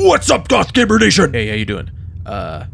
What's up, Goth Gamer Nation? Hey, how you doing?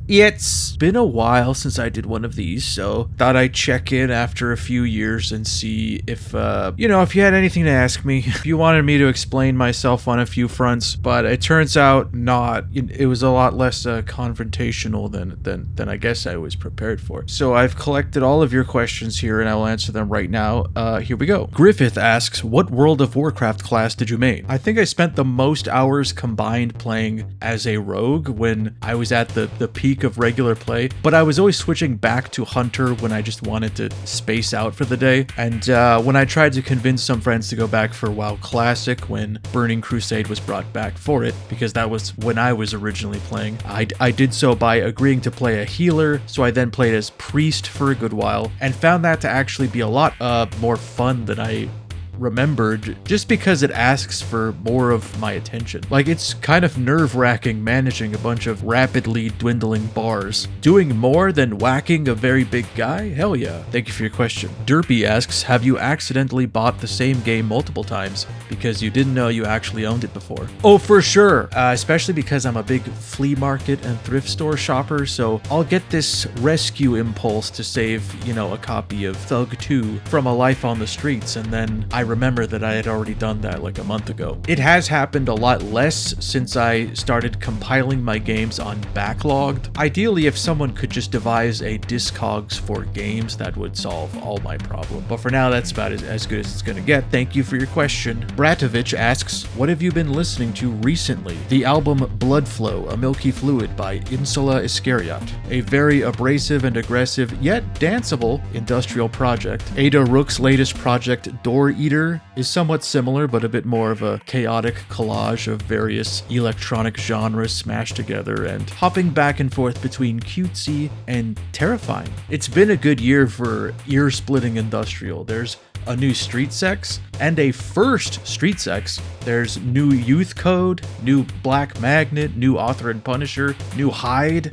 It's been a while since I did one of these, so thought I'd check in after a few years and see if, if you had anything to ask me, if you wanted me to explain myself on a few fronts, but it turns out not. It was a lot less confrontational than I guess I was prepared for. So I've collected all of your questions here and I will answer them right now. Here we go. Griffith asks, what World of Warcraft class did you main? I think I spent the most hours combined playing as a rogue when I was at the peak of regular play, but I was always switching back to Hunter when I just wanted to space out for the day. And when I tried to convince some friends to go back for WoW Classic when Burning Crusade was brought back for it, because that was when I was originally playing, I did so by agreeing to play a healer, so I then played as Priest for a good while, and found that to actually be a lot more fun than I remembered, just because it asks for more of my attention. Like, it's kind of nerve-wracking managing a bunch of rapidly dwindling bars. Doing more than whacking a very big guy? Hell yeah. Thank you for your question. Derpy asks, have you accidentally bought the same game multiple times because you didn't know you actually owned it before? Oh, for sure. Especially because I'm a big flea market and thrift store shopper, so I'll get this rescue impulse to save, a copy of Thug 2 from A Life on the Streets, and then I remember that I had already done that like a month ago. It has happened a lot less since I started compiling my games on Backlogged. Ideally, if someone could just devise a Discogs for games, that would solve all my problem. But for now, that's about as good as it's gonna get. Thank you for your question. Bratovich asks, what have you been listening to recently? The album Blood Flow, A Milky Fluid by Insula Iscariot. A very abrasive and aggressive, yet danceable industrial project. Ada Rook's latest project, Door Eater, is somewhat similar, but a bit more of a chaotic collage of various electronic genres smashed together and hopping back and forth between cutesy and terrifying. It's been a good year for ear-splitting industrial. There's a new Street Sex and a first Street Sex. There's new Youth Code, new Black Magnet, new Author and Punisher, new Hyde,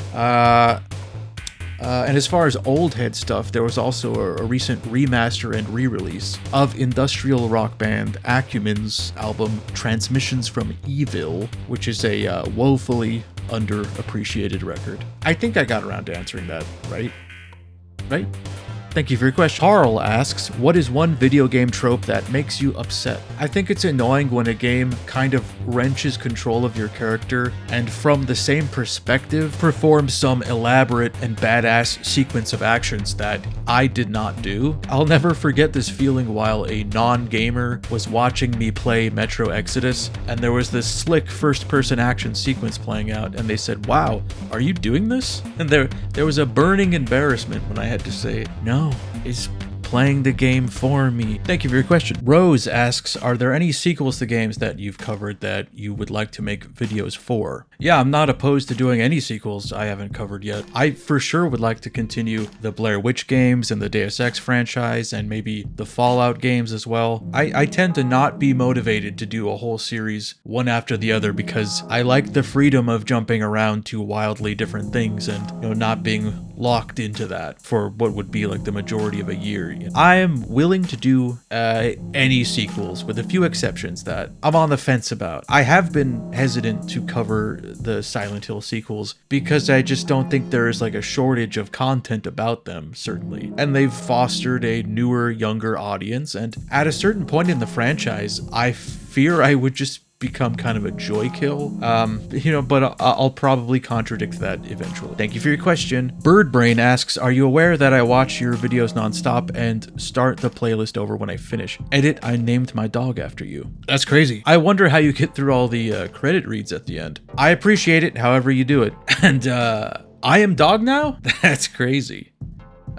and as far as old head stuff, there was also a recent remaster and re-release of industrial rock band Acumen's album Transmissions from Evil, which is a woefully underappreciated record. I think I got around to answering that, right? Right? Thank you for your question. Carl asks, what is one video game trope that makes you upset? I think it's annoying when a game kind of wrenches control of your character and from the same perspective performs some elaborate and badass sequence of actions that I did not do. I'll never forget this feeling while a non-gamer was watching me play Metro Exodus, and there was this slick first-person action sequence playing out, and they said, wow, are you doing this? And there was a burning embarrassment when I had to say, no, it's playing the game for me. Thank you for your question. Rose asks, are there any sequels to games that you've covered that you would like to make videos for? Yeah, I'm not opposed to doing any sequels I haven't covered yet. I for sure would like to continue the Blair Witch games and the Deus Ex franchise and maybe the Fallout games as well. I tend to not be motivated to do a whole series one after the other because I like the freedom of jumping around to wildly different things and not being locked into that for what would be like the majority of a year. I am willing to do any sequels, with a few exceptions that I'm on the fence about. I have been hesitant to cover the Silent Hill sequels because I just don't think there is like a shortage of content about them, certainly. And they've fostered a newer, younger audience, and at a certain point in the franchise, I fear I would just become kind of a joy kill, but I'll probably contradict that eventually. Thank you for your question. Birdbrain asks, are you aware that I watch your videos nonstop and start the playlist over when I finish? Edit, I named my dog after you. That's crazy. I wonder how you get through all the credit reads at the end. I appreciate it however you do it. And I am dog now? That's crazy.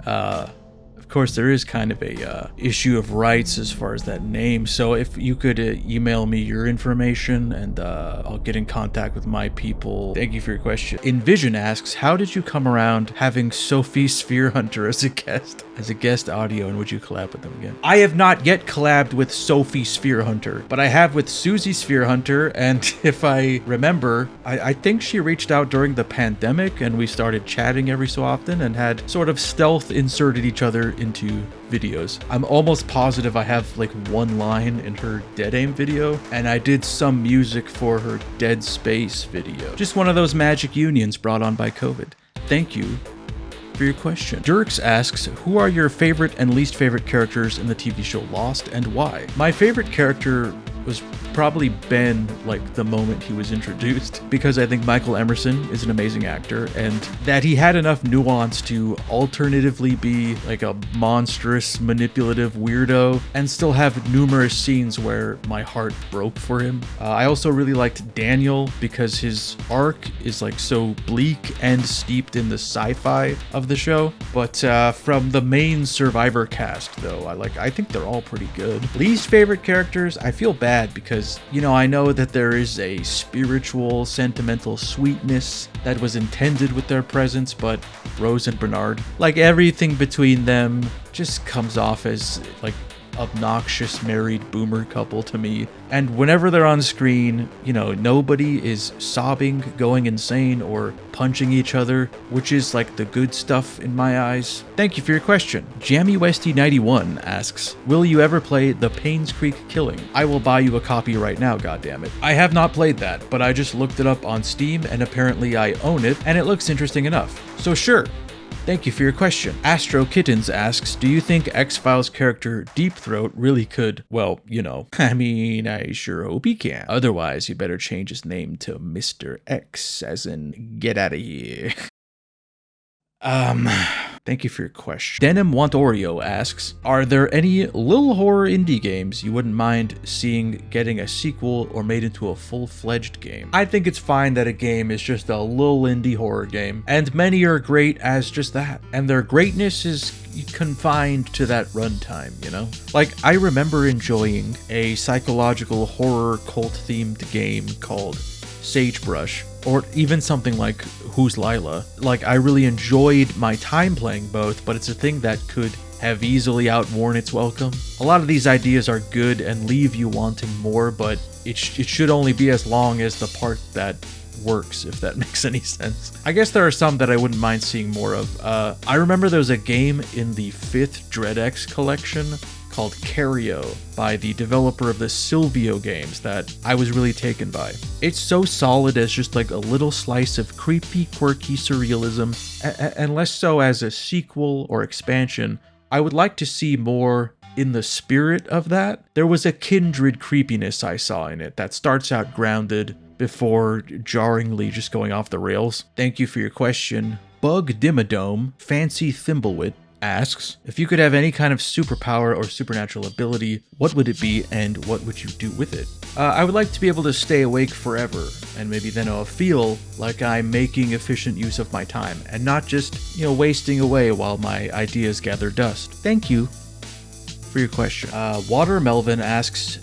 Of course, there is kind of a issue of rights as far as that name, so if you could email me your information and I'll get in contact with my people. Thank you for your question. Envision asks, how did you come around having Sophie Spherehunter as a guest audio, and would you collab with them again? I have not yet collabed with Sophie Spherehunter, but I have with Susie Spherehunter, and if I remember, I think she reached out during the pandemic and we started chatting every so often and had sort of stealth inserted each other into videos. I'm almost positive I have like one line in her Dead Aim video, and I did some music for her Dead Space video. Just one of those magic unions brought on by COVID. Thank you for your question. Dirks asks, who are your favorite and least favorite characters in the TV show Lost, and why? My favorite character was probably Ben, like the moment he was introduced, because I think Michael Emerson is an amazing actor, and that he had enough nuance to alternatively be like a monstrous, manipulative weirdo and still have numerous scenes where my heart broke for him. I also really liked Daniel because his arc is like so bleak and steeped in the sci-fi of the show. But from the main Survivor cast, though, I think they're all pretty good. Least favorite characters, I feel bad because, you know, I know that there is a spiritual, sentimental sweetness that was intended with their presence, but Rose and Bernard, like everything between them just comes off as like obnoxious married boomer couple to me. And whenever they're on screen, you know, nobody is sobbing, going insane, or punching each other, which is like the good stuff in my eyes. Thank you for your question. Jammy Westy 91 asks, will you ever play The Paynes Creek Killing? I will buy you a copy right now, goddammit. I have not played that, but I just looked it up on Steam and apparently I own it, and it looks interesting enough. So sure. Thank you for your question. Astro Kittens asks, do you think X-Files character Deep Throat really could, well, you know, I mean, I sure hope he can. Otherwise, you better change his name to Mr. X, as in, get out of here. Thank you for your question. Denim Want Oreo asks, are there any little horror indie games you wouldn't mind seeing getting a sequel or made into a full-fledged game? I think it's fine that a game is just a little indie horror game, and many are great as just that. And their greatness is confined to that runtime, you know? Like, I remember enjoying a psychological horror cult-themed game called Sagebrush, or even something like Who's Lila. Like, I really enjoyed my time playing both, but it's a thing that could have easily outworn its welcome. A lot of these ideas are good and leave you wanting more, but it should only be as long as the part that works, if that makes any sense. I guess there are some that I wouldn't mind seeing more of. I remember there was a game in the 5th DreadX collection called Cario by the developer of the Silvio games that I was really taken by. It's so solid as just like a little slice of creepy, quirky surrealism, and less so as a sequel or expansion. I would like to see more in the spirit of that. There was a kindred creepiness I saw in it that starts out grounded before jarringly just going off the rails. Thank you for your question. Bug Dimmadome, Fancy Thimblewit, asks, if you could have any kind of superpower or supernatural ability, what would it be and what would you do with it? I would like to be able to stay awake forever, and maybe then I'll feel like I'm making efficient use of my time and not just, you know, wasting away while my ideas gather dust. Thank you for your question. Water Melvin asks,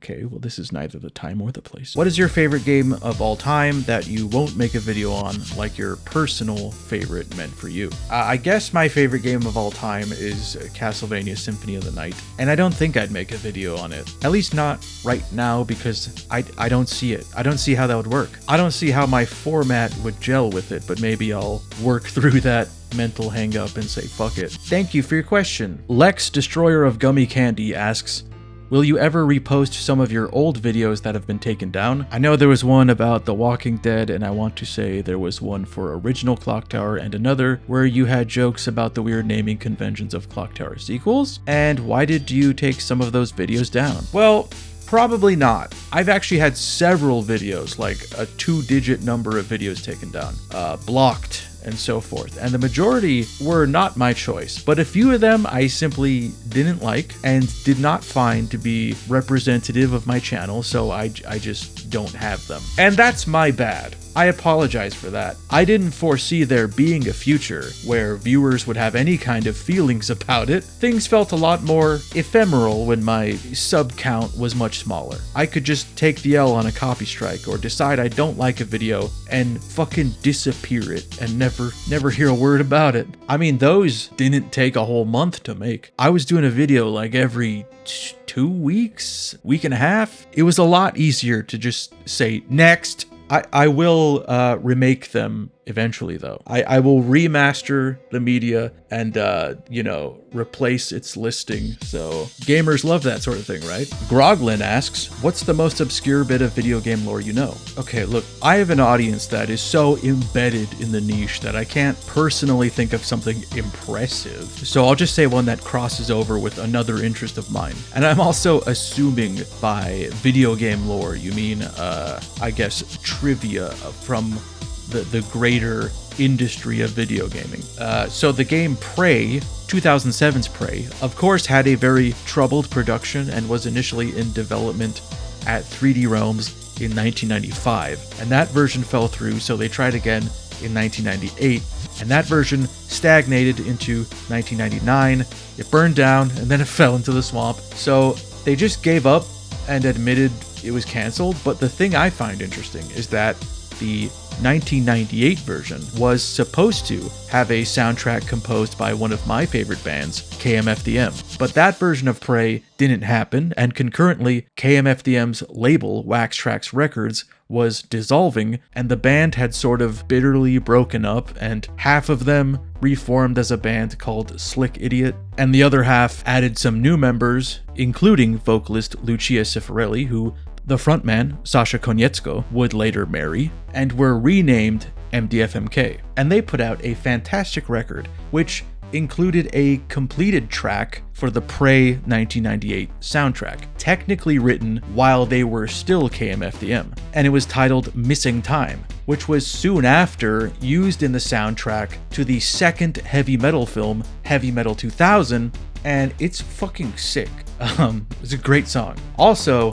okay, well, this is neither the time or the place. What is your favorite game of all time that you won't make a video on, like your personal favorite meant for you? I guess my favorite game of all time is Castlevania Symphony of the Night, and I don't think I'd make a video on it. At least not right now, because I don't see it. I don't see how that would work. I don't see how my format would gel with it, but maybe I'll work through that mental hang-up and say fuck it. Thank you for your question. Lex, Destroyer of Gummy Candy, asks, will you ever repost some of your old videos that have been taken down? I know there was one about The Walking Dead, and I want to say there was one for Original Clock Tower and another where you had jokes about the weird naming conventions of Clock Tower sequels. And why did you take some of those videos down? Well, probably not. I've actually had several videos, like a 2-digit number of videos taken down, blocked, and so forth. And the majority were not my choice, but a few of them I simply didn't like and did not find to be representative of my channel, so I just don't have them. And that's my bad. I apologize for that. I didn't foresee there being a future where viewers would have any kind of feelings about it. Things felt a lot more ephemeral when my sub count was much smaller. I could just take the L on a copy strike or decide I don't like a video and fucking disappear it and never hear a word about it. I mean, those didn't take a whole month to make. I was doing a video like every 2 weeks, week and a half. It was a lot easier to just say next. I will remake them eventually, though. I will remaster the media and, you know, replace its listing. So gamers love that sort of thing, right? Groglin asks, what's the most obscure bit of video game lore you know? Okay, look, I have an audience that is so embedded in the niche that I can't personally think of something impressive. So I'll just say one that crosses over with another interest of mine. And I'm also assuming by video game lore, you mean, I guess, trivia from the greater industry of video gaming. So the game Prey, 2007's Prey, of course had a very troubled production and was initially in development at 3D Realms in 1995. And that version fell through, so they tried again in 1998. And that version stagnated into 1999. It burned down and then it fell into the swamp. So they just gave up and admitted it was canceled. But the thing I find interesting is that the 1998 version was supposed to have a soundtrack composed by one of my favorite bands, KMFDM. But that version of Prey didn't happen, and concurrently, KMFDM's label, Wax Trax Records, was dissolving, and the band had sort of bitterly broken up, and half of them reformed as a band called Slick Idiot, and the other half added some new members, including vocalist Lucia Cifarelli, who the frontman, Sasha Konietzko, would later marry, and were renamed MDFMK. And they put out a fantastic record, which included a completed track for the Prey 1998 soundtrack, technically written while they were still KMFDM, and it was titled Missing Time, which was soon after used in the soundtrack to the second heavy metal film, Heavy Metal 2000, and it's fucking sick. It's a great song. Also,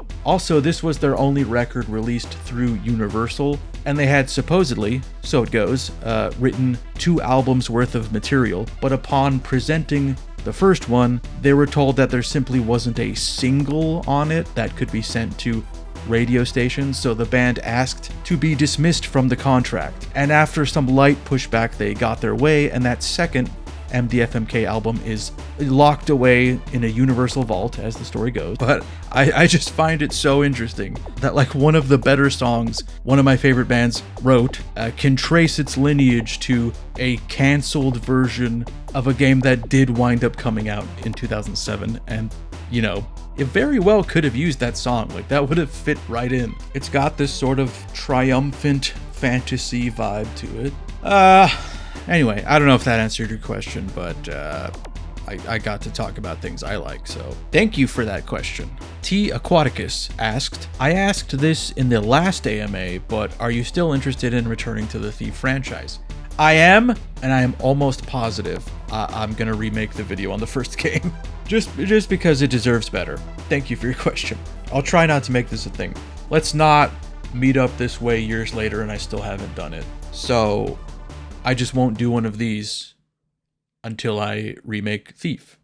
this was their only record released through Universal, and they had supposedly, so it goes, written 2 albums worth of material, but upon presenting the first one, they were told that there simply wasn't a single on it that could be sent to radio stations, so the band asked to be dismissed from the contract. And after some light pushback, they got their way, and that second MDFMK album is locked away in a Universal vault, as the story goes. But I just find it so interesting that like one of the better songs one of my favorite bands wrote can trace its lineage to a canceled version of a game that did wind up coming out in 2007. And, you know, it very well could have used that song. Like, that would have fit right in. It's got this sort of triumphant fantasy vibe to it. Anyway, I don't know if that answered your question, but I got to talk about things I like, so thank you for that question. T. Aquaticus asked, I asked this in the last AMA, but are you still interested in returning to the Thief franchise? I am, and I am almost positive I'm going to remake the video on the first game. just because it deserves better. Thank you for your question. I'll try not to make this a thing. Let's not meet up this way years later and I still haven't done it. So I just won't do one of these until I remake Thief.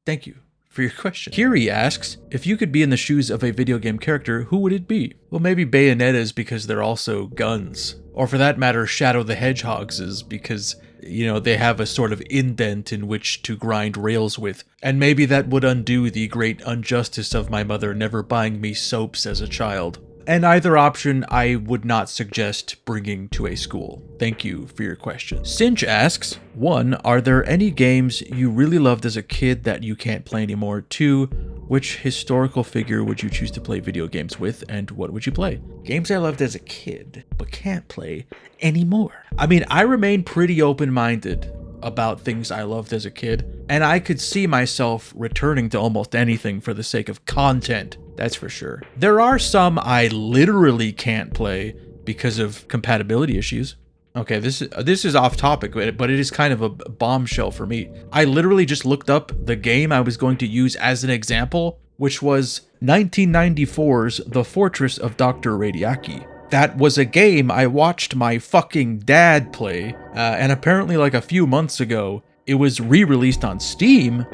Thank you for your question. Kiri asks, if you could be in the shoes of a video game character, who would it be? Well, maybe Bayonetta's because they're also guns. Or for that matter, Shadow the Hedgehog's is because, you know, they have a sort of indent in which to grind rails with. And maybe that would undo the great injustice of my mother never buying me soaps as a child. And either option I would not suggest bringing to a school. Thank you for your question. Cinch asks, 1. Are there any games you really loved as a kid that you can't play anymore? 2. Which historical figure would you choose to play video games with, and what would you play? Games I loved as a kid, but can't play anymore. I mean, I remain pretty open-minded about things I loved as a kid, and I could see myself returning to almost anything for the sake of content. That's for sure. There are some I literally can't play because of compatibility issues. Okay, this is off topic, but it is kind of a bombshell for me. I literally just looked up the game I was going to use as an example, which was 1994's The Fortress of Dr. Radiaki. That was a game I watched my fucking dad play, and apparently like a few months ago, it was re-released on Steam,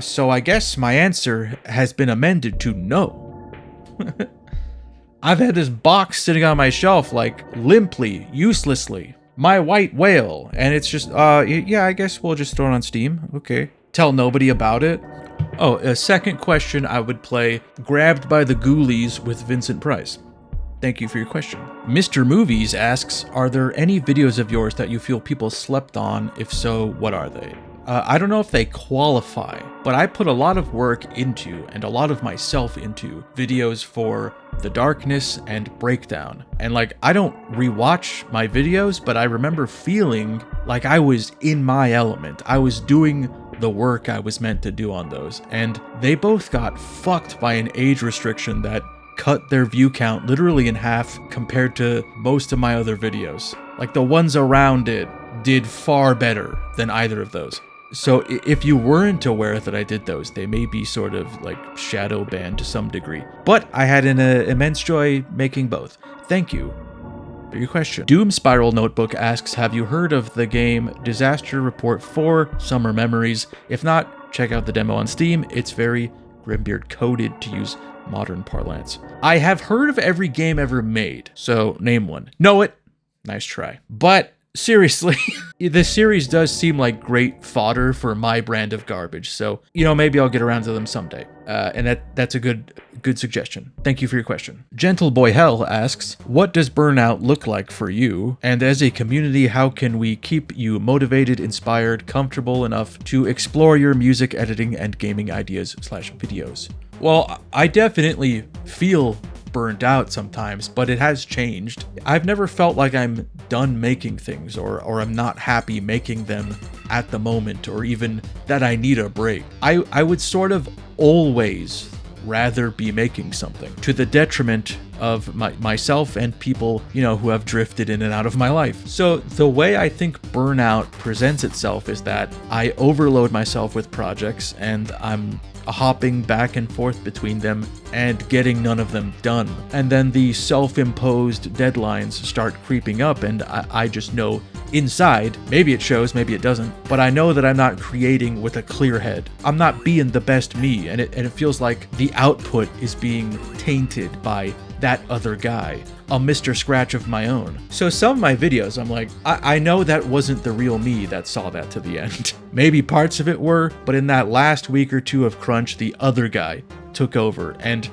so I guess my answer has been amended to no. I've had this box sitting on my shelf, like, limply, uselessly. My White Whale, and it's just, yeah, I guess we'll just throw it on Steam. Okay. Tell nobody about it. Oh, a second question I would play Grabbed by the Ghoulies with Vincent Price. Thank you for your question. Mr. Movies asks, are there any videos of yours that you feel people slept on? If so, what are they? I don't know if they qualify, but I put a lot of work into, and a lot of myself into, videos for The Darkness and Breakdown. And like, I don't rewatch my videos, but I remember feeling like I was in my element. I was doing the work I was meant to do on those. And they both got fucked by an age restriction that cut their view count literally in half compared to most of my other videos. Like, the ones around it did far better than either of those. So if you weren't aware that I did those, they may be sort of like shadow banned to some degree. But I had an immense joy making both. Thank you for your question. Doom Spiral Notebook asks, have you heard of the game Disaster Report 4 Summer Memories? If not, check out the demo on Steam. It's very Grimbeard coded, to use modern parlance. I have heard of every game ever made, so name one. Know it? Nice try. But seriously, this series does seem like great fodder for my brand of garbage, so, you know, maybe I'll get around to them someday. And that's a good suggestion. Thank you for your question. Gentle Boy Hell asks, what does burnout look like for you? And as a community, how can we keep you motivated, inspired, comfortable enough to explore your music editing and gaming ideas / videos? Well, I definitely feel burnt out sometimes, but it has changed. I've never felt like I'm done making things or I'm not happy making them at the moment, or even that I need a break. I would sort of always rather be making something, to the detriment of myself and people, you know, who have drifted in and out of my life. So the way I think burnout presents itself is that I overload myself with projects and I'm hopping back and forth between them and getting none of them done. And then the self-imposed deadlines start creeping up, and I just know inside, maybe it shows, maybe it doesn't, but I know that I'm not creating with a clear head. I'm not being the best me, and it feels like the output is being tainted by that other guy, a Mr. Scratch of my own. So some of my videos, I'm like, I know that wasn't the real me that saw that to the end. Maybe parts of it were, but in that last week or two of crunch, the other guy took over, and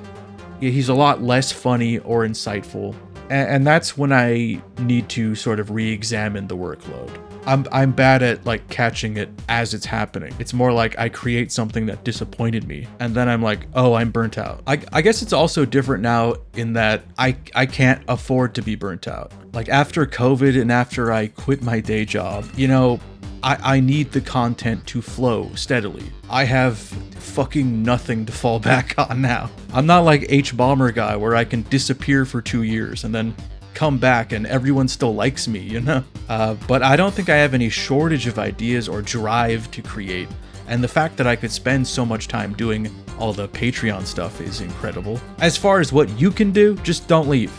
he's a lot less funny or insightful. And that's when I need to sort of re-examine the workload. I'm bad at like catching it as it's happening. It's more like I create something that disappointed me, and then I'm like, oh, I'm burnt out. I guess it's also different now in that I can't afford to be burnt out. Like after COVID and after I quit my day job, you know, I need the content to flow steadily. I have fucking nothing to fall back on now. I'm not like H-Bomber guy where I can disappear for 2 years and then come back and everyone still likes me, you know? But I don't think I have any shortage of ideas or drive to create. And the fact that I could spend so much time doing all the Patreon stuff is incredible. As far as what you can do, just don't leave.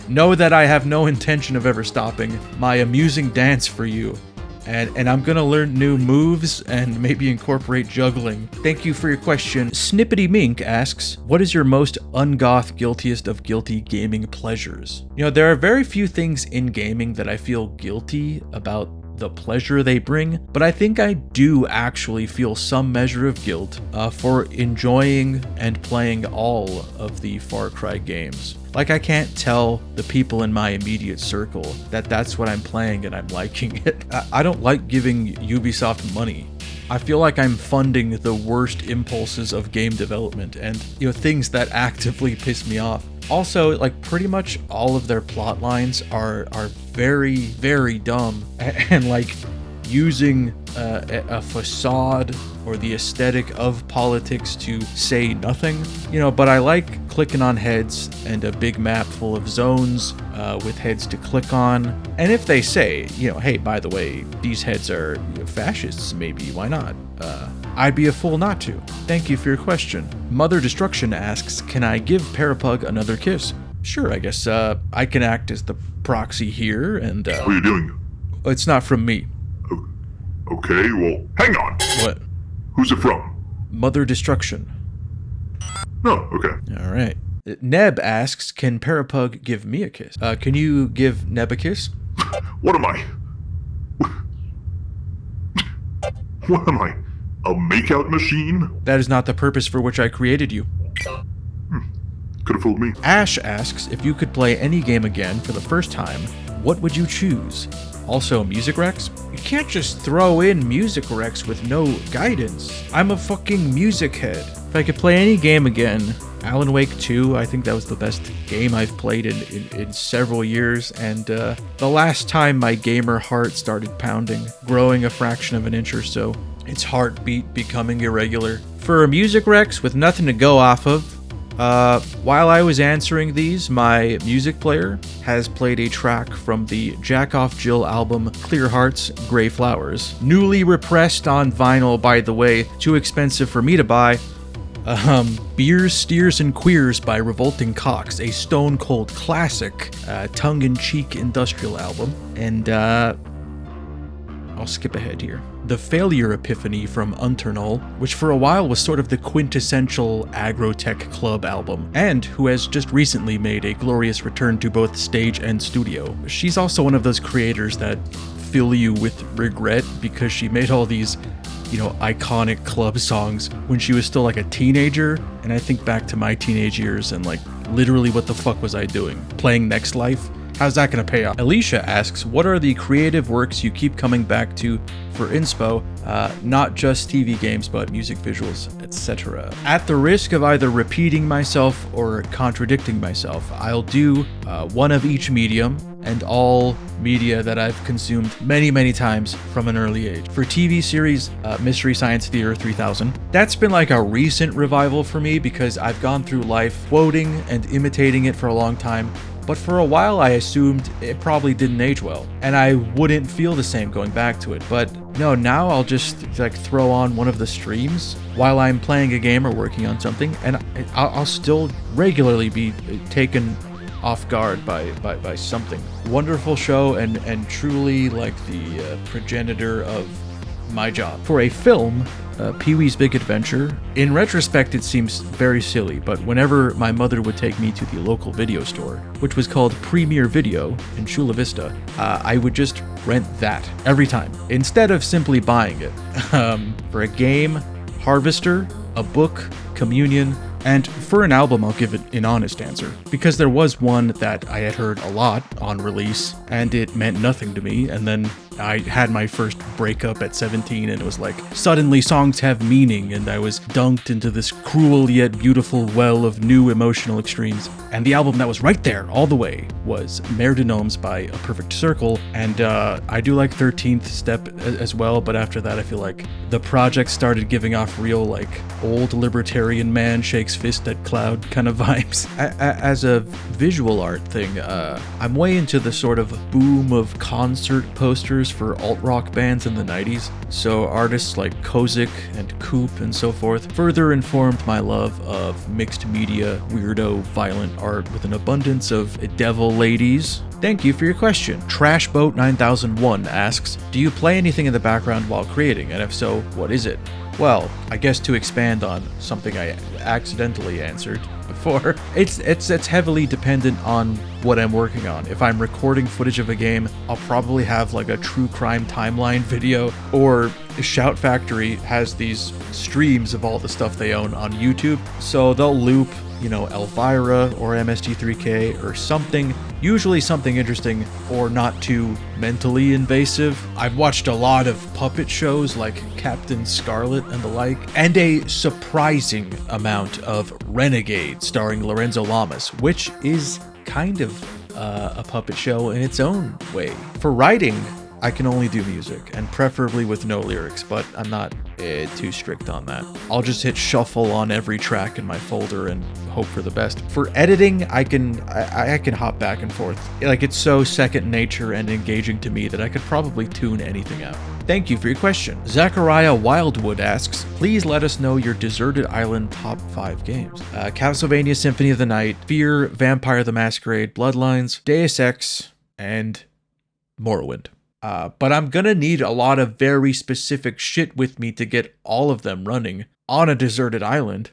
Know that I have no intention of ever stopping my amusing dance for you. And I'm gonna learn new moves and maybe incorporate juggling. Thank you for your question. Snippety Mink asks, what is your most ungoth, guiltiest of guilty gaming pleasures? You know, there are very few things in gaming that I feel guilty about the pleasure they bring, but I think I do actually feel some measure of guilt for enjoying and playing all of the Far Cry games. Like, I can't tell the people in my immediate circle that that's what I'm playing and I'm liking it. I don't like giving Ubisoft money. I feel like I'm funding the worst impulses of game development and, you know, things that actively piss me off. Also, like, pretty much all of their plot lines are very, very dumb, and like using a facade or the aesthetic of politics to say nothing, you know. But I like clicking on heads and a big map full of zones with heads to click on. And if they say, you know, hey, by the way, these heads are fascists, maybe, why not? I'd be a fool not to. Thank you for your question. Mother Destruction asks, can I give Parapug another kiss? Sure, I guess I can act as the proxy here, and What are you doing? It's not from me. Okay, well, hang on. What? Who's it from? Mother Destruction. Oh, okay. All right. Neb asks, can Parapug give me a kiss? Can you give Neb a kiss? What am I? What am I? A makeout machine? That is not the purpose for which I created you. Could have fooled me. Ash asks, if you could play any game again for the first time, what would you choose? Also, music recs? You can't just throw in music recs with no guidance. I'm a fucking music head. If I could play any game again, Alan Wake 2, I think that was the best game I've played in several years, and the last time my gamer heart started pounding, growing a fraction of an inch or so, its heartbeat becoming irregular. For music recs with nothing to go off of, while I was answering these, my music player has played a track from the Jack Off Jill album Clear Hearts, Grey Flowers. Newly repressed on vinyl, by the way, too expensive for me to buy. Beers, Steers, and Queers by Revolting Cocks, a stone cold classic, tongue-in-cheek industrial album. And, I'll skip ahead here. The Failure Epiphany from Unternull, which for a while was sort of the quintessential Agrotech Club album, and who has just recently made a glorious return to both stage and studio. She's also one of those creators that fill you with regret because she made all these, iconic club songs when she was still like a teenager, and I think back to my teenage years and like, literally what the fuck was I doing? Playing Next Life? How's that gonna pay off? Alicia asks, what are the creative works you keep coming back to for inspo? Not just TV games, but music, visuals, etc. At the risk of either repeating myself or contradicting myself, I'll do one of each medium and all media that I've consumed many, many times from an early age. For TV series, Mystery Science Theater 3000, that's been like a recent revival for me because I've gone through life quoting and imitating it for a long time. But for a while I assumed it probably didn't age well, and I wouldn't feel the same going back to it. But no, now I'll just like throw on one of the streams while I'm playing a game or working on something, and I'll still regularly be taken off guard by something. Wonderful show and truly like the progenitor of my job. For a film, Pee-wee's Big Adventure, in retrospect it seems very silly, but whenever my mother would take me to the local video store, which was called Premiere Video in Chula Vista, I would just rent that every time, instead of simply buying it. For a game, Harvester, a book, Communion, and for an album, I'll give it an honest answer, because there was one that I had heard a lot on release, and it meant nothing to me, and then I had my first breakup at 17, and it was like, suddenly songs have meaning, and I was dunked into this cruel yet beautiful well of new emotional extremes. And the album that was right there, all the way, was Mare de Gnomes by A Perfect Circle, and I do like 13th Step as well, but after that I feel like the project started giving off real, like, old libertarian man shakes fist at cloud kind of vibes. As a visual art thing, I'm way into the sort of boom of concert posters for alt-rock bands in the 90s, so artists like Kozik and Coop and so forth further informed my love of mixed media, weirdo, violent art with an abundance of devil ladies. Thank you for your question. Trashboat 9001 asks, do you play anything in the background while creating, and if so, what is it? Well, I guess to expand on something I accidentally answered before, it's heavily dependent on what I'm working on. If I'm recording footage of a game, I'll probably have like a true crime timeline video, or Shout Factory has these streams of all the stuff they own on YouTube, so they'll loop, Elvira or MST3K or something, usually something interesting or not too mentally invasive. I've watched a lot of puppet shows like Captain Scarlet and the like, and a surprising amount of Renegade starring Lorenzo Lamas, which is kind of a puppet show in its own way. For writing, I can only do music, and preferably with no lyrics, but I'm not too strict on that. I'll just hit shuffle on every track in my folder and hope for the best. For editing, I can hop back and forth. Like, it's so second nature and engaging to me that I could probably tune anything out. Thank you for your question. Zachariah Wildwood asks, please let us know your Deserted Island top 5 games. Castlevania Symphony of the Night, Fear, Vampire the Masquerade, Bloodlines, Deus Ex, and Morrowind. But I'm gonna need a lot of very specific shit with me to get all of them running on a deserted island.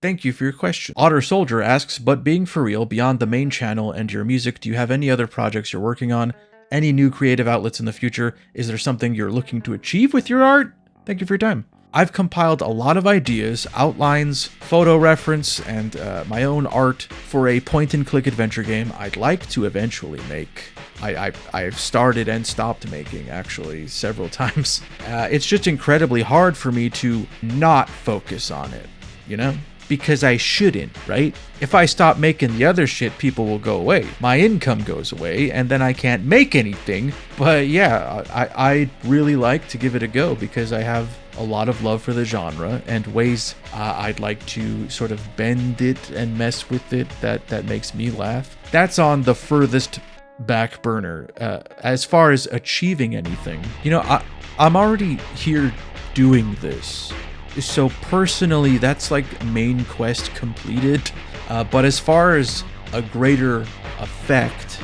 Thank you for your question. Otter Soldier asks, but being for real, beyond the main channel and your music, do you have any other projects you're working on? Any new creative outlets in the future? Is there something you're looking to achieve with your art? Thank you for your time. I've compiled a lot of ideas, outlines, photo reference, and my own art for a point-and-click adventure game I'd like to eventually make. I've started and stopped making, actually, several times. It's just incredibly hard for me to not focus on it, you know? Because I shouldn't, right? If I stop making the other shit, people will go away. My income goes away, and then I can't make anything. But yeah, I really like to give it a go because I have a lot of love for the genre and ways I'd like to sort of bend it and mess with it that makes me laugh. That's on the furthest back burner. As far as achieving anything, you know, I'm already here doing this. So personally, that's like main quest completed. But as far as a greater effect,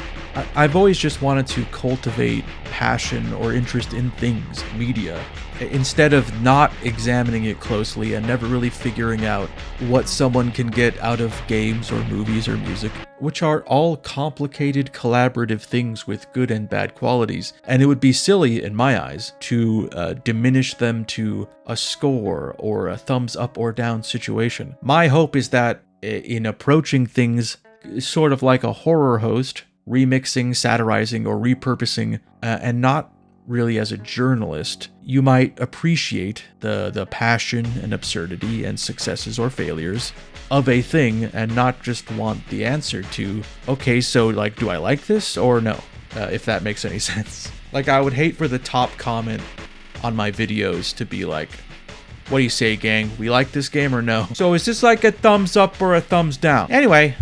I've always just wanted to cultivate passion or interest in things, media, instead of not examining it closely and never really figuring out what someone can get out of games or movies or music, which are all complicated, collaborative things with good and bad qualities. And it would be silly, in my eyes, to diminish them to a score or a thumbs up or down situation. My hope is that in approaching things sort of like a horror host, remixing, satirizing, or repurposing, and not really as a journalist, you might appreciate the passion and absurdity and successes or failures of a thing and not just want the answer to, okay, so like, do I like this or no? If that makes any sense. Like, I would hate for the top comment on my videos to be like, what do you say, gang? We like this game or no? So is this like a thumbs up or a thumbs down? Anyway,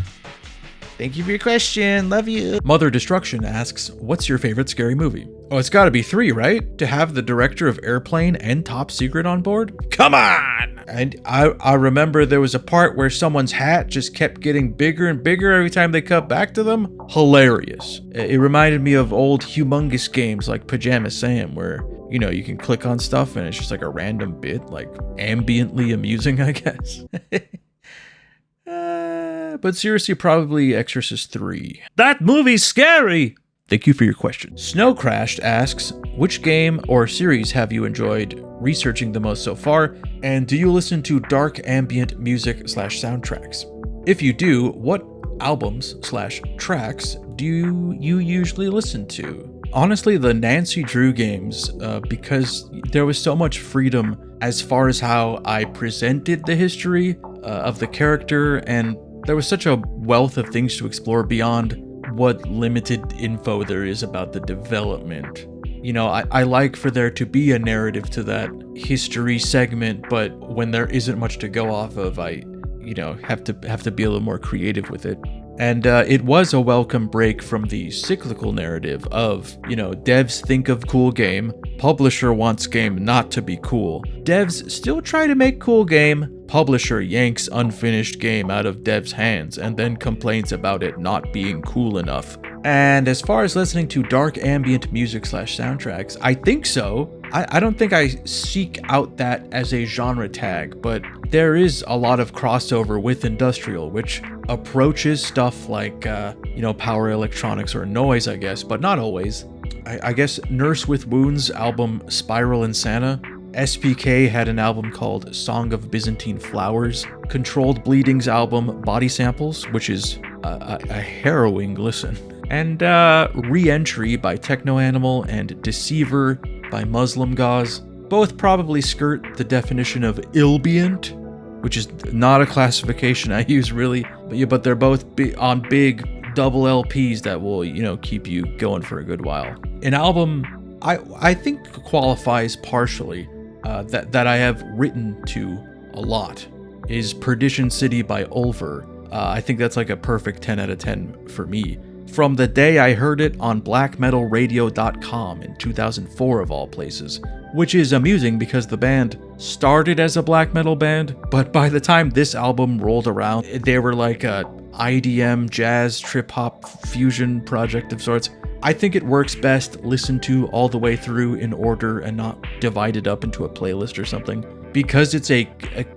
thank you for your question. Love you. Mother Destruction asks, what's your favorite scary movie? Oh, it's gotta be 3, right? To have the director of Airplane and Top Secret on board? Come on! And I remember there was a part where someone's hat just kept getting bigger and bigger every time they cut back to them. Hilarious. It reminded me of old humongous games like Pajama Sam, where, you know, you can click on stuff and it's just like a random bit, like ambiently amusing, I guess. But seriously, probably Exorcist 3. That movie's scary! Thank you for your question. Snow Crashed asks, which game or series have you enjoyed researching the most so far? And do you listen to dark ambient music / soundtracks? If you do, what albums / tracks do you usually listen to? Honestly, the Nancy Drew games, because there was so much freedom as far as how I presented the history of the character, and there was such a wealth of things to explore beyond what limited info there is about the development. You know, I like for there to be a narrative to that history segment, but when there isn't much to go off of, I, you know, have to be a little more creative with it. And it was a welcome break from the cyclical narrative of, you know, devs think of cool game, publisher wants game not to be cool. Devs still try to make cool game, publisher yanks unfinished game out of devs' hands and then complains about it not being cool enough. And as far as listening to dark ambient music / soundtracks, I think so. I don't think I seek out that as a genre tag, but there is a lot of crossover with industrial, which approaches stuff like, you know, power electronics or noise, I guess, but not always. I guess Nurse with Wounds' album Spiral and Santa. SPK had an album called Song of Byzantine Flowers. Controlled Bleeding's album Body Samples, which is a harrowing listen. And Re-Entry by Techno Animal and Deceiver by Muslim Gauze. Both probably skirt the definition of ambient, which is not a classification I use really, but they're both on big double LPs that will, you know, keep you going for a good while. An album I think qualifies partially that I have written to a lot is Perdition City by Ulver. I think that's like a perfect 10 out of 10 for me. From the day I heard it on blackmetalradio.com in 2004 of all places, which is amusing because the band started as a black metal band, but by the time this album rolled around, they were like a IDM, jazz, trip-hop fusion project of sorts. I think it works best listened to all the way through in order and not divided up into a playlist or something, because it's a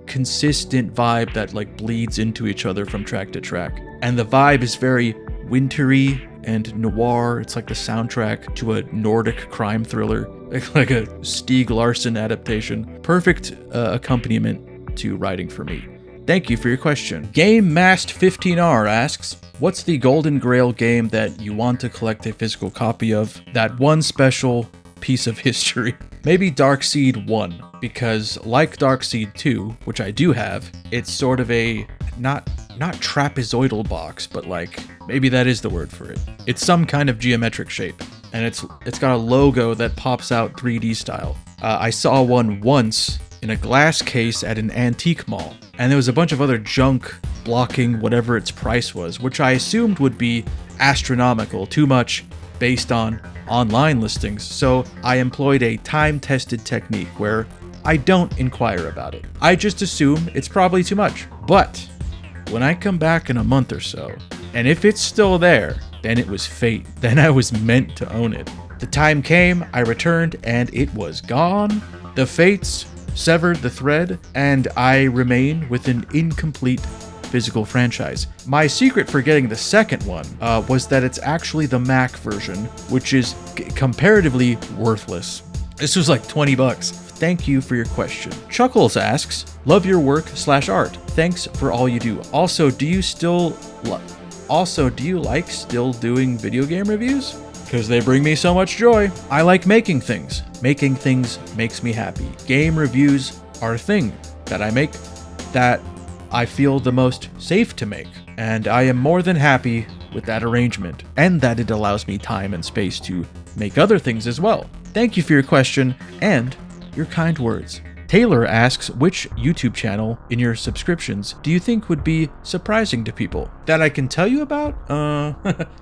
consistent vibe that like bleeds into each other from track to track. And the vibe is very wintry, and noir. It's like the soundtrack to a Nordic crime thriller, like a Stieg Larsson adaptation. Perfect accompaniment to writing for me. Thank you for your question. Game Mast 15R asks, what's the golden grail game that you want to collect a physical copy of? That one special piece of history. Maybe Darkseid 1, because like Darkseid 2, which I do have, it's sort of a not trapezoidal box, but like maybe that is the word for it. It's some kind of geometric shape, and it's got a logo that pops out 3D style. I saw one once in a glass case at an antique mall, and there was a bunch of other junk blocking whatever its price was, which I assumed would be astronomical, too much based on online listings, so I employed a time-tested technique where I don't inquire about it. I just assume it's probably too much. But when I come back in a month or so, and if it's still there, then it was fate. Then I was meant to own it. The time came, I returned, and it was gone. The fates severed the thread, and I remain with an incomplete physical franchise. My secret for getting the second one was that it's actually the Mac version, which is comparatively worthless. This was like $20. Thank you for your question. Chuckles asks, love your work/art. Thanks for all you do. Also, do you like still doing video game reviews? Because they bring me so much joy. I like making things. Making things makes me happy. Game reviews are a thing that I make that I feel the most safe to make, and I am more than happy with that arrangement, and that it allows me time and space to make other things as well. Thank you for your question and your kind words. Taylor asks, which YouTube channel in your subscriptions do you think would be surprising to people? That I can tell you about?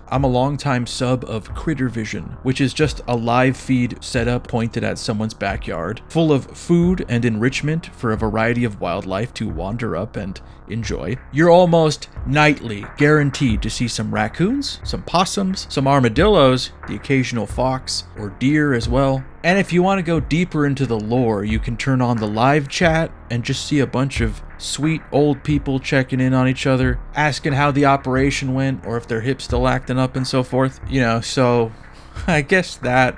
I'm a longtime sub of Critter Vision, which is just a live feed setup pointed at someone's backyard, full of food and enrichment for a variety of wildlife to wander up and enjoy. You're almost nightly guaranteed to see some raccoons, some possums, some armadillos, the occasional fox or deer as well. And if you want to go deeper into the lore, you can turn on the live chat and just see a bunch of sweet old people checking in on each other, asking how the operation went or if their hips still acting up and so forth. You know, so I guess that,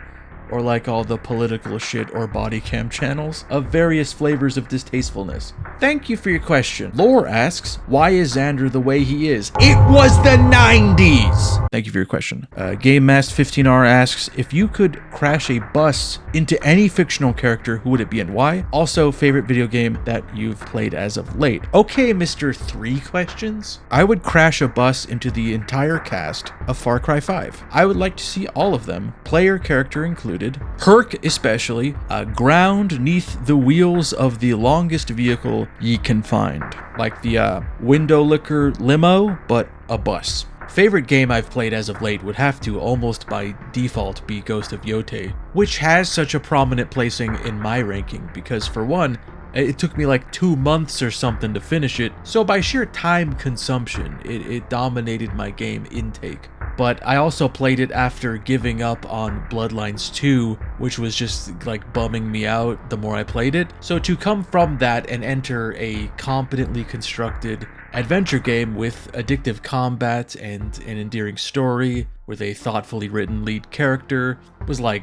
or like all the political shit or body cam channels of various flavors of distastefulness. Thank you for your question. Lore asks, why is Xander the way he is? It was the 90s! Thank you for your question. Game Mast 15R asks, if you could crash a bus into any fictional character, who would it be and why? Also, favorite video game that you've played as of late. Okay, Mr. 3 questions. I would crash a bus into the entire cast of Far Cry 5. I would like to see all of them, player character included, Herc especially, ground neath the wheels of the longest vehicle ye can find. Like the window licker limo, but a bus. Favorite game I've played as of late would have to almost by default be Ghost of Yotei, which has such a prominent placing in my ranking because for one, it took me like 2 months or something to finish it, so by sheer time consumption, it dominated my game intake. But I also played it after giving up on Bloodlines 2, which was just like bumming me out the more I played it. So to come from that and enter a competently constructed adventure game with addictive combat and an endearing story with a thoughtfully written lead character was like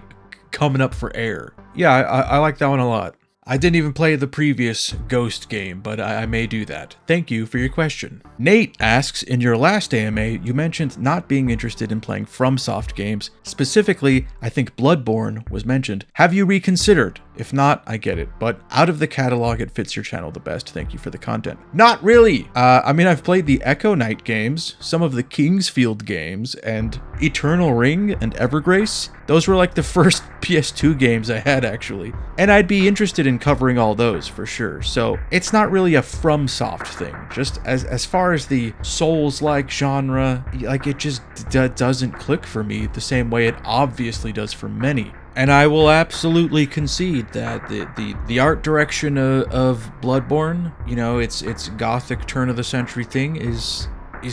coming up for air. Yeah, I like that one a lot. I didn't even play the previous Ghost game, but I may do that. Thank you for your question. Nate asks, in your last AMA, you mentioned not being interested in playing FromSoft games. Specifically, I think Bloodborne was mentioned. Have you reconsidered? If not, I get it, but out of the catalog, it fits your channel the best. Thank you for the content. Not really! I mean, I've played the Echo Knight games, some of the Kingsfield games, and Eternal Ring and Evergrace. Those were like the first PS2 games I had, actually. And I'd be interested in covering all those, for sure. So, it's not really a FromSoft thing. Just as far as the Souls-like genre, like, it just doesn't click for me the same way it obviously does for many. And I will absolutely concede that the art direction of Bloodborne, you know, its gothic turn of the century thing is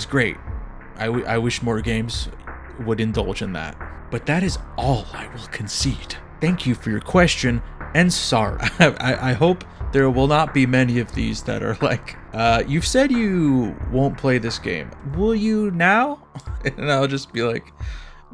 great. I wish more games would indulge in that. But that is all I will concede. Thank you for your question, and sorry. I hope there will not be many of these that are like, you've said you won't play this game. Will you now? And I'll just be like,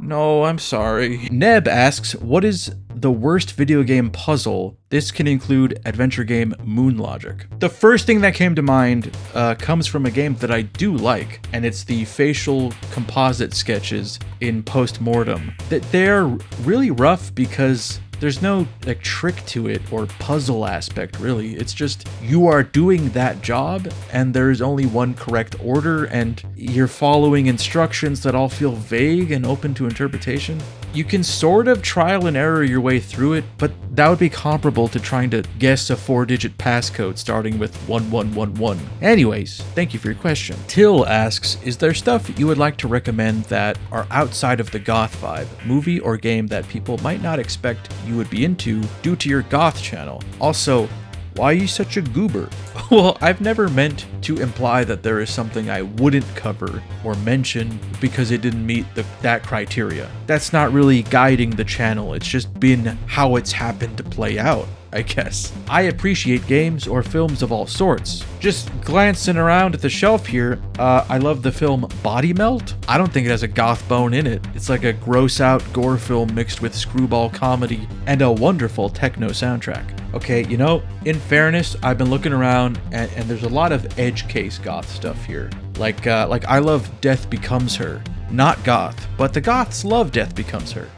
no, I'm sorry. Neb asks, what is the worst video game puzzle? This can include adventure game Moon Logic. The first thing that came to mind comes from a game that I do like, and it's the facial composite sketches in Postmortem. They're really rough because there's no like trick to it or puzzle aspect really. It's just you are doing that job and there's only one correct order and you're following instructions that all feel vague and open to interpretation. You can sort of trial and error your way through it, but that would be comparable to trying to guess a 4-digit passcode starting with 1111. Anyways, thank you for your question. Till asks, is there stuff you would like to recommend that are outside of the goth vibe, movie or game that people might not expect you would be into due to your goth channel? Also, why are you such a goober? Well, I've never meant to imply that there is something I wouldn't cover or mention because it didn't meet that criteria. That's not really guiding the channel, it's just been how it's happened to play out, I guess. I appreciate games or films of all sorts. Just glancing around at the shelf here, I love the film Body Melt. I don't think it has a goth bone in it. It's like a gross out gore film mixed with screwball comedy and a wonderful techno soundtrack. Okay, you know, in fairness, I've been looking around and there's a lot of edge case goth stuff here. Like I love Death Becomes Her. Not goth, but the goths love Death Becomes Her.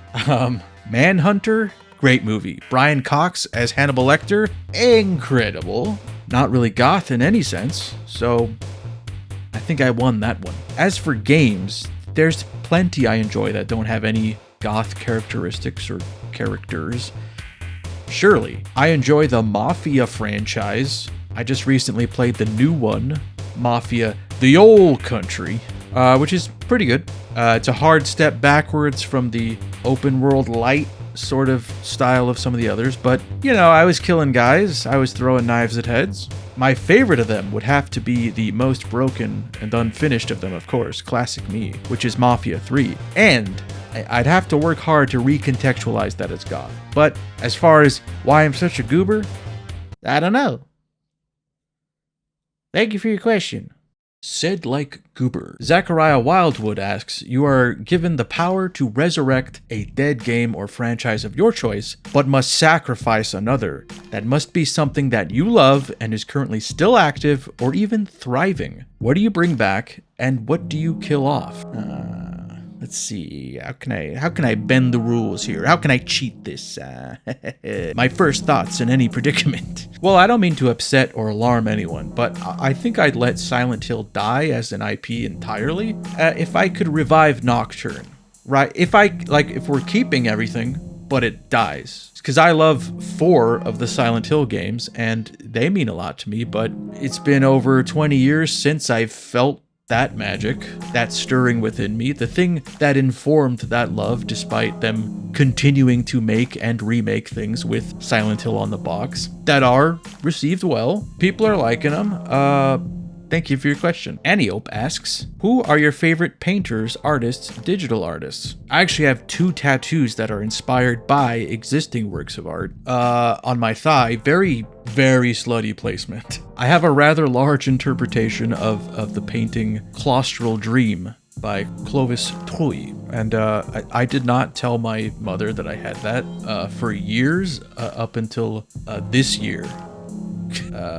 Manhunter, great movie. Brian Cox as Hannibal Lecter, incredible. Not really goth in any sense, so I think I won that one. As for games, there's plenty I enjoy that don't have any goth characteristics or characters. Surely, I enjoy the Mafia franchise. I just recently played the new one, Mafia: The Old Country, which is pretty good. It's a hard step backwards from the open world light sort of style of some of the others, but you know, I was killing guys, I was throwing knives at heads. My favorite of them would have to be the most broken and unfinished of them, of course, classic me, which is Mafia 3. And I'd have to work hard to recontextualize that as goth. But as far as why I'm such a goober, I don't know. Thank you for your question. Said like goober. Zachariah Wildwood asks, you are given the power to resurrect a dead game or franchise of your choice, but must sacrifice another. That must be something that you love and is currently still active or even thriving. What do you bring back and what do you kill off? Let's see, how can I bend the rules here? How can I cheat this? My first thoughts in any predicament. Well, I don't mean to upset or alarm anyone, but I think I'd let Silent Hill die as an IP entirely if I could revive Nocturne. Right, if we're keeping everything, but it dies. Because I love 4 of the Silent Hill games, and they mean a lot to me, but it's been over 20 years since I've felt that magic, that stirring within me, the thing that informed that love despite them continuing to make and remake things with Silent Hill on the box that are received well. People are liking them. Thank you for your question. Antiope asks, who are your favorite painters, artists, digital artists? I actually have 2 tattoos that are inspired by existing works of art. On my thigh, very, very slutty placement. I have a rather large interpretation of the painting Claustral Dream by Clovis Trouille. And I did not tell my mother that I had that for years up until this year.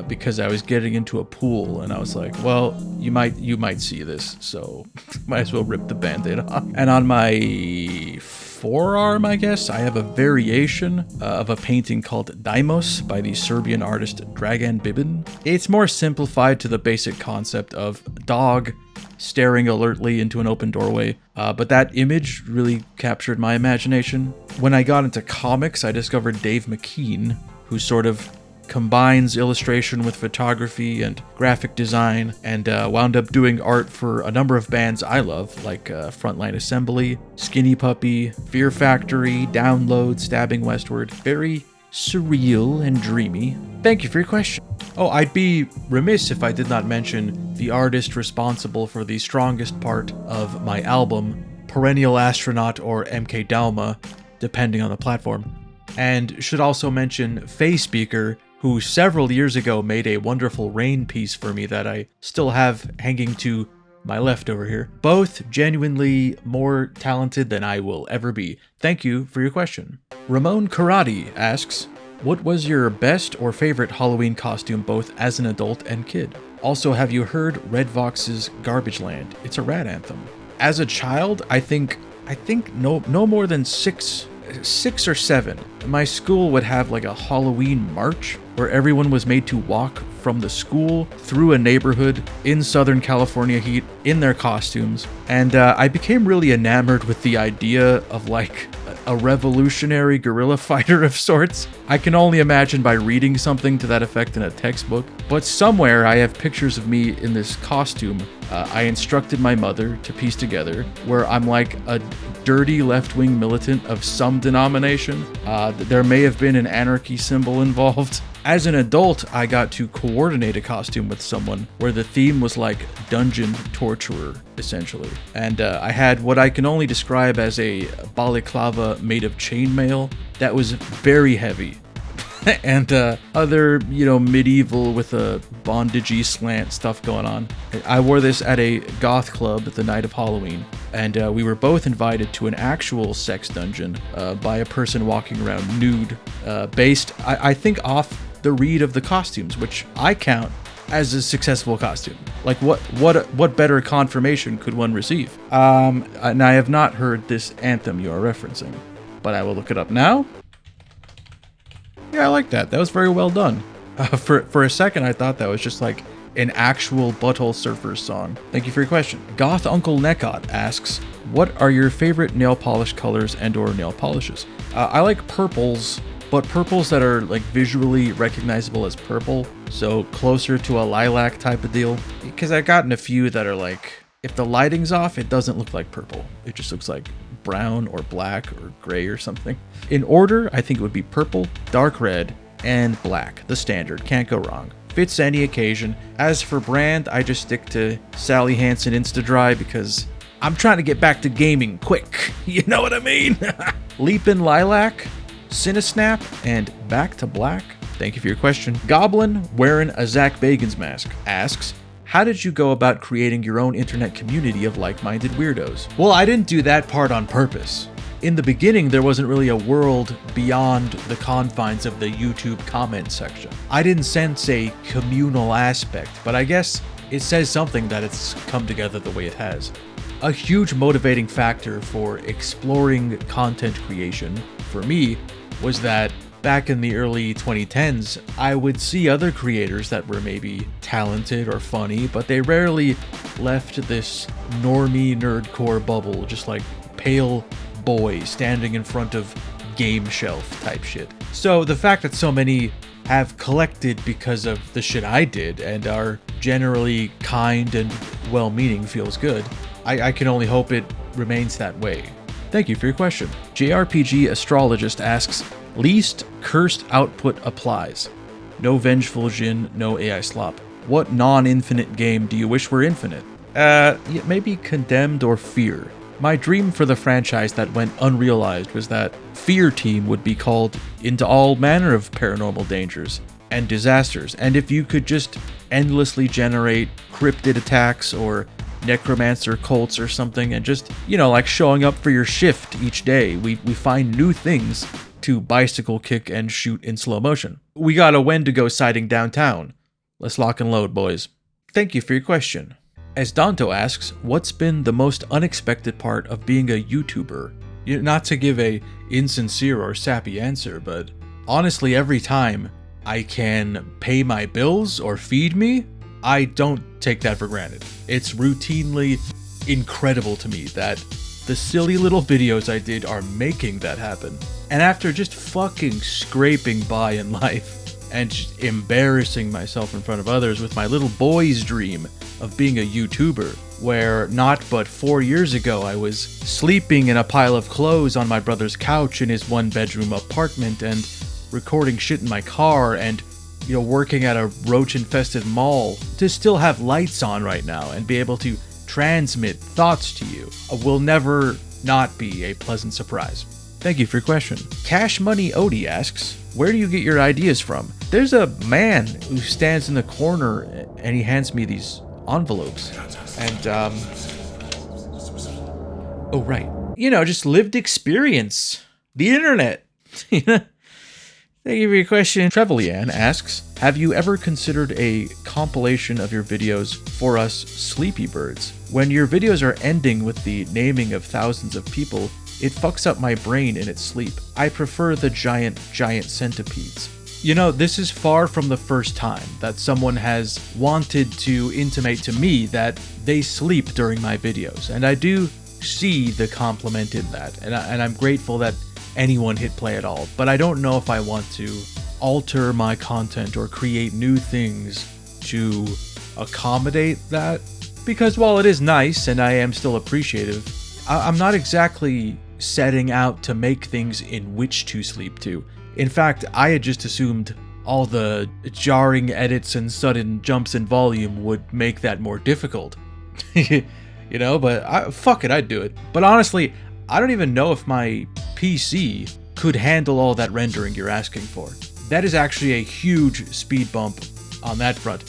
Because I was getting into a pool and I was like, well, you might see this, so might as well rip the band-aid off. And on my forearm, I guess, I have a variation of a painting called Daimos by the Serbian artist Dragan Bibin. It's more simplified to the basic concept of dog staring alertly into an open doorway, but that image really captured my imagination. When I got into comics, I discovered Dave McKean, who sort of combines illustration with photography and graphic design, and wound up doing art for a number of bands I love, like Frontline Assembly, Skinny Puppy, Fear Factory, Download, Stabbing Westward. Very surreal and dreamy. Thank you for your question. Oh, I'd be remiss if I did not mention the artist responsible for the strongest part of my album, Perennial Astronaut or MK Dalma, depending on the platform. And should also mention Faye Speaker, who several years ago made a wonderful rain piece for me that I still have hanging to my left over here. Both genuinely more talented than I will ever be. Thank you for your question. Ramon Karate asks, what was your best or favorite Halloween costume both as an adult and kid? Also, have you heard Red Vox's Garbage Land? It's a rad anthem. As a child, I think no more than six or seven. My school would have like a Halloween march where everyone was made to walk from the school through a neighborhood in Southern California heat in their costumes. And I became really enamored with the idea of like a revolutionary guerrilla fighter of sorts. I can only imagine by reading something to that effect in a textbook. But somewhere I have pictures of me in this costume I instructed my mother to piece together, where I'm like a dirty left-wing militant of some denomination. There may have been an anarchy symbol involved. As an adult, I got to coordinate a costume with someone where the theme was like dungeon torturer, essentially. And I had what I can only describe as a balaclava made of chainmail that was very heavy. And other, medieval with a bondagey slant stuff going on. I wore this at a goth club the night of Halloween, and we were both invited to an actual sex dungeon by a person walking around nude, based, I think, off the read of the costumes, which I count as a successful costume. Like, what better confirmation could one receive? And I have not heard this anthem you are referencing, but I will look it up now. Yeah, I like that. That was very well done. For a second, I thought that was just like an actual Butthole Surfers song. Thank you for your question. Goth Uncle Necot asks, what are your favorite nail polish colors and or nail polishes? I like purples, but purples that are like visually recognizable as purple, so closer to a lilac type of deal. Because I've gotten a few that are like, if the lighting's off, it doesn't look like purple. It just looks like brown or black or gray or something. In order, I think it would be purple, dark red, and black. The standard, can't go wrong. Fits any occasion. As for brand, I just stick to Sally Hansen Insta-Dry because I'm trying to get back to gaming quick. You know what I mean? Leapin' Lilac, Cinesnap, and Back to Black. Thank you for your question. Goblin, wearing a Zach Bagans mask, asks, how did you go about creating your own internet community of like-minded weirdos? Well, I didn't do that part on purpose. In the beginning, there wasn't really a world beyond the confines of the YouTube comment section. I didn't sense a communal aspect, but I guess it says something that it's come together the way it has. A huge motivating factor for exploring content creation, for me, was that back in the early 2010s, I would see other creators that were maybe talented or funny, but they rarely left this normie nerdcore bubble, just like pale boy standing in front of game shelf type shit. So the fact that so many have collected because of the shit I did and are generally kind and well-meaning feels good. I can only hope it remains that way. Thank you for your question. JRPG Astrologist asks, least cursed output applies. No Vengeful Jin, no AI slop. What non-infinite game do you wish were infinite? Maybe Condemned or Fear. My dream for the franchise that went unrealized was that Fear Team would be called into all manner of paranormal dangers and disasters, and if you could just endlessly generate cryptid attacks or necromancer cults or something, and just, like showing up for your shift each day, we find new things to bicycle kick and shoot in slow motion. We got a Wendigo sighting downtown. Let's lock and load, boys. Thank you for your question. As Danto asks, what's been the most unexpected part of being a YouTuber? Not to give a insincere or sappy answer, but honestly, every time I can pay my bills or feed me, I don't take that for granted. It's routinely incredible to me that the silly little videos I did are making that happen. And after just fucking scraping by in life and just embarrassing myself in front of others with my little boy's dream of being a YouTuber, where not but 4 years ago I was sleeping in a pile of clothes on my brother's couch in his one-bedroom apartment and recording shit in my car and, working at a roach-infested mall, to still have lights on right now and be able to transmit thoughts to you will never not be a pleasant surprise. Thank you for your question. Cash Money Odie asks, where do you get your ideas from? There's a man who stands in the corner and he hands me these envelopes. And, oh, right. Just lived experience. The internet. Thank you for your question. Trevelian asks, have you ever considered a compilation of your videos for us sleepy birds? When your videos are ending with the naming of thousands of people, it fucks up my brain in its sleep. I prefer the giant centipedes. This is far from the first time that someone has wanted to intimate to me that they sleep during my videos, and I do see the compliment in that, and I'm grateful that anyone hit play at all, but I don't know if I want to alter my content or create new things to accommodate that, because while it is nice and I am still appreciative, I'm not exactly setting out to make things in which to sleep to. In fact, I had just assumed all the jarring edits and sudden jumps in volume would make that more difficult. But fuck it, I'd do it. But honestly, I don't even know if my PC could handle all that rendering you're asking for. That is actually a huge speed bump on that front.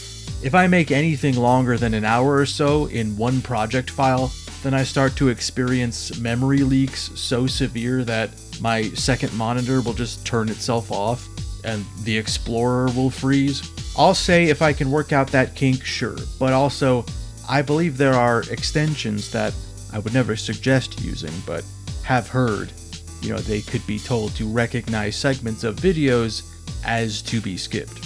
If I make anything longer than an hour or so in one project file, then I start to experience memory leaks so severe that my second monitor will just turn itself off and the Explorer will freeze. I'll say if I can work out that kink, sure, but also I believe there are extensions that I would never suggest using, but have heard, they could be told to recognize segments of videos as to be skipped.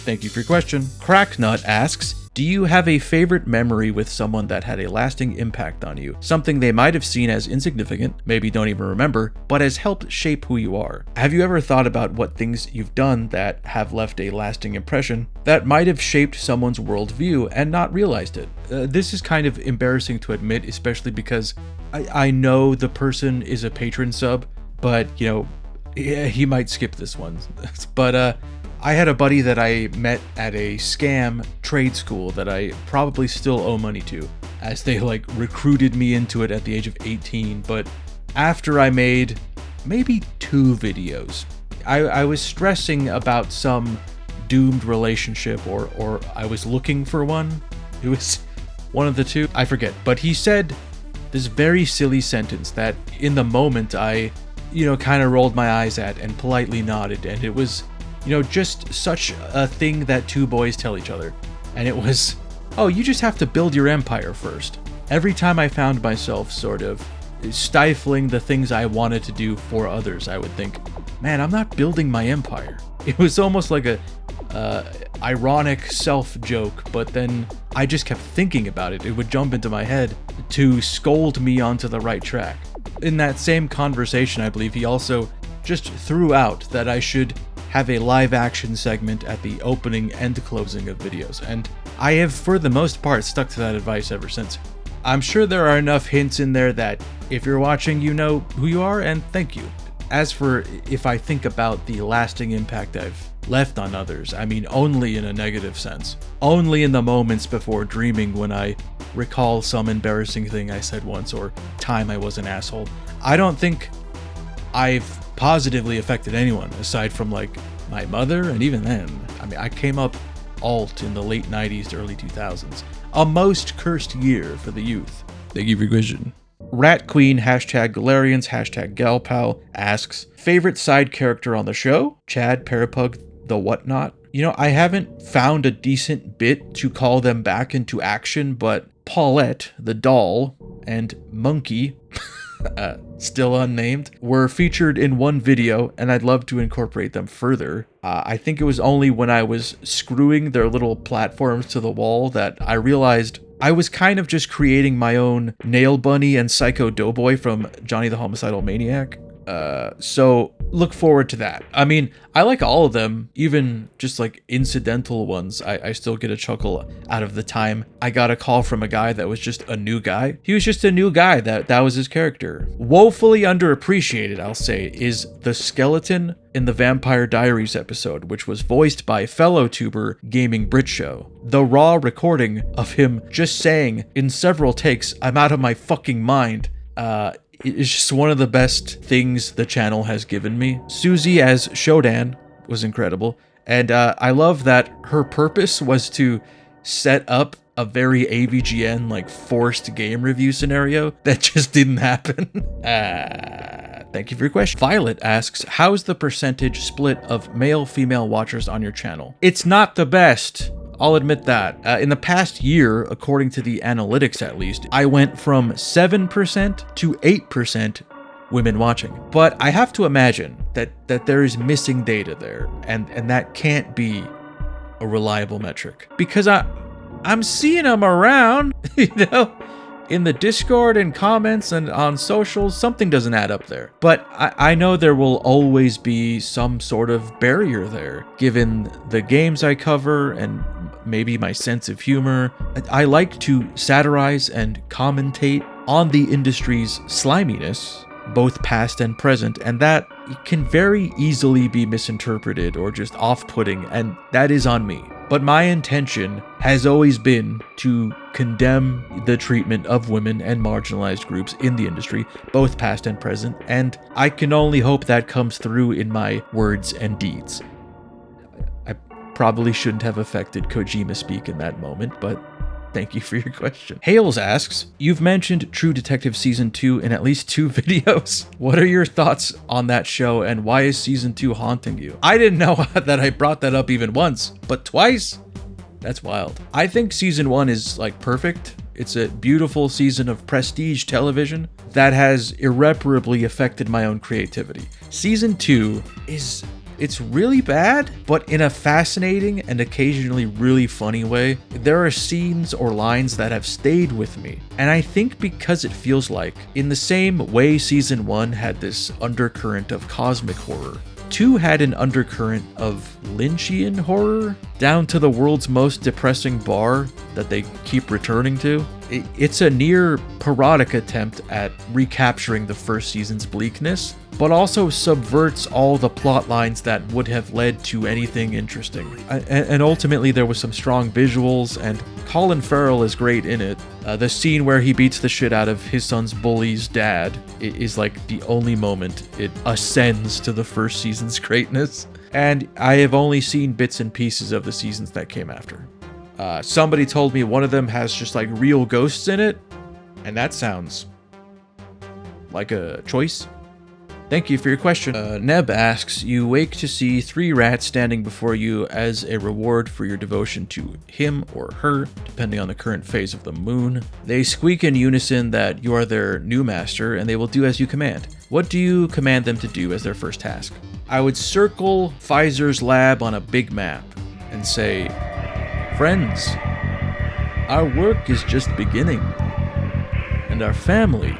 Thank you for your question. Cracknut asks, do you have a favorite memory with someone that had a lasting impact on you? Something they might have seen as insignificant, maybe don't even remember, but has helped shape who you are. Have you ever thought about what things you've done that have left a lasting impression that might have shaped someone's worldview and not realized it? This is kind of embarrassing to admit, especially because I know the person is a patron sub, but, he might skip this one. But, I had a buddy that I met at a scam trade school that I probably still owe money to, as they recruited me into it at the age of 18. But after I made maybe 2 videos, I was stressing about some doomed relationship, or I was looking for one. It was one of the two, I forget. But he said this very silly sentence that in the moment I, kind of rolled my eyes at and politely nodded, and it was, just such a thing that two boys tell each other. And it was, oh, you just have to build your empire first. Every time I found myself sort of stifling the things I wanted to do for others, I would think, man, I'm not building my empire. It was almost like a ironic self-joke, but then I just kept thinking about it. It would jump into my head to scold me onto the right track. In that same conversation, I believe he also just threw out that I should have a live action segment at the opening and closing of videos, and I have for the most part stuck to that advice ever since. I'm sure there are enough hints in there that if you're watching, you know who you are, and thank you. As for if I think about the lasting impact I've left on others, I mean only in a negative sense. Only in the moments before dreaming when I recall some embarrassing thing I said once or time I was an asshole. I don't think I've positively affected anyone aside from my mother, and even then, I mean, I came up alt in the late 90s to early 2000s. A most cursed year for the youth. Thank you for your question. Rat Queen, #Galarians, #Galpal asks, favorite side character on the show? Chad, Parapug, the whatnot? I haven't found a decent bit to call them back into action, but Paulette, the doll, and Monkey, still unnamed, were featured in one video, and I'd love to incorporate them further. I think it was only when I was screwing their little platforms to the wall that I realized I was kind of just creating my own Nail Bunny and Psycho Doughboy from Johnny the Homicidal Maniac. So look forward to that. I mean, I like all of them, even just incidental ones. I still get a chuckle out of the time I got a call from a guy that was just a new guy. He was just a new guy, that was his character. Woefully underappreciated, I'll say, is the skeleton in the Vampire Diaries episode, which was voiced by fellow tuber Gaming Brit Show. The raw recording of him just saying in several takes, "I'm out of my fucking mind," is just one of the best things the channel has given me. Susie as Shodan was incredible. And I love that her purpose was to set up a very AVGN, like, forced game review scenario that just didn't happen. Thank you for your question. Violet asks, how's the percentage split of male-female watchers on your channel? It's not the best. I'll admit that. In the past year, according to the analytics at least, I went from 7% to 8% women watching. But I have to imagine that there is missing data there, and that can't be a reliable metric. Because I'm seeing them around, you know? In the Discord and comments and on socials, something doesn't add up there. But I know there will always be some sort of barrier there, given the games I cover and maybe my sense of humor. I like to satirize and commentate on the industry's sliminess, both past and present, and that can very easily be misinterpreted or just off-putting, and that is on me. But my intention has always been to condemn the treatment of women and marginalized groups in the industry, both past and present, and I can only hope that comes through in my words and deeds. I probably shouldn't have affected Kojima speak in that moment, but thank you for your question. Hales asks, you've mentioned True Detective Season 2 in at least 2 videos. What are your thoughts on that show, and why is Season 2 haunting you? I didn't know that I brought that up even once, but twice? That's wild. I think Season 1 is, like, perfect. It's a beautiful season of prestige television that has irreparably affected my own creativity. Season 2 it's really bad, but in a fascinating and occasionally really funny way. There are scenes or lines that have stayed with me. And I think because it feels like, in the same way Season 1 had this undercurrent of cosmic horror, 2 had an undercurrent of Lynchian horror, down to the world's most depressing bar that they keep returning to. It's a near parodic attempt at recapturing the first season's bleakness, but also subverts all the plot lines that would have led to anything interesting. And ultimately there was some strong visuals, and Colin Farrell is great in it. The scene where he beats the shit out of his son's bully's dad is like the only moment it ascends to the first season's greatness. And I have only seen bits and pieces of the seasons that came after. Somebody told me one of them has just like real ghosts in it, and that sounds like a choice. Thank you for your question. Neb asks, you wake to see 3 rats standing before you as a reward for your devotion to him or her, depending on the current phase of the moon. They squeak in unison that you are their new master, and they will do as you command. What do you command them to do as their first task? I would circle Pfizer's lab on a big map and say, friends, our work is just beginning, and our family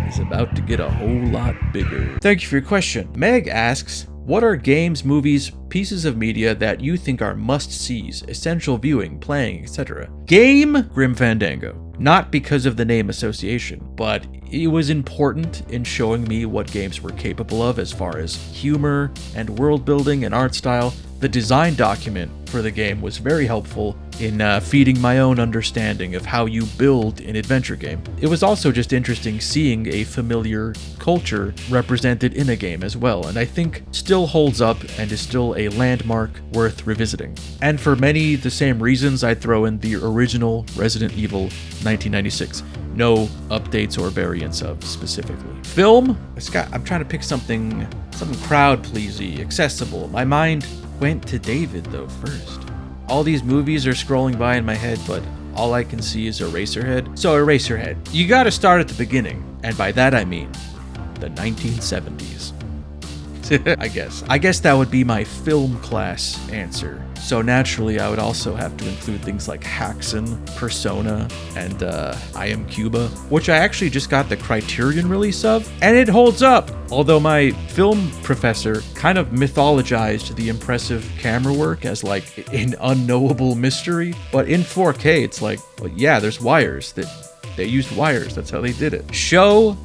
is about to get a whole lot bigger. Thank you for your question. Meg asks, what are games, movies, pieces of media that you think are must-sees, essential viewing, playing, etc.? Game, Grim Fandango. Not because of the name association, but it was important in showing me what games were capable of as far as humor and world building and art style. The design document for the game was very helpful in feeding my own understanding of how you build an adventure game. It was also just interesting seeing a familiar culture represented in a game as well, and I think still holds up and is still a landmark worth revisiting. And for many the same reasons, I'd throw in the original Resident Evil 1996. No updates or variants of specifically. Film? I'm trying to pick something crowd-pleasy, accessible. My mind went to David though first. All these movies are scrolling by in my head, but all I can see is Eraserhead. So Eraserhead, you gotta start at the beginning, and by that I mean the 1970s. I guess that would be my film class answer. So naturally, I would also have to include things like Haxon, Persona, and I Am Cuba, which I actually just got the Criterion release of, and it holds up. Although my film professor kind of mythologized the impressive camera work as like an unknowable mystery, but in 4K, it's like, well, yeah, there's wires. They used wires. That's how they did it. Show.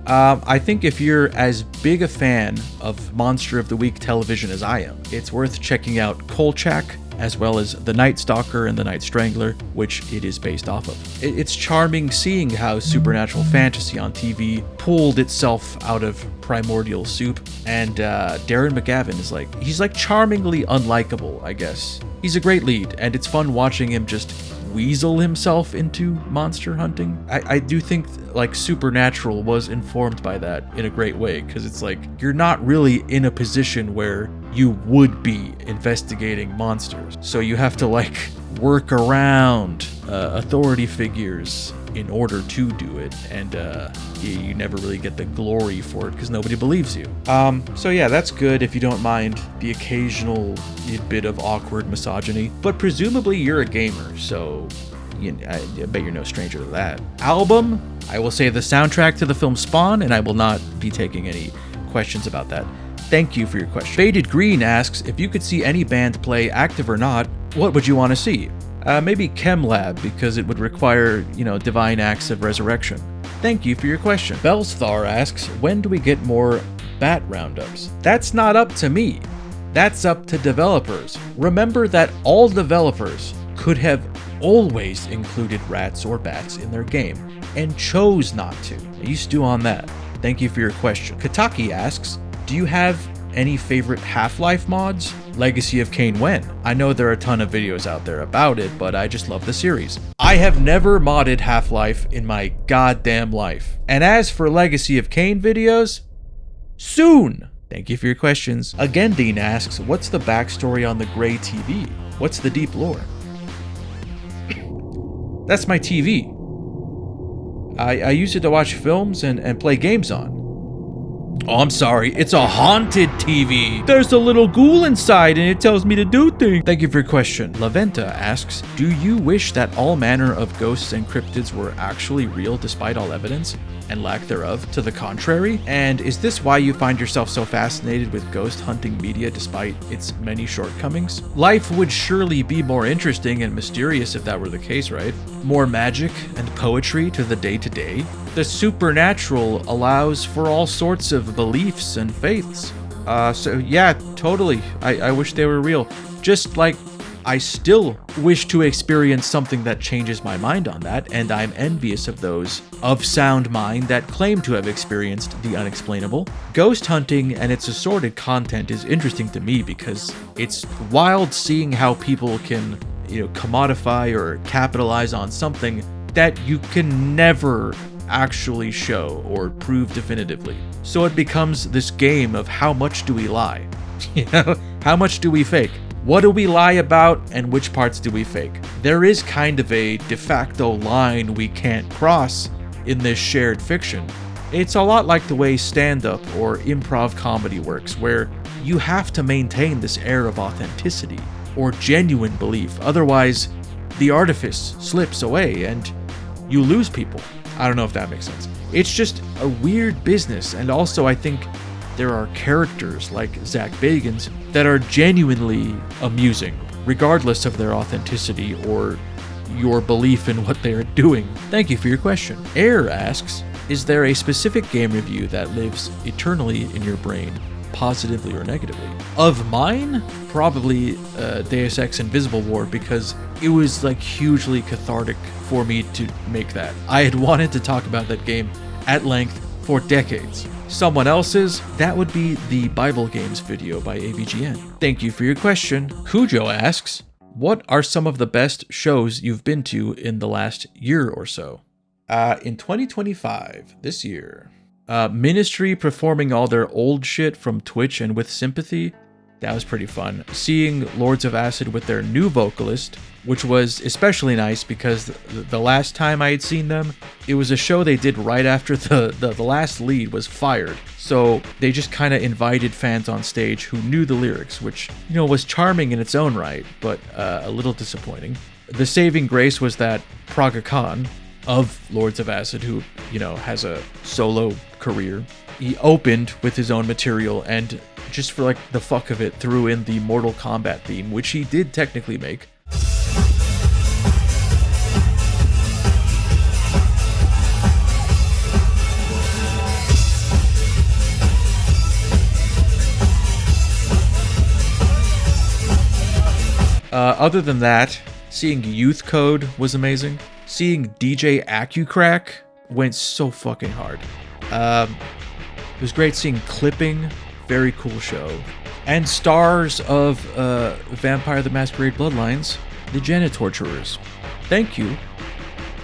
I think if you're as big a fan of Monster of the Week television as I am, it's worth checking out Kolchak as well as The Night Stalker and The Night Strangler, which it is based off of. It's charming seeing how supernatural fantasy on TV pulled itself out of primordial soup, and Darren McGavin is he's charmingly unlikable, I guess. He's a great lead, and it's fun watching him just weasel himself into monster hunting. I do think Supernatural was informed by that in a great way, because it's you're not really in a position where you would be investigating monsters, so you have to work around authority figures in order to do it, and you never really get the glory for it because nobody believes you. So yeah, that's good if you don't mind the occasional bit of awkward misogyny, but presumably you're a gamer, so I bet you're no stranger to that. Album, I will say the soundtrack to the film Spawn, and I will not be taking any questions about that. Thank you for your question. Faded Green asks, if you could see any band play, active or not, what would you want to see? Maybe Chem Lab, because it would require, divine acts of resurrection. Thank you for your question. Belsthar asks, when do we get more bat roundups? That's not up to me. That's up to developers. Remember that all developers could have always included rats or bats in their game, and chose not to. You stew on that. Thank you for your question. Kataki asks, do you have any favorite Half-Life mods? Legacy of Kain when? I know there are a ton of videos out there about it, but I just love the series. I have never modded Half-Life in my goddamn life. And as for Legacy of Kain videos, soon! Thank you for your questions. Again, Dean asks, what's the backstory on the gray TV? What's the deep lore? That's my TV. I use it to watch films and play games on. Oh, I'm sorry. It's a haunted TV. There's a little ghoul inside and it tells me to do things. Thank you for your question. Laventa asks, do you wish that all manner of ghosts and cryptids were actually real despite all evidence and lack thereof to the contrary? And is this why you find yourself so fascinated with ghost hunting media despite its many shortcomings? Life would surely be more interesting and mysterious if that were the case, right? More magic and poetry to the day-to-day. The supernatural allows for all sorts of beliefs and faiths. So yeah, totally. I wish they were real. Just like I still wish to experience something that changes my mind on that, and I'm envious of those of sound mind that claim to have experienced the unexplainable. Ghost hunting and its assorted content is interesting to me because it's wild seeing how people can, commodify or capitalize on something that you can never actually show or prove definitively. So it becomes this game of how much do we lie? How much do we fake? What do we lie about and which parts do we fake? There is kind of a de facto line we can't cross in this shared fiction. It's a lot like the way stand-up or improv comedy works, where you have to maintain this air of authenticity or genuine belief, otherwise the artifice slips away and you lose people. I don't know if that makes sense. It's just a weird business, and also I think there are characters like Zach Bagans that are genuinely amusing, regardless of their authenticity or your belief in what they are doing. Thank you for your question. Air asks, is there a specific game review that lives eternally in your brain, positively or negatively? Of mine, probably Deus Ex Invisible War, because it was hugely cathartic for me to make that. I had wanted to talk about that game at length for decades. Someone else's, that would be the Bible Games video by AVGN. Thank you for your question. Cujo asks, what are some of the best shows you've been to in the last year or so? In 2025, this year, Ministry performing all their old shit from Twitch and with Sympathy, that was pretty fun. Seeing Lords of Acid with their new vocalist, which was especially nice because the last time I had seen them, it was a show they did right after the last lead was fired. So they just kind of invited fans on stage who knew the lyrics, which, was charming in its own right, but a little disappointing. The saving grace was that Praga Khan of Lords of Acid, who, has a solo career, he opened with his own material and just for the fuck of it threw in the Mortal Kombat theme, which he did technically make. Other than that, seeing Youth Code was amazing. Seeing DJ AccuCrack went so fucking hard. It was great seeing Clipping, very cool show. And stars of Vampire the Masquerade Bloodlines, the Janitorturers. Thank you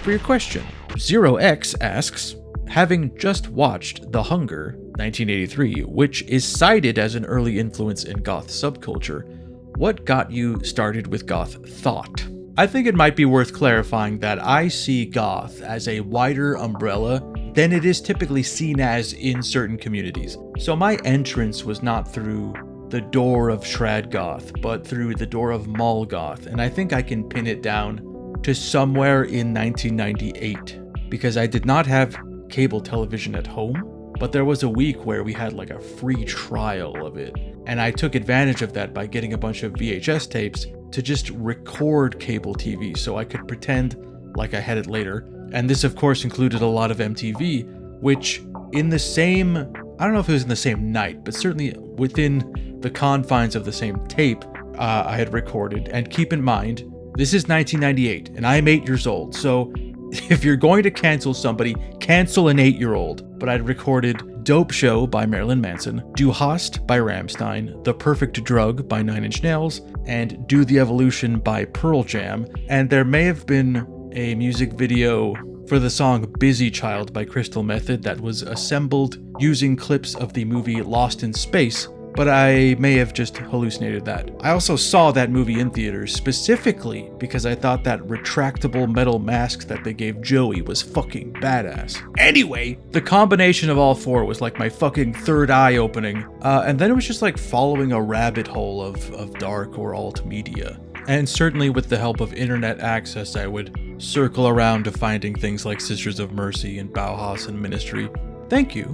for your question. 0x asks, having just watched The Hunger, 1983, which is cited as an early influence in goth subculture, what got you started with goth thought? I think it might be worth clarifying that I see goth as a wider umbrella than it is typically seen as in certain communities. So my entrance was not through the door of Trad Goth, but through the door of Mall Goth, and I think I can pin it down to somewhere in 1998, because I did not have cable television at home, but there was a week where we had like a free trial of it, and I took advantage of that by getting a bunch of VHS tapes to just record cable TV so I could pretend like I had it later. And this of course included a lot of MTV, which in the same, I don't know if it was in the same night, but certainly within the confines of the same tape, I had recorded. And keep in mind, this is 1998 and I'm 8 years old, so if you're going to cancel somebody, cancel an 8-year-old. But I'd recorded Dope Show by Marilyn Manson, Du Hast by Rammstein, The Perfect Drug by Nine Inch Nails, and Do the Evolution by Pearl Jam. And there may have been a music video for the song Busy Child by Crystal Method that was assembled using clips of the movie Lost in Space, but I may have just hallucinated that. I also saw that movie in theaters specifically because I thought that retractable metal mask that they gave Joey was fucking badass. Anyway, the combination of all four was like my fucking third eye opening, and then it was just like following a rabbit hole of dark or alt media. And certainly with the help of internet access, I would circle around to finding things like Sisters of Mercy and Bauhaus and Ministry. Thank you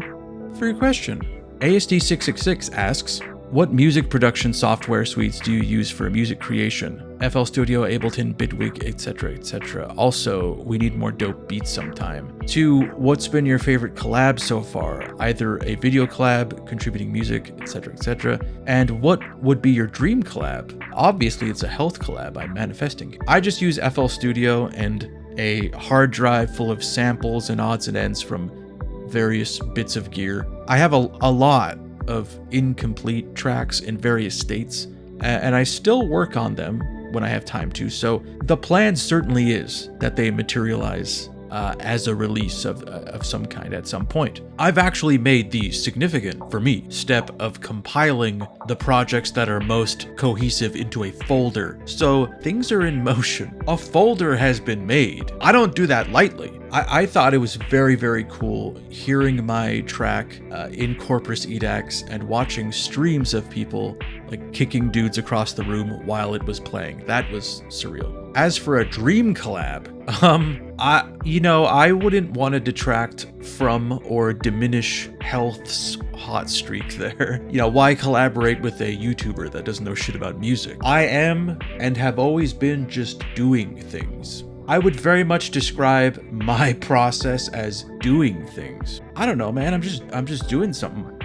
for your question. ASD666 asks, what music production software suites do you use for music creation? FL Studio, Ableton, Bitwig, etc., etc. Also, we need more dope beats sometime. 2, what's been your favorite collab so far? Either a video collab, contributing music, etc., etc. And what would be your dream collab? Obviously, it's a health collab. I'm manifesting. I just use FL Studio and a hard drive full of samples and odds and ends from various bits of gear. I have a lot of incomplete tracks in various states, and I still work on them when I have time to, so the plan certainly is that they materialize as a release of some kind at some point. I've actually made the significant, for me, step of compiling the projects that are most cohesive into a folder, so things are in motion. A folder has been made. I don't do that lightly. I thought it was very, very cool hearing my track in Corpus Edax and watching streams of people like kicking dudes across the room while it was playing. That was surreal. As for a dream collab, I wouldn't want to detract from or diminish Health's hot streak there. Why collaborate with a YouTuber that doesn't know shit about music? I am and have always been just doing things. I would very much describe my process as doing things. I don't know, man. I'm just doing something.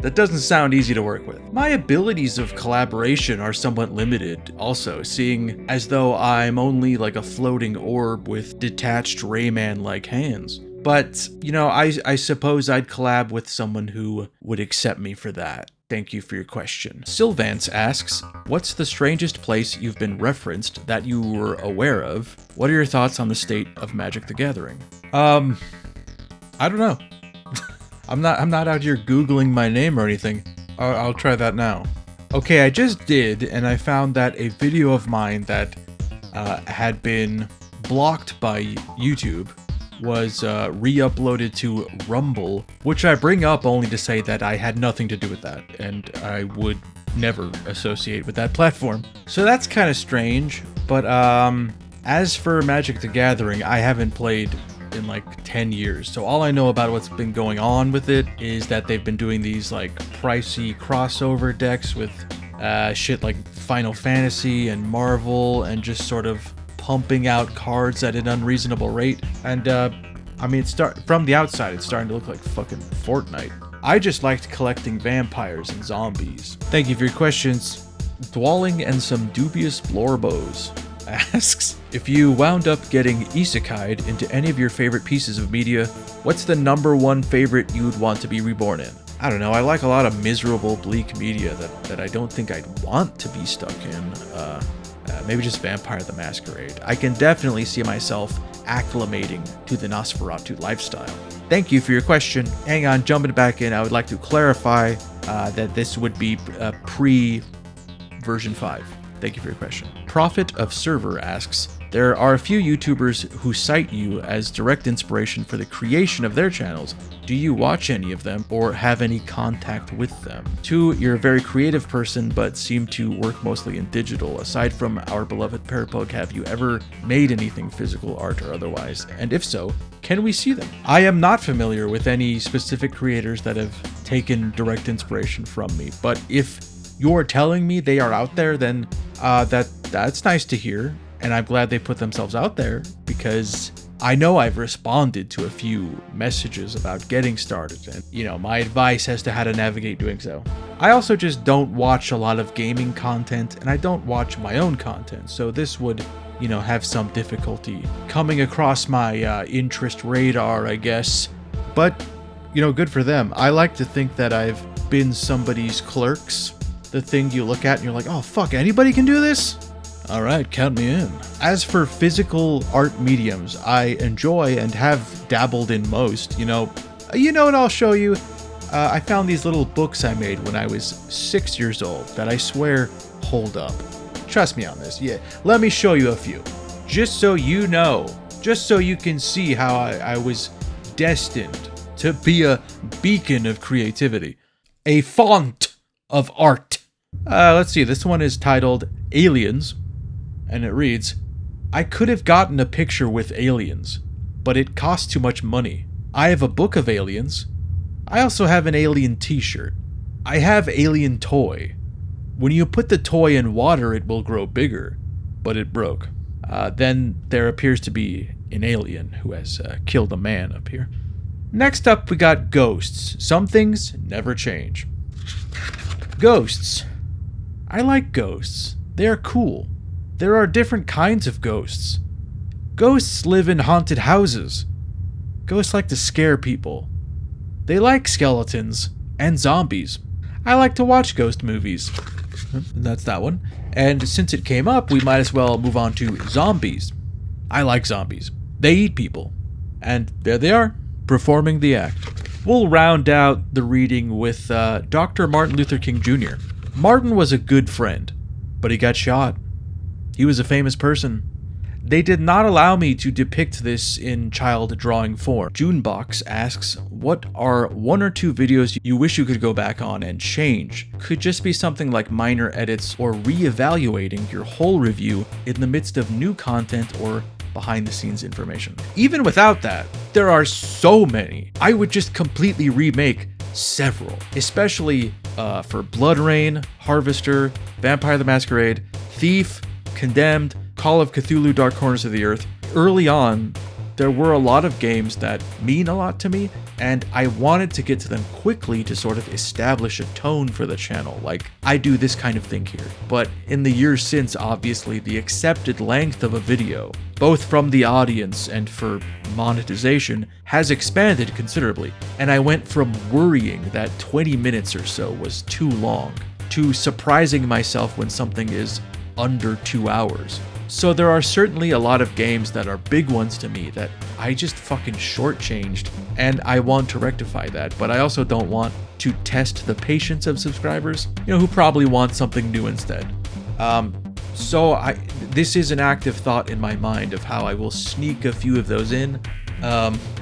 That doesn't sound easy to work with. My abilities of collaboration are somewhat limited also, seeing as though I'm only like a floating orb with detached Rayman-like hands. But, I suppose I'd collab with someone who would accept me for that. Thank you for your question. Sylvance asks, what's the strangest place you've been referenced that you were aware of? What are your thoughts on the state of Magic the Gathering? I don't know. I'm not out here Googling my name or anything. I'll try that now. Okay, I just did, and I found that a video of mine that had been blocked by YouTube was re-uploaded to Rumble, which I bring up only to say that I had nothing to do with that, and I would never associate with that platform. So that's kind of strange, but as for Magic the Gathering, I haven't played in like 10 years, so all I know about what's been going on with it is that they've been doing these like pricey crossover decks with shit like Final Fantasy and Marvel, and just sort of pumping out cards at an unreasonable rate. And from the outside, it's starting to look like fucking Fortnite. I just liked collecting vampires and zombies. Thank you for your questions. Dwalling and some dubious blorbos asks, if you wound up getting isekai'd into any of your favorite pieces of media, what's the #1 favorite you'd want to be reborn in? I don't know, I like a lot of miserable, bleak media that I don't think I'd want to be stuck in. Maybe just Vampire the Masquerade. I can definitely see myself acclimating to the Nosferatu lifestyle. Thank you for your question. Hang on, jumping back in, I would like to clarify that this would be pre-version 5. Thank you for your question. Prophet of Server asks, there are a few YouTubers who cite you as direct inspiration for the creation of their channels. Do you watch any of them or have any contact with them? 2, you're a very creative person but seem to work mostly in digital. Aside from our beloved Parapug, have you ever made anything physical, art or otherwise? And if so, can we see them? I am not familiar with any specific creators that have taken direct inspiration from me, but if you're telling me they are out there, then that's nice to hear. And I'm glad they put themselves out there, because I know I've responded to a few messages about getting started and, my advice as to how to navigate doing so. I also just don't watch a lot of gaming content, and I don't watch my own content, so this would, have some difficulty coming across my interest radar, I guess. But, good for them. I like to think that I've been somebody's clerks. The thing you look at and you're like, oh fuck, anybody can do this? All right, count me in. As for physical art mediums, I enjoy and have dabbled in most. You know what I'll show you? I found these little books I made when I was 6 years old that I swear hold up. Trust me on this. Yeah, let me show you a few. Just so you know, just so you can see how I was destined to be a beacon of creativity. A font of art. Let's see, this one is titled Aliens. And it reads, I could have gotten a picture with aliens, but it cost too much money. I have a book of aliens. I also have an alien t-shirt. I have alien toy. When you put the toy in water, it will grow bigger, but it broke. Then there appears to be an alien who has killed a man up here. Next up, we got ghosts. Some things never change. Ghosts. I like ghosts. They are cool. There are different kinds of ghosts. Ghosts live in haunted houses. Ghosts like to scare people. They like skeletons and zombies. I like to watch ghost movies. That's that one. And since it came up, we might as well move on to zombies. I like zombies. They eat people. And there they are, performing the act. We'll round out the reading with Dr. Martin Luther King Jr. Martin was a good friend, but he got shot. He was a famous person. They did not allow me to depict this in child drawing form. Junebox asks, what are 1 or 2 videos you wish you could go back on and change? Could just be something like minor edits or re-evaluating your whole review in the midst of new content or behind the scenes information. Even without that, there are so many. I would just completely remake several, especially for Blood Rain, Harvester, Vampire the Masquerade, Thief, Condemned, Call of Cthulhu Dark Corners of the Earth. Early on, there were a lot of games that mean a lot to me, and I wanted to get to them quickly to sort of establish a tone for the channel, like, I do this kind of thing here. But in the years since, obviously, the accepted length of a video, both from the audience and for monetization, has expanded considerably, and I went from worrying that 20 minutes or so was too long, to surprising myself when something is under 2 hours. So there are certainly a lot of games that are big ones to me that I just fucking shortchanged, and I want to rectify that, but I also don't want to test the patience of subscribers, who probably want something new instead. This is an active thought in my mind of how I will sneak a few of those in,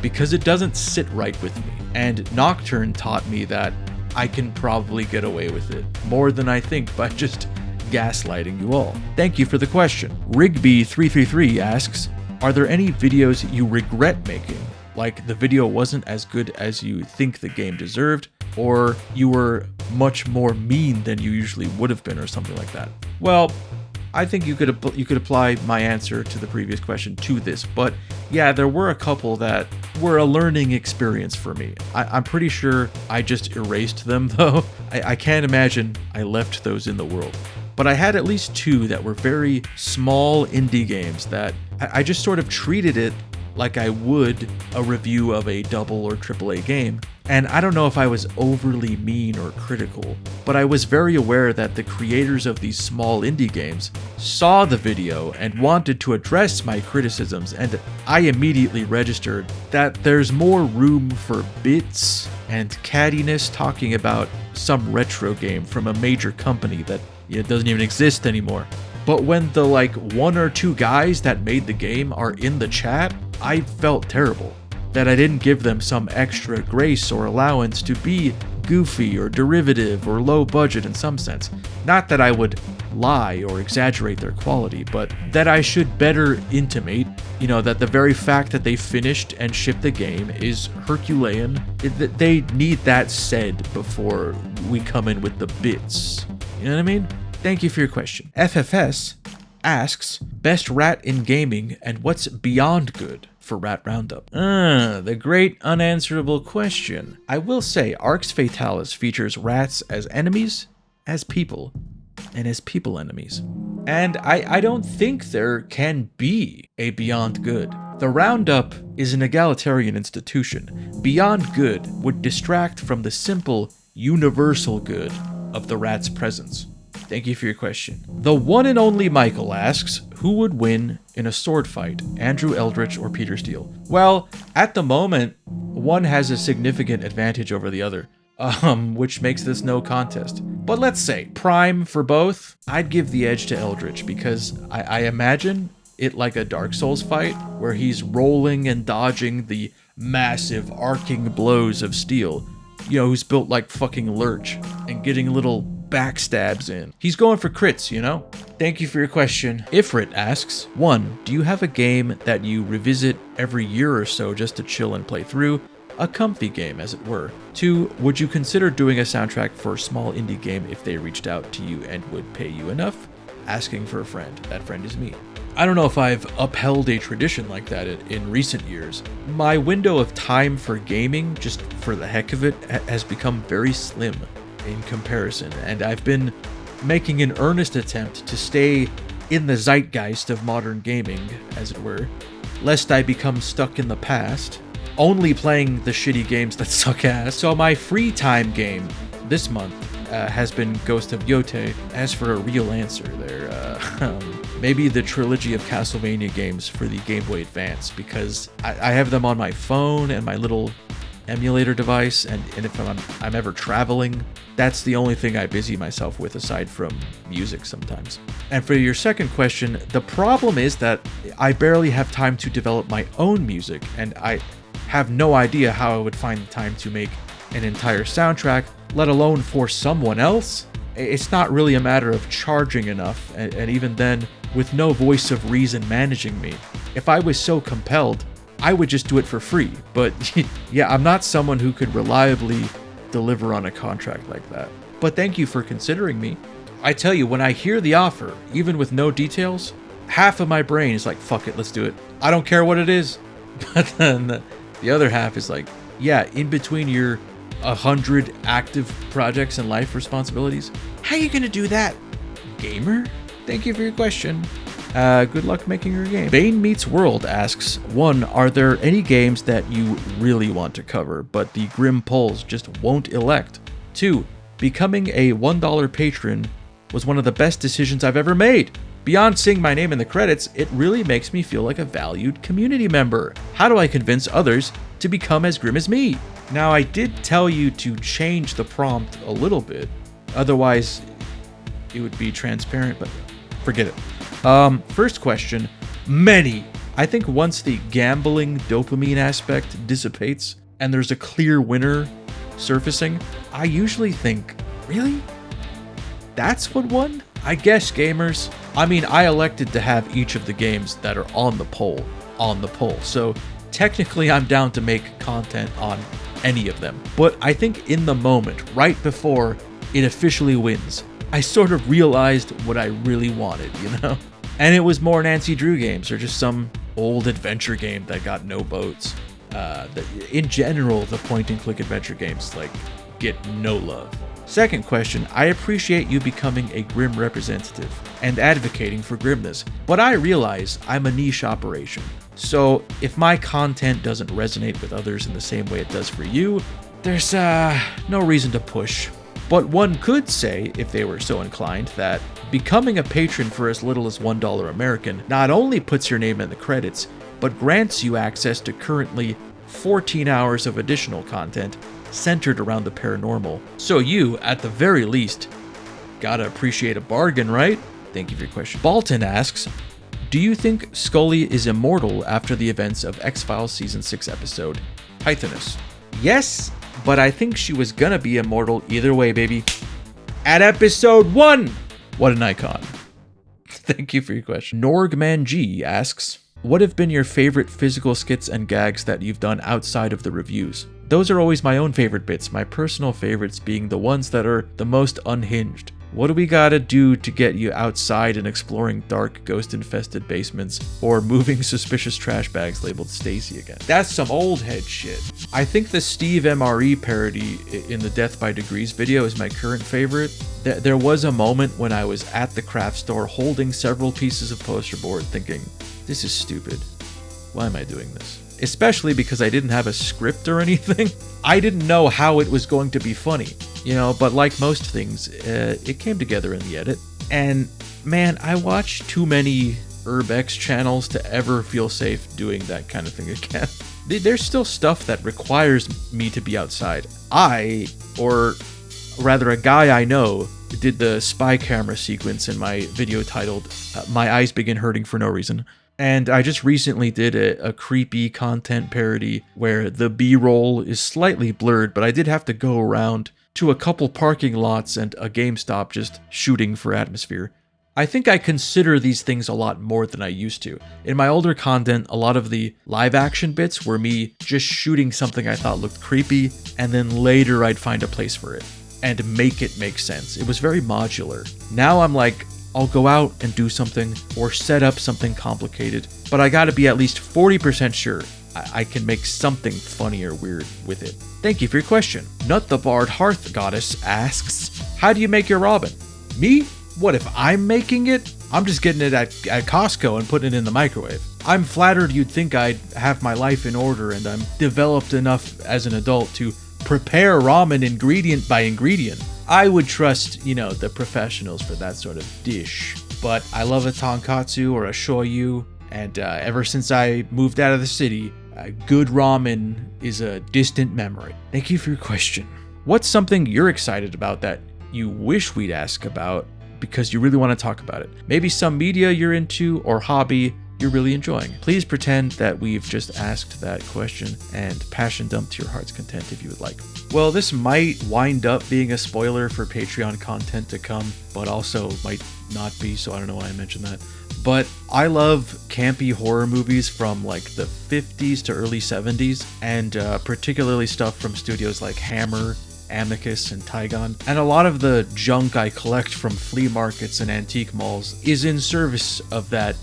because it doesn't sit right with me. And Nocturne taught me that I can probably get away with it more than I think by just gaslighting you all. Thank you for the question. Rigby333 asks, are there any videos you regret making? Like the video wasn't as good as you think the game deserved, or you were much more mean than you usually would have been, or something like that. Well, I think you could apply my answer to the previous question to this, but yeah, there were a couple that were a learning experience for me. I'm pretty sure I just erased them though. I can't imagine I left those in the world. but I had at least 2 that were very small indie games that I just sort of treated it like I would a review of a double or AAA game. And I don't know if I was overly mean or critical, but I was very aware that the creators of these small indie games saw the video and wanted to address my criticisms, and I immediately registered that there's more room for bits and cattiness talking about some retro game from a major company that doesn't even exist anymore. But when the 1 or 2 guys that made the game are in the chat, I felt terrible that I didn't give them some extra grace or allowance to be goofy or derivative or low budget in some sense. Not that I would lie or exaggerate their quality, but that I should better intimate, that the very fact that they finished and shipped the game is Herculean. That they need that said before we come in with the bits. You know what I mean? Thank you for your question. FFS asks, best rat in gaming and what's beyond good for Rat Roundup? The great unanswerable question. I will say Arx Fatalis features rats as enemies, as people, and as people enemies. And I don't think there can be a beyond good. The Roundup is an egalitarian institution. Beyond good would distract from the simple, universal good of the rat's presence. Thank you for your question. The one and only Michael asks, who would win in a sword fight, Andrew Eldritch or Peter Steele? Well, at the moment, one has a significant advantage over the other, which makes this no contest. But let's say, prime for both, I'd give the edge to Eldritch because I imagine it like a Dark Souls fight where he's rolling and dodging the massive arcing blows of Steel, who's built like fucking Lurch and getting little backstabs in. He's going for crits, Thank you for your question. Ifrit asks, 1. Do you have a game that you revisit every year or so just to chill and play through? A comfy game, as it were. 2. Would you consider doing a soundtrack for a small indie game if they reached out to you and would pay you enough? Asking for a friend. That friend is me. I don't know if I've upheld a tradition like that in recent years. My window of time for gaming, just for the heck of it, has become very slim in comparison, and I've been making an earnest attempt to stay in the zeitgeist of modern gaming, as it were, lest I become stuck in the past, only playing the shitty games that suck ass. So my free time game this month has been Ghost of Yote. As for a real answer there, maybe the trilogy of Castlevania games for the Game Boy Advance, because I have them on my phone and my little emulator device, and if I'm ever traveling, that's the only thing I busy myself with aside from music sometimes. And for your second question, the problem is that I barely have time to develop my own music, and I have no idea how I would find the time to make an entire soundtrack, let alone for someone else. It's not really a matter of charging enough, and even then, with no voice of reason managing me. If I was so compelled, I would just do it for free. But yeah, I'm not someone who could reliably deliver on a contract like that. But thank you for considering me. I tell you, when I hear the offer, even with no details, half of my brain is like, fuck it, let's do it. I don't care what it is. But then the other half is like, yeah, in between your 100 active projects and life responsibilities, how are you gonna do that, gamer? Thank you for your question. Good luck making your game. Bane Meets World asks, 1. Are there any games that you really want to cover, but the grim polls just won't elect? 2. Becoming a $1 patron was one of the best decisions I've ever made. Beyond seeing my name in the credits, it really makes me feel like a valued community member. How do I convince others to become as grim as me? Now, I did tell you to change the prompt a little bit. Otherwise, it would be transparent, but forget it. First question, many. I think once the gambling dopamine aspect dissipates and there's a clear winner surfacing, I usually think, really? That's what won? I guess, gamers. I mean, I elected to have each of the games that are on the poll. So technically I'm down to make content on any of them. But I think in the moment, right before it officially wins, I sort of realized what I really wanted, And it was more Nancy Drew games or just some old adventure game that got no votes. In general, the point-and-click adventure games get no love. Second question, I appreciate you becoming a Grim representative and advocating for grimness, but I realize I'm a niche operation. So if my content doesn't resonate with others in the same way it does for you, there's no reason to push. But one could say, if they were so inclined, that becoming a patron for as little as $1 American not only puts your name in the credits, but grants you access to currently 14 hours of additional content centered around the paranormal. So you, at the very least, gotta appreciate a bargain, right? Thank you for your question. Balton asks, do you think Scully is immortal after the events of X-Files Season 6 episode Pythonus? Yes, but I think she was gonna be immortal either way, baby. At episode 1! What an icon. Thank you for your question. Norgman G asks, what have been your favorite physical skits and gags that you've done outside of the reviews? Those are always my own favorite bits, my personal favorites being the ones that are the most unhinged. What do we gotta do to get you outside and exploring dark, ghost-infested basements or moving suspicious trash bags labeled Stacy again? That's some old head shit. I think the Steve MRE parody in the Death by Degrees video is my current favorite. There was a moment when I was at the craft store holding several pieces of poster board thinking, this is stupid. Why am I doing this? Especially because I didn't have a script or anything. I didn't know how it was going to be funny, but like most things, it came together in the edit. And man, I watch too many Urbex channels to ever feel safe doing that kind of thing again. There's still stuff that requires me to be outside. Or rather a guy I know, did the spy camera sequence in my video titled, My Eyes Begin Hurting for No Reason. And I just recently did a creepy content parody where the B-roll is slightly blurred, but I did have to go around to a couple parking lots and a GameStop just shooting for atmosphere. I think I consider these things a lot more than I used to. In my older content, a lot of the live action bits were me just shooting something I thought looked creepy, and then later I'd find a place for it and make it make sense. It was very modular. Now I'm like, I'll go out and do something or set up something complicated, but I gotta be at least 40% sure I can make something funny or weird with it. Thank you for your question. Nut the Bard Hearth Goddess asks, how do you make your Robin? Me? What if I'm making it? I'm just getting it at Costco and putting it in the microwave. I'm flattered you'd think I'd have my life in order and I'm developed enough as an adult to prepare ramen ingredient by ingredient. I would trust, the professionals for that sort of dish. But I love a tonkatsu or a shoyu, and ever since I moved out of the city, good ramen is a distant memory. Thank you for your question. What's something you're excited about that you wish we'd ask about because you really want to talk about it? Maybe some media you're into or hobby you're really enjoying. Please pretend that we've just asked that question and passion dump to your heart's content if you would like. Well, this might wind up being a spoiler for Patreon content to come, but also might not be, so I don't know why I mentioned that. But I love campy horror movies from like the 50s to early 70s, and particularly stuff from studios like Hammer, Amicus, and Tygon. And a lot of the junk I collect from flea markets and antique malls is in service of that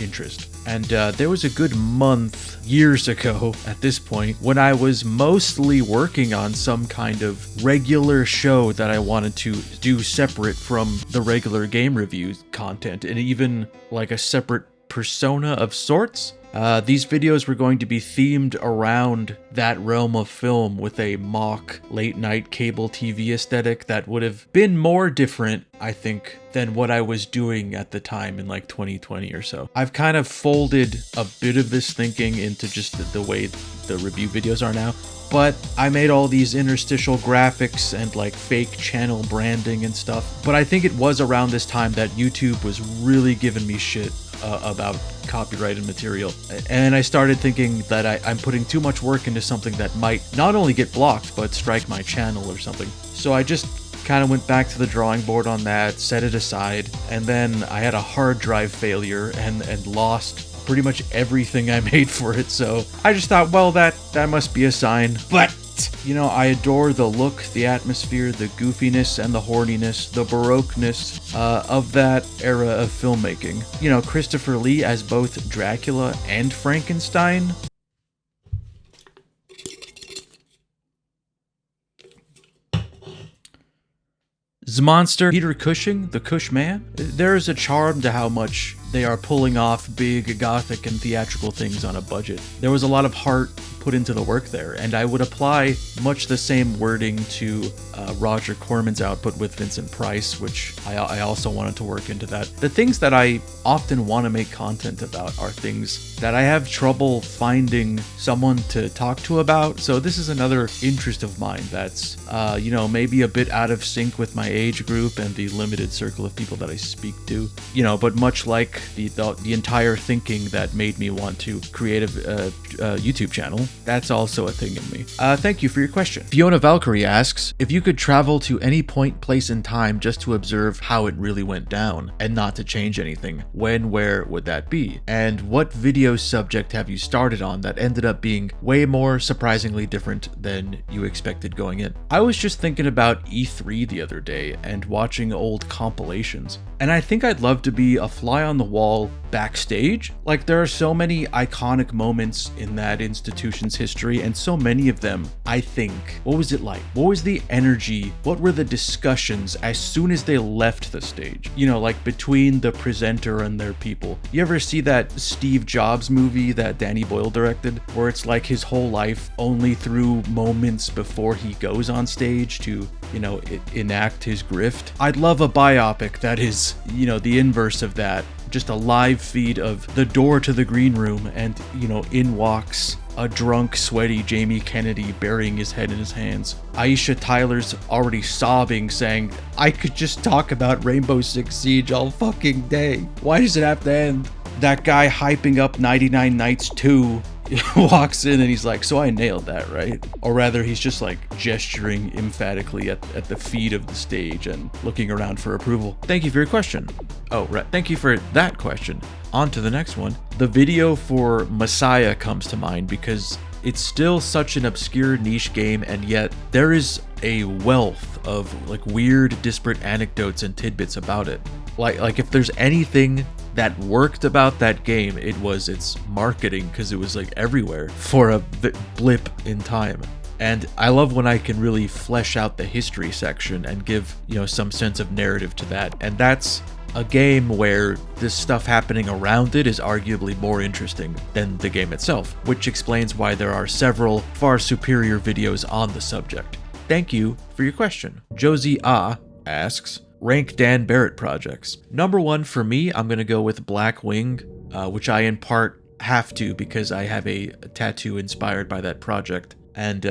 interest. And there was a good month years ago at this point when I was mostly working on some kind of regular show that I wanted to do separate from the regular game review content, and even like a separate persona of sorts. These videos were going to be themed around that realm of film with a mock late-night cable TV aesthetic that would have been more different, I think, than what I was doing at the time in like 2020 or so. I've kind of folded a bit of this thinking into just the way the review videos are now, but I made all these interstitial graphics and like fake channel branding and stuff. But I think it was around this time that YouTube was really giving me shit about copyrighted material, and I started thinking that I'm putting too much work into something that might not only get blocked but strike my channel or something. So I just kind of went back to the drawing board on that, set it aside, and then I had a hard drive failure and lost pretty much everything I made for it. So I just thought, well, that must be a sign. But I adore the look, the atmosphere, the goofiness and the horniness, the baroqueness of that era of filmmaking. Christopher Lee as both Dracula and Frankenstein. Zmonster, Peter Cushing, the Cush Man. There is a charm to how much they are pulling off big gothic and theatrical things on a budget. There was a lot of heart put into the work there, and I would apply much the same wording to Roger Corman's output with Vincent Price, which I also wanted to work into that. The things that I often want to make content about are things that I have trouble finding someone to talk to about, so this is another interest of mine that's, maybe a bit out of sync with my age group and the limited circle of people that I speak to, but much like the entire thinking that made me want to create a YouTube channel, that's also a thing in me. Thank you for your question. Fiona Valkyrie asks, if you could travel to any point, place, and time just to observe how it really went down and not to change anything, when, where would that be? And what video subject have you started on that ended up being way more surprisingly different than you expected going in? I was just thinking about E3 the other day and watching old compilations, and I think I'd love to be a fly on the wall backstage. Like, there are so many iconic moments in that institution's history, and so many of them, I think, what was it like? What was the energy? What were the discussions as soon as they left the stage? Like between the presenter and their people. You ever see that Steve Jobs movie that Danny Boyle directed, where it's like his whole life only through moments before he goes on stage to, enact his grift? I'd love a biopic that is, the inverse of that. Just a live feed of the door to the green room, and in walks a drunk, sweaty Jamie Kennedy burying his head in his hands. Aisha Tyler's already sobbing, saying, I could just talk about Rainbow Six Siege all fucking day. Why does it have to end? That guy hyping up 99 Nights 2 walks in and he's like, so I nailed that, right? Or rather, he's just like gesturing emphatically at the feet of the stage and looking around for approval. Thank you for your question. Oh, right. Thank you for that question. On to the next one. The video for Messiah comes to mind because it's still such an obscure niche game, and yet there is a wealth of like weird, disparate anecdotes and tidbits about it. Like if there's anything that worked about that game, it was its marketing, because it was like everywhere for a blip in time. And I love when I can really flesh out the history section and give, some sense of narrative to that. And that's a game where this stuff happening around it is arguably more interesting than the game itself, which explains why there are several far superior videos on the subject. Thank you for your question. Josie asks, rank Dan Barrett projects. Number one for me, I'm going to go with Black Wing, which I in part have to because I have a tattoo inspired by that project. And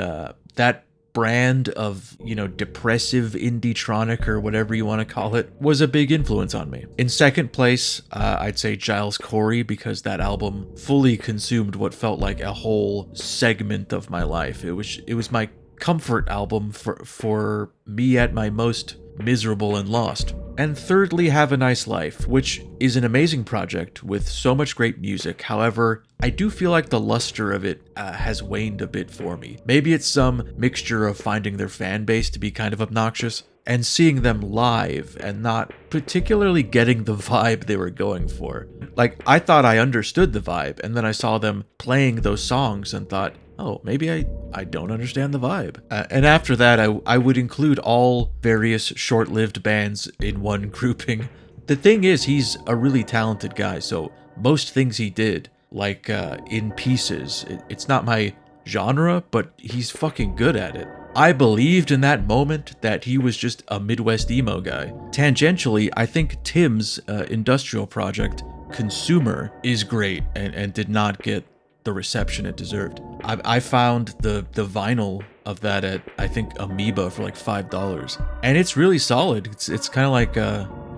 that brand of, depressive indie-tronic or whatever you want to call it was a big influence on me. In second place, I'd say Giles Corey, because that album fully consumed what felt like a whole segment of my life. It was my comfort album for me at my most miserable and lost. And thirdly, Have a Nice Life, which is an amazing project with so much great music. However, I do feel like the luster of it has waned a bit for me. Maybe it's some mixture of finding their fan base to be kind of obnoxious and seeing them live and not particularly getting the vibe they were going for. Like, I thought I understood the vibe, and then I saw them playing those songs and thought, oh, maybe I don't understand the vibe. And after that, I would include all various short-lived bands in one grouping. The thing is, he's a really talented guy, so most things he did, like In Pieces, it's not my genre, but he's fucking good at it. I believed in that moment that he was just a Midwest emo guy. Tangentially, I think Tim's industrial project, Consumer, is great and did not get the reception it deserved. I found the vinyl of that at, I think, Amoeba for like $5. And it's really solid. It's kind of like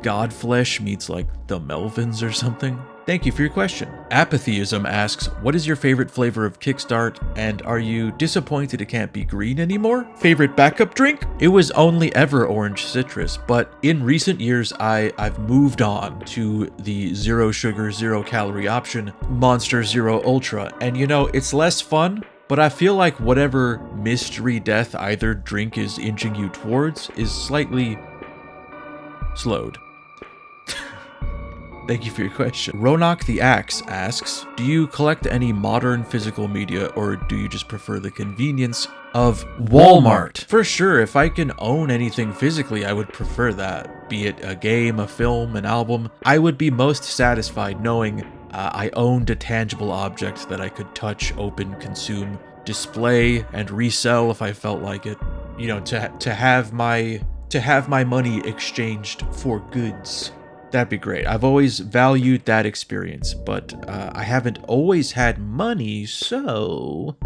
Godflesh meets like the Melvins or something. Thank you for your question. Apatheism asks, what is your favorite flavor of Kickstart, and are you disappointed it can't be green anymore? Favorite backup drink? It was only ever orange citrus, but in recent years I've moved on to the 0 sugar, 0 calorie option, Monster Zero Ultra, and it's less fun, but I feel like whatever mystery death either drink is inching you towards is slightly slowed. Thank you for your question. Ronak the Axe asks, do you collect any modern physical media, or do you just prefer the convenience of Walmart. For sure, if I can own anything physically, I would prefer that. Be it a game, a film, an album. I would be most satisfied knowing I owned a tangible object that I could touch, open, consume, display, and resell if I felt like it. You know, to have my money exchanged for goods. That'd be great. I've always valued that experience, but I haven't always had money, so...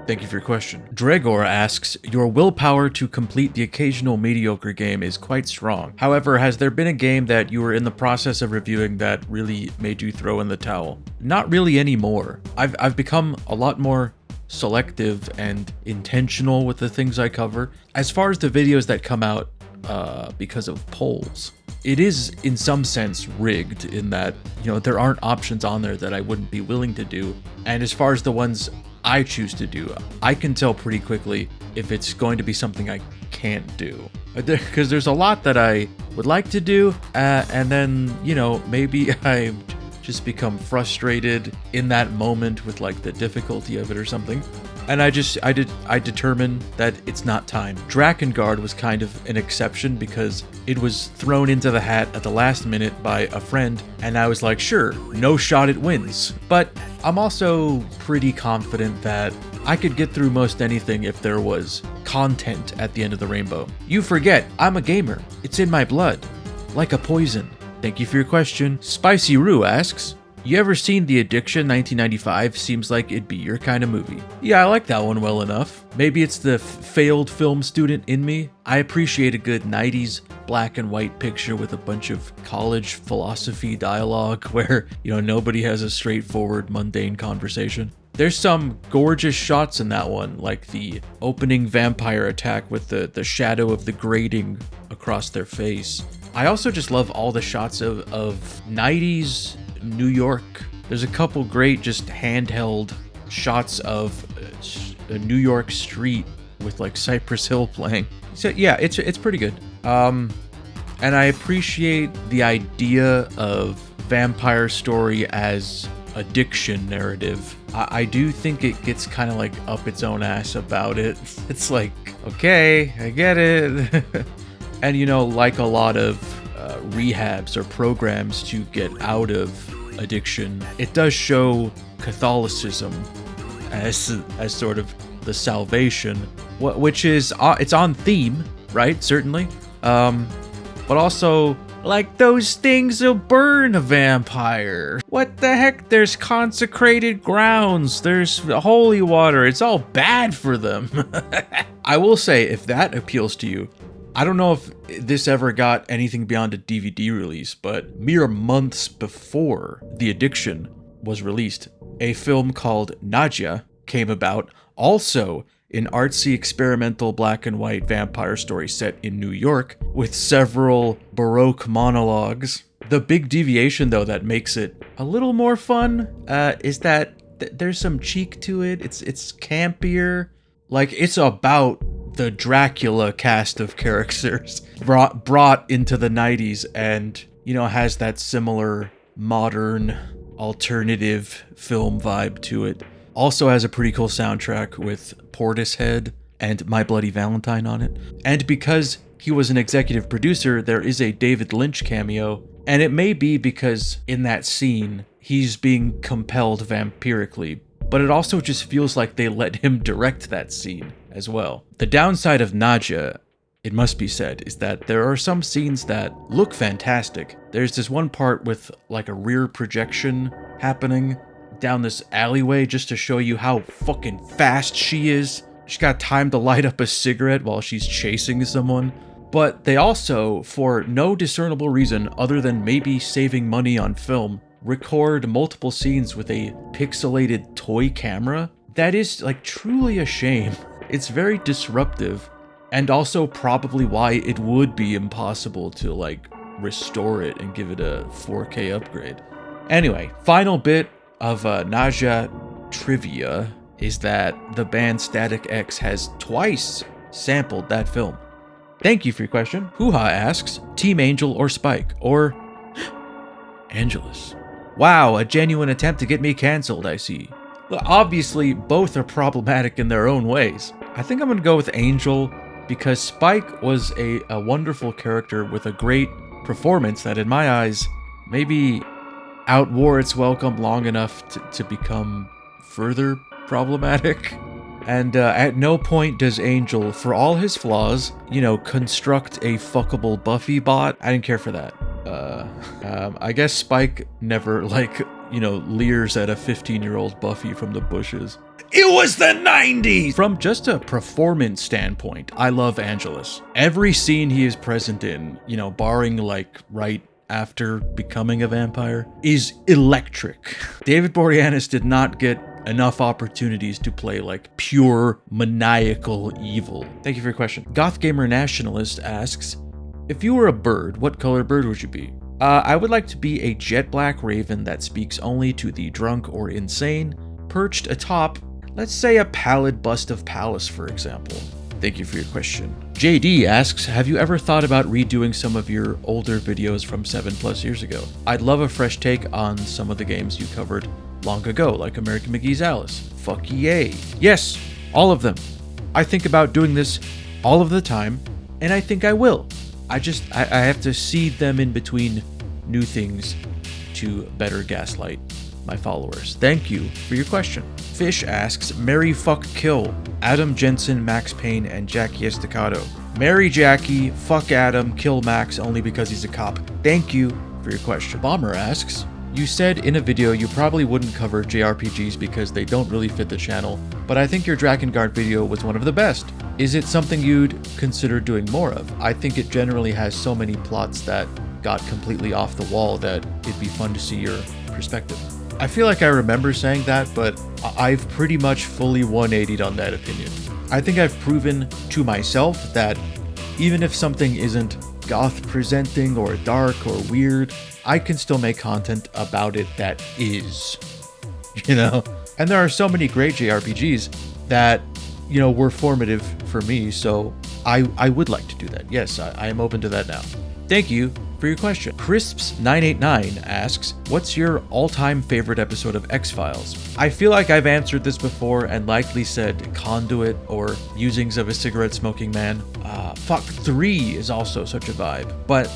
Thank you for your question. Dregor asks, your willpower to complete the occasional mediocre game is quite strong. However, has there been a game that you were in the process of reviewing that really made you throw in the towel? Not really anymore. I've become a lot more selective and intentional with the things I cover. As far as the videos that come out because of polls, it is in some sense rigged in that, you know, there aren't options on there that I wouldn't be willing to do. And as far as the ones I choose to do, I can tell pretty quickly if it's going to be something I can't do. Because there's a lot that I would like to do, and then, you know, maybe I just become frustrated in that moment with like the difficulty of it or something. And I determine that it's not time. Drakengard was kind of an exception because it was thrown into the hat at the last minute by a friend, and I was like, sure, no shot it wins. But I'm also pretty confident that I could get through most anything if there was content at the end of the rainbow. You forget, I'm a gamer. It's in my blood. Like a poison. Thank you for your question. Spicy Roo asks, you ever seen The Addiction 1995? Seems like it'd be your kind of movie. Yeah, I like that one well enough. Maybe it's the failed film student in me. I appreciate a good 90s black and white picture with a bunch of college philosophy dialogue where, you know, nobody has a straightforward, mundane conversation. There's some gorgeous shots in that one, like the opening vampire attack with the shadow of the grating across their face. I also just love all the shots of 90s New York. There's a couple great just handheld shots of a New York street with like Cypress Hill playing. So yeah, it's pretty good. And I appreciate the idea of vampire story as addiction narrative. I do think it gets kind of like up its own ass about it. It's like, okay, I get it. And you know, like a lot of rehabs or programs to get out of addiction, it does show Catholicism as sort of the salvation, which is it's on theme, right? Certainly, but also like those things will burn a vampire. What the heck? There's consecrated grounds. There's holy water. It's all bad for them. I will say, if that appeals to you, I don't know if this ever got anything beyond a DVD release, but mere months before The Addiction was released, a film called Nadia came about, also an artsy experimental black and white vampire story set in New York with several Baroque monologues. The big deviation, though, that makes it a little more fun is that there's some cheek to it. It's campier. Like, it's about the Dracula cast of characters brought into the 90s and, you know, has that similar modern alternative film vibe to it. Also has a pretty cool soundtrack with Portishead and My Bloody Valentine on it. And because he was an executive producer, there is a David Lynch cameo, and it may be because in that scene he's being compelled vampirically, but it also just feels like they let him direct that scene as well. The downside of Nadia, it must be said, is that there are some scenes that look fantastic. There's this one part with like a rear projection happening down this alleyway just to show you how fucking fast she is. She's got time to light up a cigarette while she's chasing someone. But they also, for no discernible reason other than maybe saving money on film, record multiple scenes with a pixelated toy camera. That is like truly a shame. It's very disruptive, and also probably why it would be impossible to like restore it and give it a 4K upgrade. Anyway, final bit of Nadia trivia is that the band Static X has twice sampled that film. Thank you for your question. Hoo-Ha asks, Team Angel or Spike? Or Angelus? Wow, a genuine attempt to get me cancelled, I see. Well, obviously, both are problematic in their own ways. I think I'm gonna go with Angel because Spike was a wonderful character with a great performance that, in my eyes, maybe outwore its welcome long enough to become further problematic. And at no point does Angel, for all his flaws, construct a fuckable Buffy bot. I didn't care for that. I guess Spike never, leers at a 15-year-old Buffy from the bushes. It was the 90s! From just a performance standpoint, I love Angelus. Every scene he is present in, barring right after becoming a vampire, is electric. David Boreanaz did not get enough opportunities to play pure maniacal evil. Thank you for your question. Goth Gamer Nationalist asks, if you were a bird, what color bird would you be? I would like to be a jet black raven that speaks only to the drunk or insane, perched atop, let's say, a pallid bust of Pallas, for example. Thank you for your question. JD asks, have you ever thought about redoing some of your older videos from 7+ years ago? I'd love a fresh take on some of the games you covered long ago, like American McGee's Alice. Fuck yay. Yes, all of them. I think about doing this all of the time, and I think I will. I have to seed them in between new things to better gaslight my followers. Thank you for your question. Fish asks, marry, fuck, kill Adam Jensen, Max Payne, and Jackie Estacado. Marry Jackie, fuck Adam, kill Max only because he's a cop. Thank you for your question. Bomber asks, you said in a video you probably wouldn't cover JRPGs because they don't really fit the channel, but I think your Drakengard video was one of the best. Is it something you'd consider doing more of? I think it generally has so many plots that got completely off the wall that it'd be fun to see your perspective. I feel like I remember saying that, but I've pretty much fully 180'd on that opinion. I think I've proven to myself that even if something isn't goth presenting or dark or weird, I can still make content about it that is, And there are so many great JRPGs that, were formative for me, so I would like to do that. Yes, I am open to that now. Thank you for your question. Crisps989 asks, what's your all-time favorite episode of X-Files? I feel like I've answered this before and likely said Conduit or Musings of a Cigarette-Smoking Man. Fuck 3 is also such a vibe. But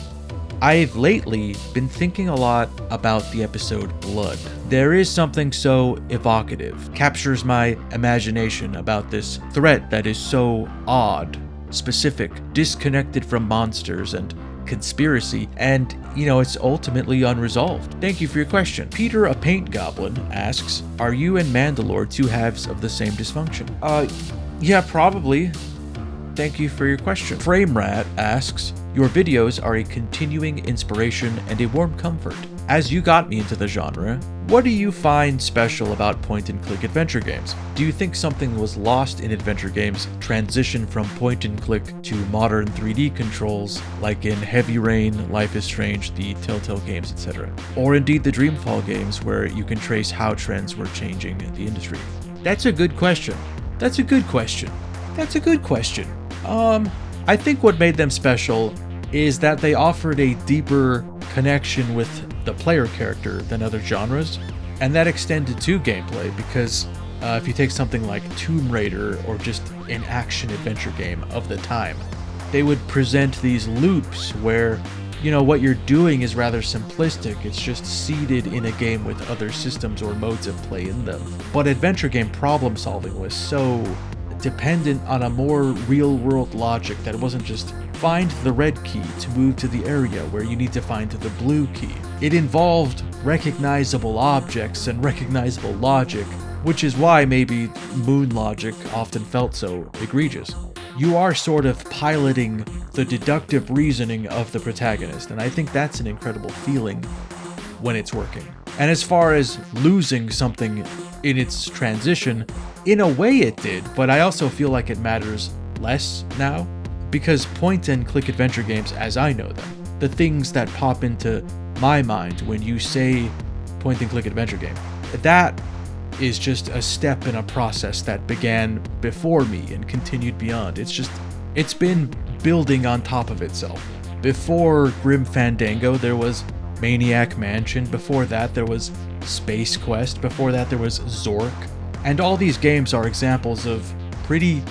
I've lately been thinking a lot about the episode Blood. There is something so evocative, captures my imagination about this threat that is so odd, specific, disconnected from monsters and conspiracy, and it's ultimately unresolved. Thank you for your question. Peter, a paint goblin, asks, are you and Mandalore two halves of the same dysfunction? Yeah, probably. Thank you for your question. Framerat asks, your videos are a continuing inspiration and a warm comfort. As you got me into the genre, what do you find special about point-and-click adventure games? Do you think something was lost in adventure games transition from point-and-click to modern 3D controls, like in Heavy Rain, Life is Strange, the Telltale games, etc.? Or indeed the Dreamfall games, where you can trace how trends were changing in the industry? That's a good question. I think what made them special is that they offered a deeper connection with the player character than other genres, and that extended to gameplay because if you take something like Tomb Raider or just an action adventure game of the time, they would present these loops where what you're doing is rather simplistic. It's just seated in a game with other systems or modes of play in them. But adventure game problem solving was so dependent on a more real-world logic that it wasn't just find the red key to move to the area where you need to find the blue key. It involved recognizable objects and recognizable logic, which is why maybe moon logic often felt so egregious. You are sort of piloting the deductive reasoning of the protagonist, and I think that's an incredible feeling when it's working. And as far as losing something in its transition, in a way it did, but I also feel like it matters less now, because point-and-click adventure games, as I know them, the things that pop into my mind when you say point-and-click adventure game, that is just a step in a process that began before me and continued beyond. It's been building on top of itself. Before Grim Fandango, there was Maniac Mansion. Before that, there was Space Quest. Before that, there was Zork. And all these games are examples of pretty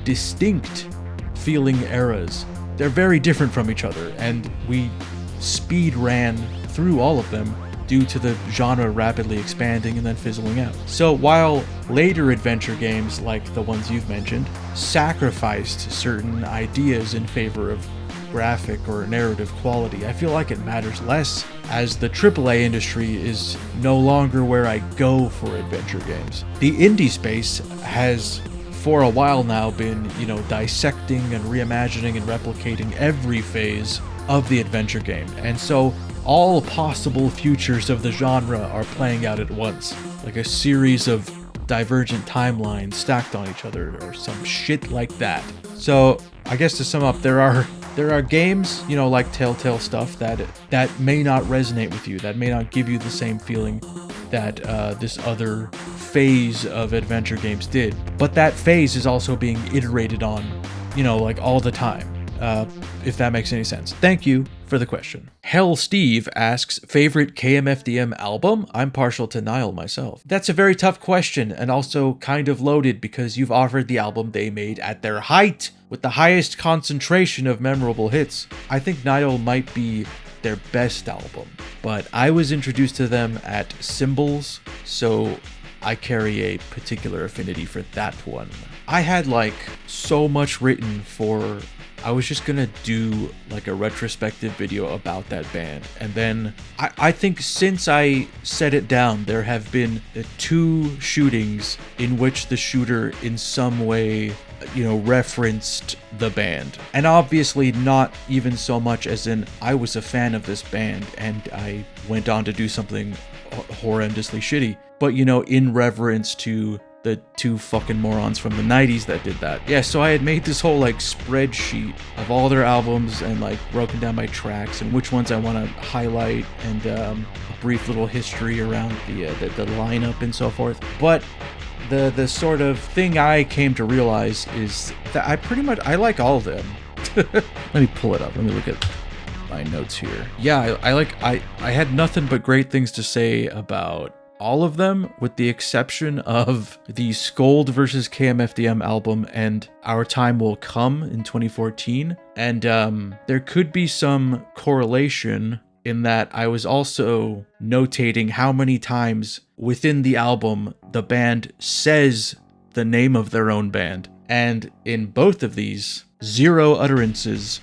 distinct feeling eras. They're very different from each other, and we speed ran through all of them due to the genre rapidly expanding and then fizzling out. So while later adventure games, like the ones you've mentioned, sacrificed certain ideas in favor of graphic or narrative quality, I feel like it matters less, as the AAA industry is no longer where I go for adventure games. The indie space has for a while now been, dissecting and reimagining and replicating every phase of the adventure game. And so all possible futures of the genre are playing out at once, like a series of divergent timelines stacked on each other or some shit like that. So I guess to sum up, there are games, like Telltale stuff that may not resonate with you, that may not give you the same feeling that this other phase of adventure games did. But that phase is also being iterated on, all the time. If that makes any sense. Thank you for the question. Hell Steve asks, favorite KMFDM album? I'm partial to Nile myself. That's a very tough question, and also kind of loaded because you've offered the album they made at their height, with the highest concentration of memorable hits. I think Nile might be their best album, but I was introduced to them at Symbols, so I carry a particular affinity for that one. I had so much written for, I was just gonna do a retrospective video about that band. And then I think since I set it down, there have been 2 shootings in which the shooter in some way, referenced the band. And obviously not even so much as in I was a fan of this band and I went on to do something horrendously shitty, but in reverence to the 2 fucking morons from the 90s that did that. Yeah, so I had made this whole spreadsheet of all their albums and broken down my tracks and which ones I want to highlight, and a brief little history around the lineup and so forth. But the sort of thing I came to realize is that I like all of them. Let me pull it up. Let me look at my notes here. Yeah, I had nothing but great things to say about all of them, with the exception of the Scold vs. KMFDM album and Our Time Will Come in 2014. And there could be some correlation in that I was also notating how many times within the album the band says the name of their own band. And in both of these, 0 utterances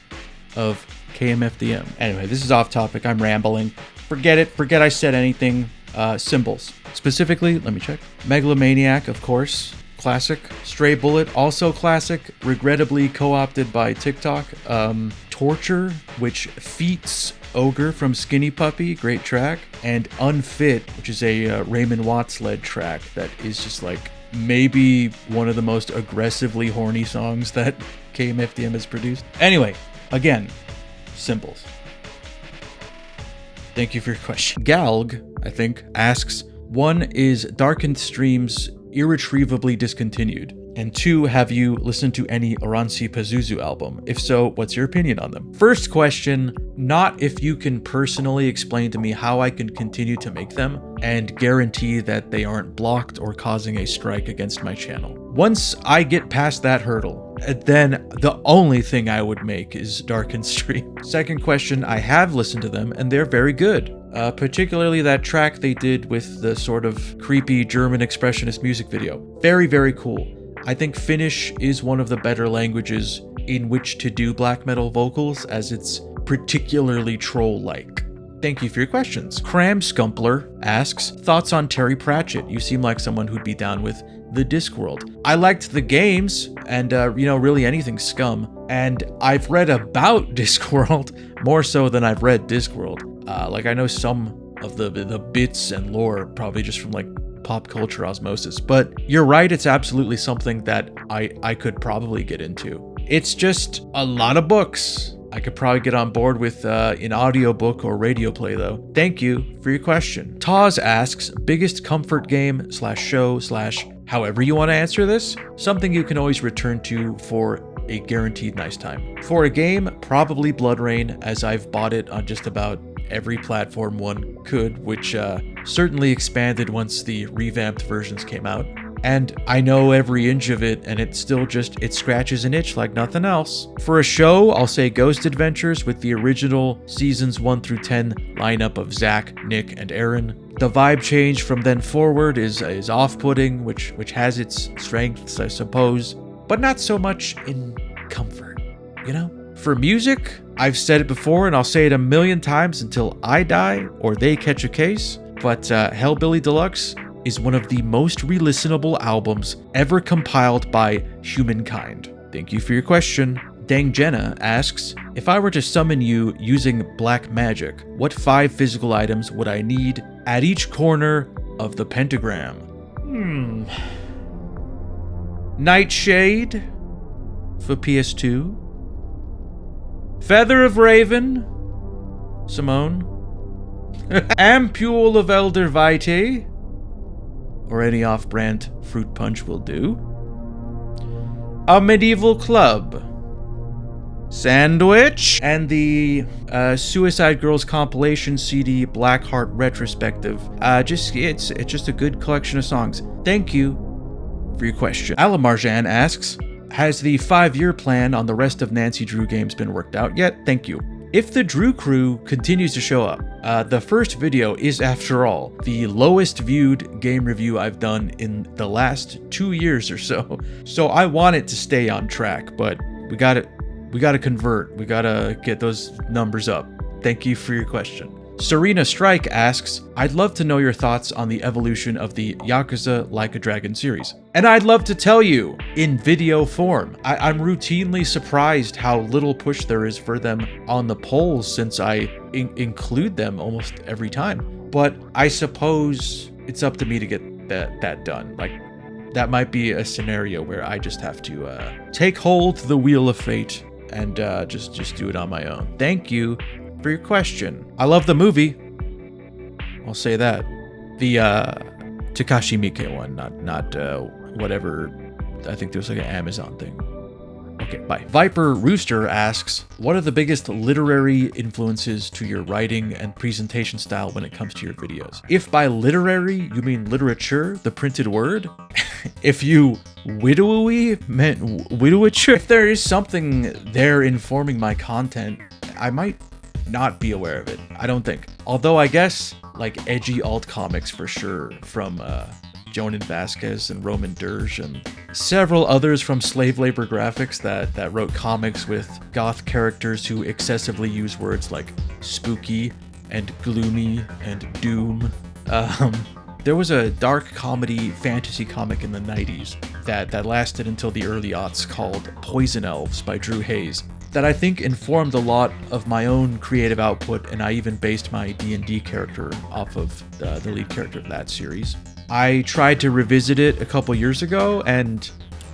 of KMFDM. Anyway, this is off topic. I'm rambling. Forget it. Forget I said anything. Symbols. Specifically, let me check. Megalomaniac, of course. Classic. Stray Bullet, also classic. Regrettably co-opted by TikTok. Torture, which feats Ogre from Skinny Puppy, great track. And Unfit, which is a Raymond Watts-led track that is just maybe one of the most aggressively horny songs that KMFDM has produced. Anyway, again, Symbols. Thank you for your question. Galg, I think, asks, 1, is Darkened Streams irretrievably discontinued? And 2, have you listened to any Oransi Pazuzu album? If so, what's your opinion on them? First question, not if you can personally explain to me how I can continue to make them and guarantee that they aren't blocked or causing a strike against my channel. Once I get past that hurdle, then the only thing I would make is Darkened Stream. Second question, I have listened to them and they're very good. Particularly that track they did with the sort of creepy German expressionist music video. Very, very cool. I think Finnish is one of the better languages in which to do black metal vocals, as it's particularly troll-like. Thank you for your questions. Cram Scumpler asks, thoughts on Terry Pratchett? You seem like someone who'd be down with the Discworld. I liked the games and, really anything Scum. And I've read about Discworld more so than I've read Discworld. I know some of the bits and lore probably just from pop culture osmosis, but you're right, it's absolutely something that I could probably get into. It's just a lot of books. I could probably get on board with an audiobook or radio play though. Thank you for your question. Taz asks, biggest comfort game / show / however you want to answer this, something you can always return to for a guaranteed nice time. For a game, probably Blood Rain, as I've bought it on just about every platform one could, which certainly expanded once the revamped versions came out. and I know every inch of it, and it still just, it scratches an itch like nothing else. For a show, I'll say Ghost Adventures with the original seasons 1 through 10 lineup of Zach, Nick, and Aaron. The vibe change from then forward is off-putting, which has its strengths, I suppose, but not so much in comfort, you know? For music, I've said it before and I'll say it a million times until I die or they catch a case, but Hellbilly Deluxe is one of the most re-listenable albums ever compiled by humankind. Thank you for your question. Dang Jenna asks, if I were to summon you using black magic, what 5 physical items would I need at each corner of the pentagram? Nightshade for PS2. Feather of Raven, Simone. Ampule of Elder Vitae, or any off-brand fruit punch will do. A medieval club. Sandwich. And the Suicide Girls compilation CD Black Heart Retrospective. It's just a good collection of songs. Thank you for your question. Alamarjan asks, has the 5-year plan on the rest of Nancy Drew games been worked out yet? Thank you. If the Drew crew continues to show up, the first video is, after all, the lowest viewed game review I've done in the last 2 years or so. So I want it to stay on track, but we gotta convert. We gotta get those numbers up. Thank you for your question. Serena Strike asks, I'd love to know your thoughts on the evolution of the Yakuza Like a Dragon series. And I'd love to tell you in video form. I'm routinely surprised how little push there is for them on the polls since I include them almost every time. But I suppose it's up to me to get that done. Like, that might be a scenario where I just have to take hold of the wheel of fate and just do it on my own. Thank you for your question. I love the movie. I'll say that. The Takashi Miike one, not whatever. I think there's like an Amazon thing. Okay, bye. Viper Rooster asks, what are the biggest literary influences to your writing and presentation style when it comes to your videos? If by literary you mean literature, the printed word, if you widowy meant widowature, if there is something there informing my content, I might not be aware of it. I don't think. Although I guess like edgy alt comics for sure from Jonan Vasquez and Roman Dirge and several others from Slave Labor Graphics that wrote comics with goth characters who excessively use words like spooky and gloomy and doom. There was a dark comedy fantasy comic in the 90s that lasted until the early aughts called Poison Elves by Drew Hayes that I think informed a lot of my own creative output, and I even based my D&D character off of the lead character of that series. I tried to revisit it a couple years ago, and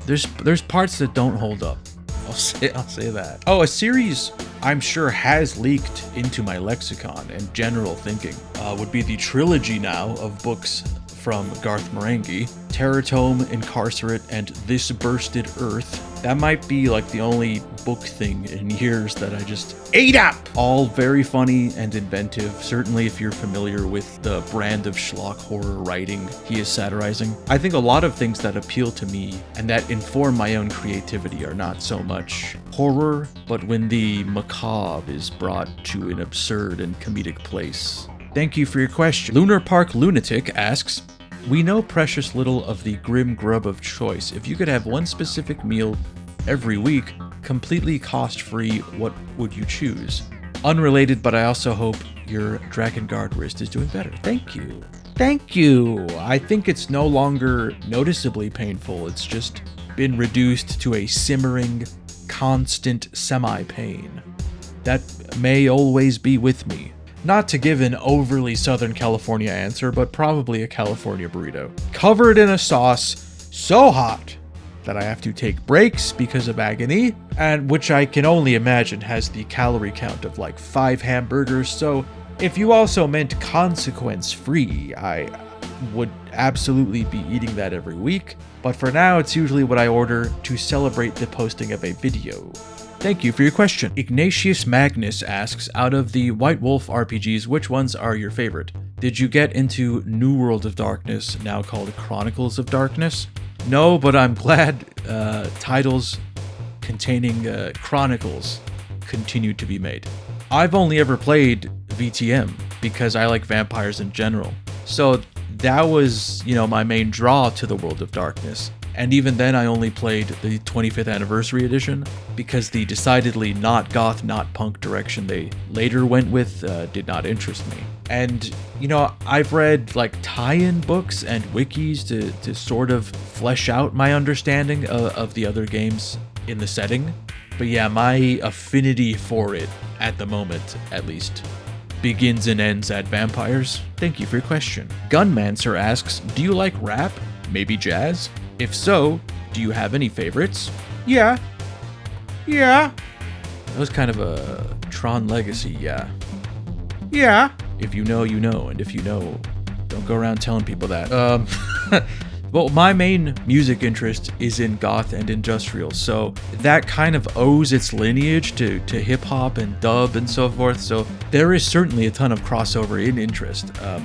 there's parts that don't hold up. I'll say that. Oh, a series I'm sure has leaked into my lexicon and general thinking would be the trilogy now of books from Garth Marenghi, Terror Tome, Incarcerate, and This Bursted Earth. That might be like the only book thing in years that I just ate up. All very funny and inventive. Certainly if you're familiar with the brand of schlock horror writing he is satirizing. I think a lot of things that appeal to me and that inform my own creativity are not so much horror, but when the macabre is brought to an absurd and comedic place. Thank you for your question. Lunar Park Lunatic asks, we know precious little of the grim grub of choice. If you could have one specific meal every week, completely cost-free, what would you choose? Unrelated, but I also hope your Drakengard wrist is doing better. Thank you. Thank you. I think it's no longer noticeably painful. It's just been reduced to a simmering, constant semi-pain. That may always be with me. Not to give an overly Southern California answer, but probably a California burrito. Covered in a sauce so hot that I have to take breaks because of agony, and which I can only imagine has the calorie count of like 5 hamburgers, so if you also meant consequence-free, I would absolutely be eating that every week, but for now it's usually what I order to celebrate the posting of a video. Thank you for your question. Ignatius Magnus asks, out of the White Wolf RPGs, which ones are your favorite? Did you get into New World of Darkness, now called Chronicles of Darkness? No, but I'm glad titles containing chronicles continue to be made. I've only ever played VTM because I like vampires in general. So that was, my main draw to the World of Darkness. And even then, I only played the 25th Anniversary Edition because the decidedly not goth, not punk direction they later went with did not interest me. And, I've read like tie-in books and wikis to sort of flesh out my understanding of the other games in the setting. But yeah, my affinity for it, at the moment at least, begins and ends at vampires. Thank you for your question. Gunmancer asks, do you like rap? Maybe jazz? If so, do you have any favorites? Yeah. That was kind of a Tron Legacy, yeah. If you know, you know, and if you know, don't go around telling people that. Well, my main music interest is in goth and industrial, so that kind of owes its lineage to hip-hop and dub and so forth, so there is certainly a ton of crossover in interest. I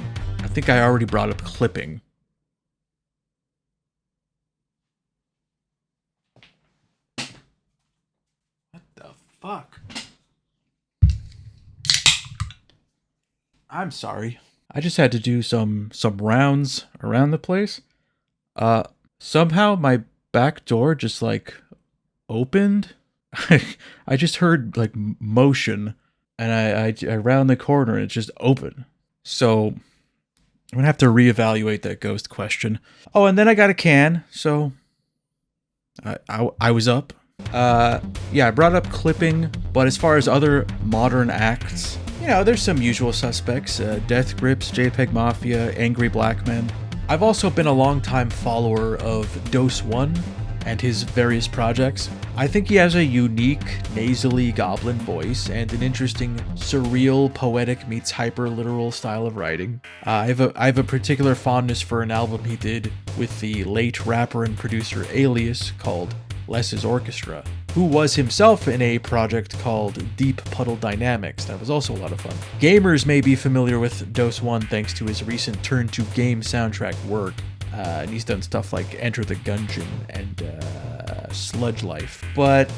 think I already brought up clipping. What the fuck? I'm sorry. I just had to do some rounds around the place. Somehow my back door just opened. I just heard motion, and I round the corner and it's just open. So I'm gonna have to reevaluate that ghost question. Oh, and then I got a can, so I was up. Yeah, I brought up clipping, but as far as other modern acts, there's some usual suspects: Death Grips, JPEG Mafia, Angry Black Men. I've also been a longtime follower of Dose 1 and his various projects. I think he has a unique, nasally goblin voice and an interesting, surreal, poetic meets hyper-literal style of writing. I have a particular fondness for an album he did with the late rapper and producer Alias called Less's Orchestra, who was himself in a project called Deep Puddle Dynamics that was also a lot of fun. Gamers may be familiar with Dose 1 thanks to his recent turn-to-game soundtrack work, and he's done stuff like Enter the Gungeon and Sludge Life. But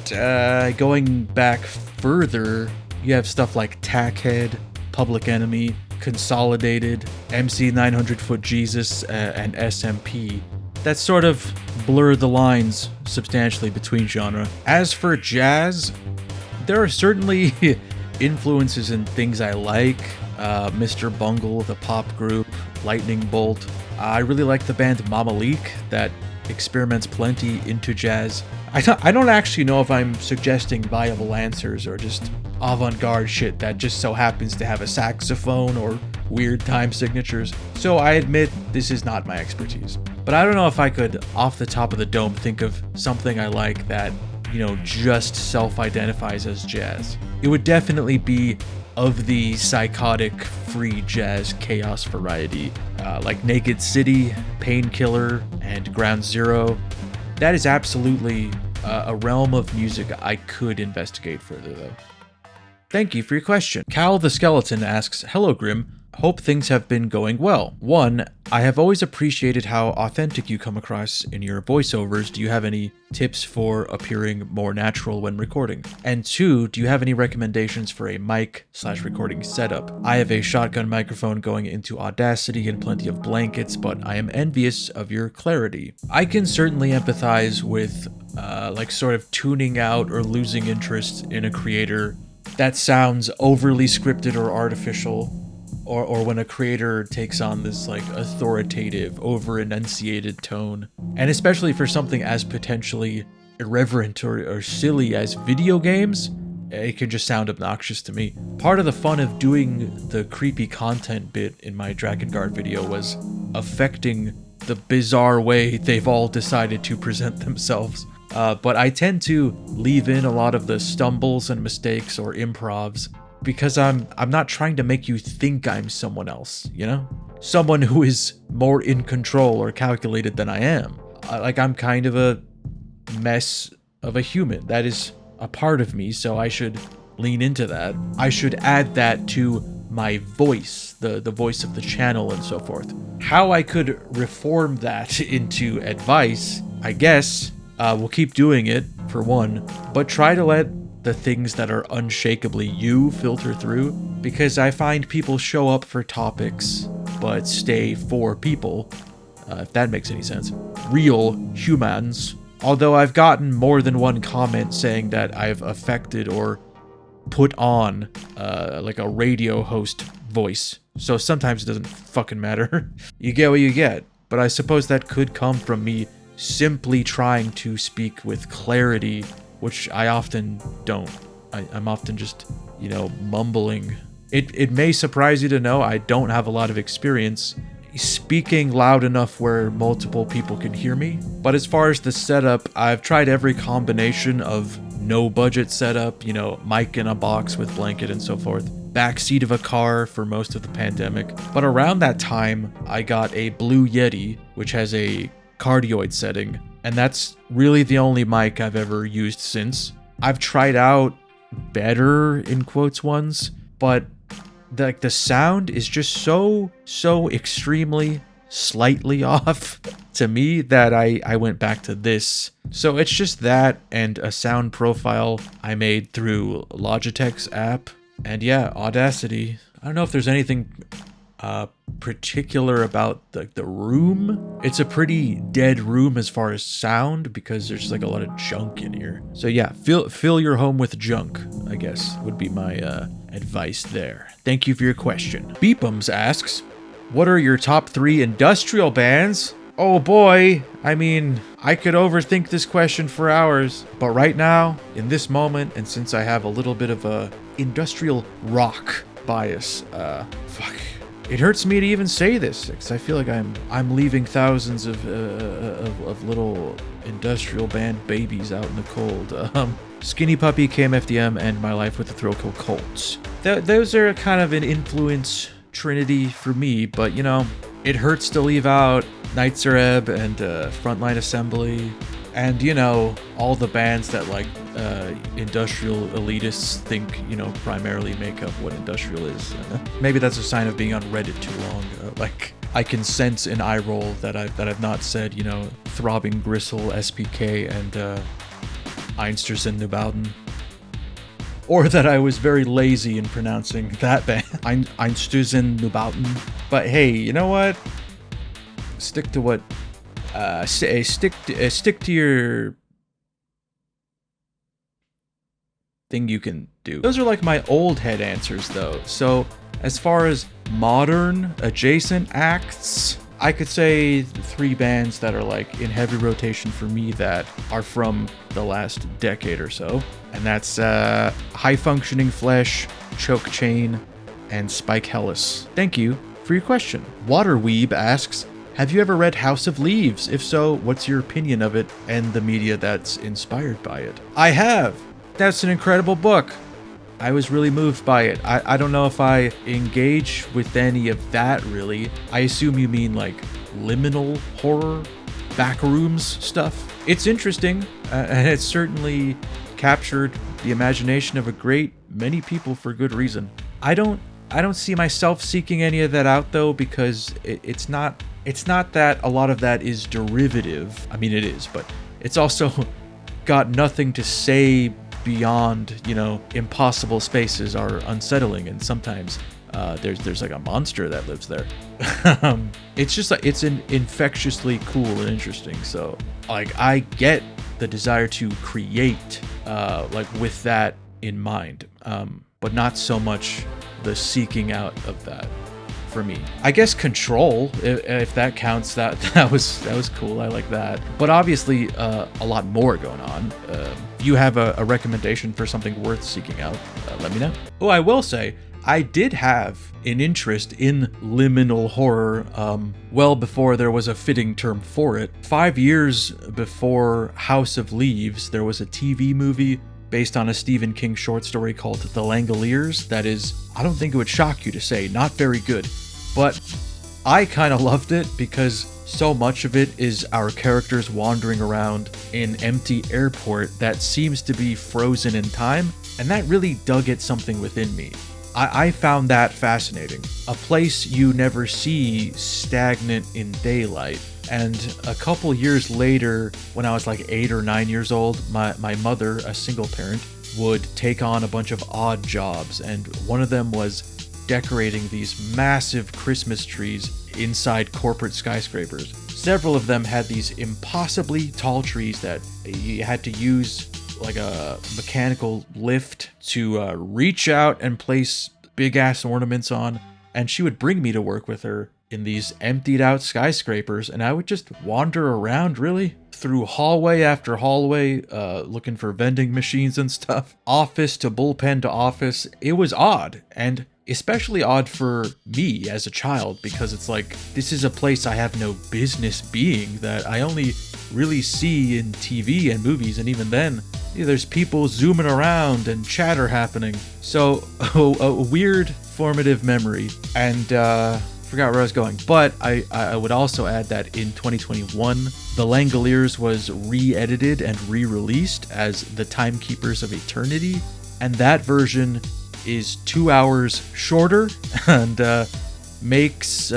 going back further, you have stuff like Tackhead, Public Enemy, Consolidated, MC 900 Foot Jesus, and SMP. That sort of blur the lines substantially between genre. As for jazz, there are certainly influences in things I like. Mr. Bungle, the pop group, Lightning Bolt. I really like the band Mama Leak that experiments plenty into jazz. I don't actually know if I'm suggesting viable answers or just avant-garde shit that just so happens to have a saxophone or weird time signatures, so I admit this is not my expertise. But I don't know if I could, off the top of the dome, think of something I like that, just self-identifies as jazz. It would definitely be of the psychotic, free jazz chaos variety, like Naked City, Painkiller, and Ground Zero. That is absolutely a realm of music I could investigate further, though. Thank you for your question. Cal the Skeleton asks, hello Grim, hope things have been going well. 1, I have always appreciated how authentic you come across in your voiceovers. Do you have any tips for appearing more natural when recording? And 2, do you have any recommendations for a mic/recording setup? I have a shotgun microphone going into Audacity and plenty of blankets, but I am envious of your clarity. I can certainly empathize with sort of tuning out or losing interest in a creator that sounds overly scripted or artificial, or when a creator takes on this authoritative, over-enunciated tone. And especially for something as potentially irreverent or silly as video games, it can just sound obnoxious to me. Part of the fun of doing the creepy content bit in my Drakengard video was affecting the bizarre way they've all decided to present themselves. But I tend to leave in a lot of the stumbles and mistakes or improvs because I'm not trying to make you think I'm someone else, Someone who is more in control or calculated than I am. I'm kind of a mess of a human. That is a part of me, so I should lean into that. I should add that to my voice, the voice of the channel and so forth. How I could reform that into advice I guess we'll keep doing it, for one, but try to let the things that are unshakably you filter through, because I find people show up for topics but stay for people, if that makes any sense. Real humans. Although I've gotten more than one comment saying that I've affected or put on like a radio host voice. So sometimes it doesn't fucking matter. You get what you get. But I suppose that could come from me simply trying to speak with clarity, which I often don't. I'm often just, mumbling. It may surprise you to know I don't have a lot of experience speaking loud enough where multiple people can hear me. But as far as the setup, I've tried every combination of no budget setup, mic in a box with blanket and so forth, backseat of a car for most of the pandemic. But around that time, I got a Blue Yeti, which has a cardioid setting, and that's really the only mic I've ever used since. I've tried out better, in quotes, ones, but the sound is just so extremely slightly off to me that I went back to this. So it's just that and a sound profile I made through Logitech's app. And yeah, Audacity. I don't know if there's anything particular about the room. It's a pretty dead room as far as sound because there's like a lot of junk in here. So yeah, fill your home with junk, I guess, would be my advice there. Thank you for your question. Beepums asks, what are your top 3 industrial bands? Oh boy, I mean, I could overthink this question for hours, but right now, in this moment, and since I have a little bit of a industrial rock bias, it hurts me to even say this, because I feel like I'm leaving thousands of little industrial band babies out in the cold. Skinny Puppy, KMFDM, and My Life with the Thrill Kill Colts. Those are kind of an influence trinity for me, but it hurts to leave out Nights Are Ebb and Frontline Assembly, and all the bands that like industrial elitists think primarily make up what industrial is. Maybe that's a sign of being on Reddit too long. I can sense an eye roll that I've not said Throbbing Gristle, SPK, and Einstürzen Neubauten. Or that I was very lazy in pronouncing that band, Einstürzen Neubauten. But hey, you know what? Stick to what. Stick to your thing you can do. Those are like my old head answers, though. So as far as modern adjacent acts, I could say 3 bands that are like in heavy rotation for me that are from the last decade or so. And that's High Functioning Flesh, Choke Chain, and Spike Hellis. Thank you for your question. Waterweeb asks, have you ever read House of Leaves? If so, what's your opinion of it and the media that's inspired by it? I have. That's an incredible book. I was really moved by it. I don't know if I engage with any of that, really. I assume you mean like liminal horror, backrooms stuff. It's interesting, and it's certainly captured the imagination of a great many people for good reason. I don't see myself seeking any of that out, though, because it's not that a lot of that is derivative. I mean, it is, but it's also got nothing to say beyond, impossible spaces are unsettling, and sometimes there's like a monster that lives there. It's just like, it's infectiously cool and interesting. So like I get the desire to create like with that in mind, but not so much the seeking out of that. For me, I guess Control, if that counts, that was cool. I like that. But obviously, a lot more going on. If you have a recommendation for something worth seeking out, let me know. Oh, I will say, I did have an interest in liminal horror well before there was a fitting term for it. 5 years before House of Leaves, there was a TV movie based on a Stephen King short story called The Langoliers. That is, I don't think it would shock you to say, not very good. But I kind of loved it because so much of it is our characters wandering around an empty airport that seems to be frozen in time, and that really dug at something within me. I found that fascinating. A place you never see stagnant in daylight. And a couple years later, when I was like 8 or 9 years old, my mother, a single parent, would take on a bunch of odd jobs. And one of them was decorating these massive Christmas trees inside corporate skyscrapers. Several of them had these impossibly tall trees that you had to use like a mechanical lift to reach out and place big ass ornaments on. And she would bring me to work with her in these emptied out skyscrapers, and I would just wander around really through hallway after hallway, looking for vending machines and stuff, office to bullpen to office. It was odd, and especially odd for me as a child, because it's like, this is a place I have no business being, that I only really see in TV and movies, and even then, there's people zooming around and chatter happening. So a weird formative memory, and forgot where I was going. But I would also add that in 2021, The Langoliers was re-edited and re-released as The Timekeepers of Eternity, and that version is 2 hours shorter and makes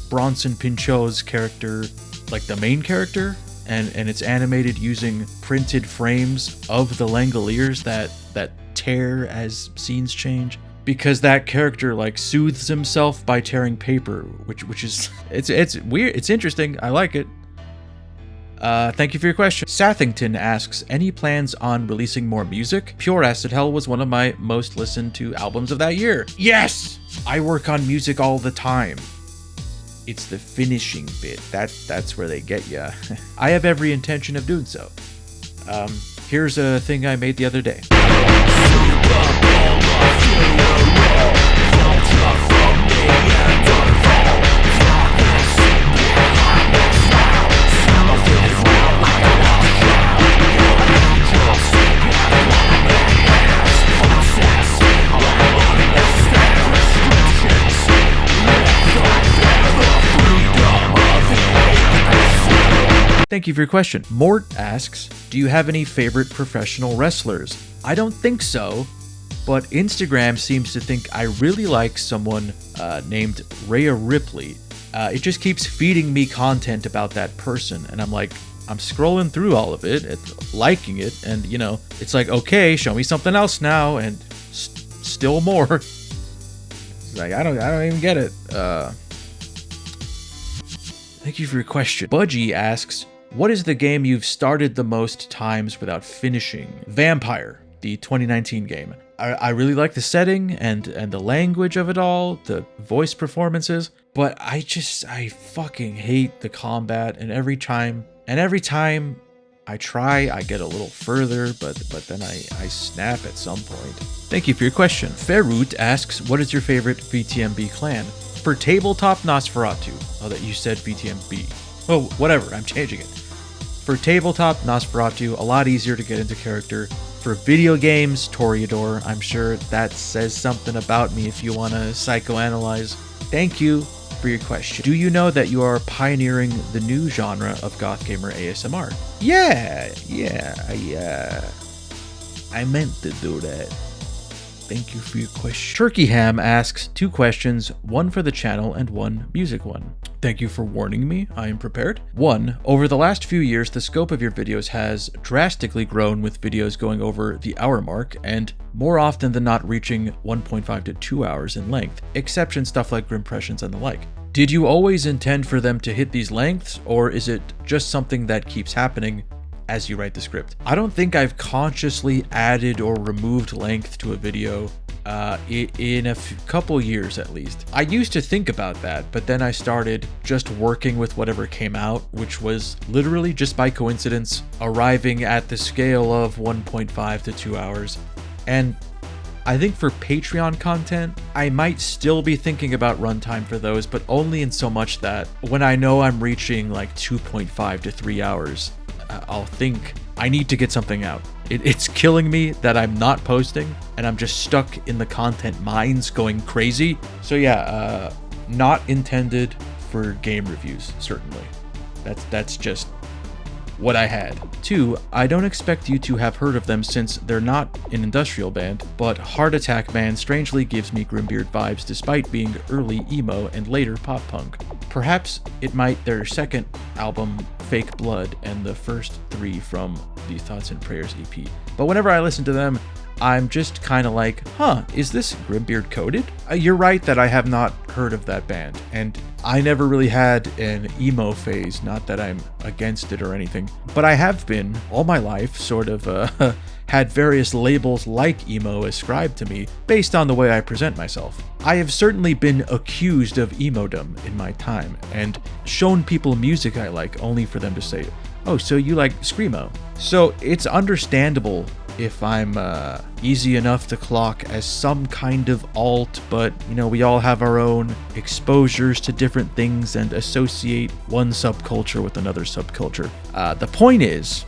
Bronson Pinchot's character like the main character, and it's animated using printed frames of the Langoliers that tear as scenes change, because that character like soothes himself by tearing paper, which is it's weird. It's interesting. I like it. Thank you for your question. Sathington asks, any plans on releasing more music? Pure Acid Hell was one of my most listened to albums of that year. Yes! I work on music all the time. It's the finishing bit. That's where they get ya. I have every intention of doing so. Here's a thing I made the other day. Thank you for your question. Mort asks, do you have any favorite professional wrestlers? I don't think so, but Instagram seems to think I really like someone named Rhea Ripley. It just keeps feeding me content about that person, and I'm like, I'm scrolling through all of it, liking it, and you know, it's like, okay, show me something else now, and still more. It's like, I don't even get it. Thank you for your question. Budgie asks, what is the game you've started the most times without finishing? Vampire, the 2019 game. I really like the setting and the language of it all, the voice performances, but I fucking hate the combat, and every time I try, I get a little further, but then I snap at some point. Thank you for your question. Ferroot asks, what is your favorite VTMB clan? For tabletop, Nosferatu. Oh, that you said VTMB. Oh, whatever, I'm changing it. For tabletop, Nosferatu, a lot easier to get into character. For video games, Toreador. I'm sure that says something about me if you want to psychoanalyze. Thank you for your question. Do you know that you are pioneering the new genre of goth gamer ASMR? Yeah, I meant to do that. Thank you for your question. Turkey Ham asks 2 questions, one for the channel and one music one. Thank you for warning me. I am prepared. 1. Over the last few years, the scope of your videos has drastically grown, with videos going over the hour mark and more often than not reaching 1.5 to 2 hours in length, exception stuff like Grimpressions and the like. Did you always intend for them to hit these lengths, or is it just something that keeps happening as you write the script? I don't think I've consciously added or removed length to a video in a couple years at least. I used to think about that, but then I started just working with whatever came out, which was literally just by coincidence arriving at the scale of 1.5 to 2 hours. And I think for Patreon content, I might still be thinking about runtime for those, but only in so much that when I know I'm reaching like 2.5 to 3 hours, I'll think I need to get something out. It's killing me that I'm not posting and I'm just stuck in the content mines going crazy. So yeah, not intended for game reviews, certainly. That's just what I had. 2, I don't expect you to have heard of them since they're not an industrial band, but Heart Attack Band strangely gives me Grimbeard vibes despite being early emo and later pop punk. Perhaps it might their second album, Fake Blood, and the first 3 from the Thoughts and Prayers EP. But whenever I listen to them, I'm just kind of like, huh, is this Grimbeard coded? You're right that I have not heard of that band, and I never really had an emo phase, not that I'm against it or anything, but I have been, all my life, sort of had various labels like emo ascribed to me based on the way I present myself. I have certainly been accused of emodom in my time, and shown people music I like only for them to say, oh, so you like screamo. So it's understandable if I'm easy enough to clock as some kind of alt, but we all have our own exposures to different things and associate one subculture with another subculture. The point is,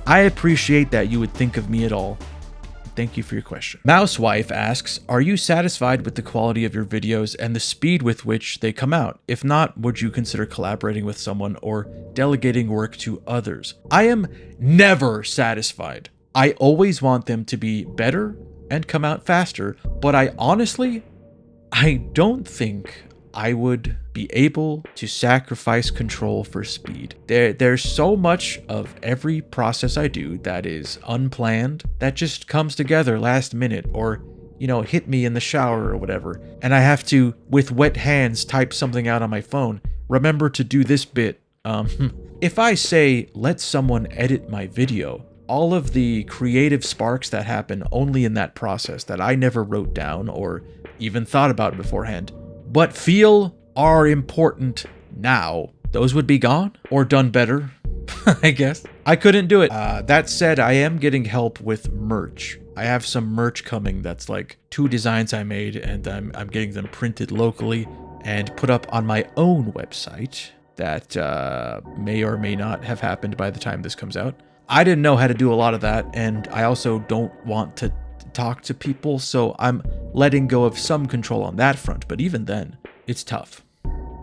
I appreciate that you would think of me at all. Thank you for your question. Mousewife asks, are you satisfied with the quality of your videos and the speed with which they come out? If not, would you consider collaborating with someone or delegating work to others? I am never satisfied. I always want them to be better and come out faster, but I don't think I would be able to sacrifice control for speed. There's so much of every process I do that is unplanned, that just comes together last minute or, hit me in the shower or whatever. And I have to, with wet hands, type something out on my phone. Remember to do this bit. If I say, let someone edit my video, all of the creative sparks that happen only in that process that I never wrote down or even thought about beforehand, but feel are important now, those would be gone or done better, I guess. I couldn't do it. That said, I am getting help with merch. I have some merch coming that's like 2 designs I made, and I'm getting them printed locally and put up on my own website that may or may not have happened by the time this comes out. I didn't know how to do a lot of that, and I also don't want to talk to people, so I'm letting go of some control on that front, but even then, it's tough.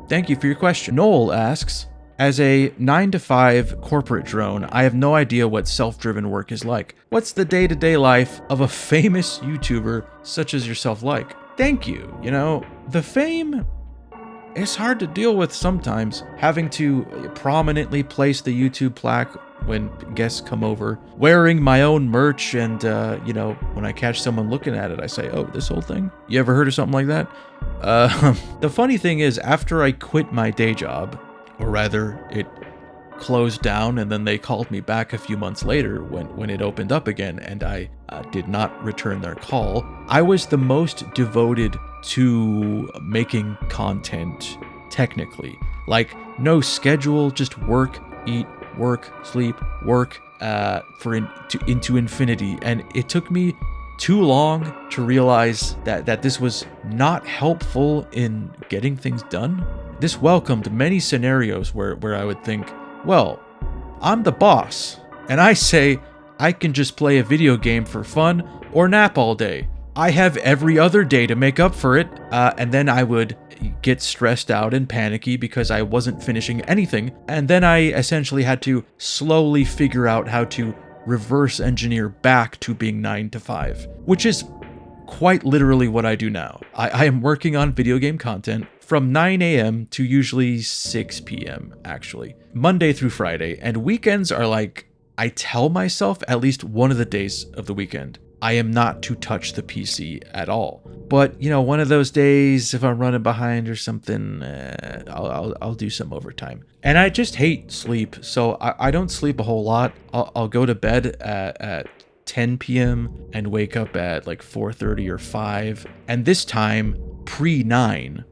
Thank you for your question. Noel asks, as a 9-to-5 corporate drone, I have no idea what self-driven work is like. What's the day-to-day life of a famous YouTuber such as yourself like? Thank you. The fame is hard to deal with sometimes, having to prominently place the YouTube plaque when guests come over, wearing my own merch, and when I catch someone looking at it, I say, oh, this whole thing? You ever heard of something like that? The funny thing is, after I quit my day job, or rather, it closed down, and then they called me back a few months later when it opened up again, and I did not return their call. I was the most devoted to making content, technically. Like, no schedule, just work, eat, work, sleep, work, into infinity. And it took me too long to realize that this was not helpful in getting things done. This welcomed many scenarios where I would think, well, I'm the boss, and I say I can just play a video game for fun or nap all day. I have every other day to make up for it, and then I would get stressed out and panicky because I wasn't finishing anything, and then I essentially had to slowly figure out how to reverse engineer back to being 9-to-5, which is quite literally what I do now. I am working on video game content from 9 a.m. to usually 6 p.m. actually, Monday through Friday, and weekends are like, I tell myself at least one of the days of the weekend, I am not to touch the PC at all. But, one of those days, if I'm running behind or something, I'll do some overtime. And I just hate sleep, so I don't sleep a whole lot. I'll go to bed at 10 p.m. and wake up at like 4:30 or 5. And this time, pre-9,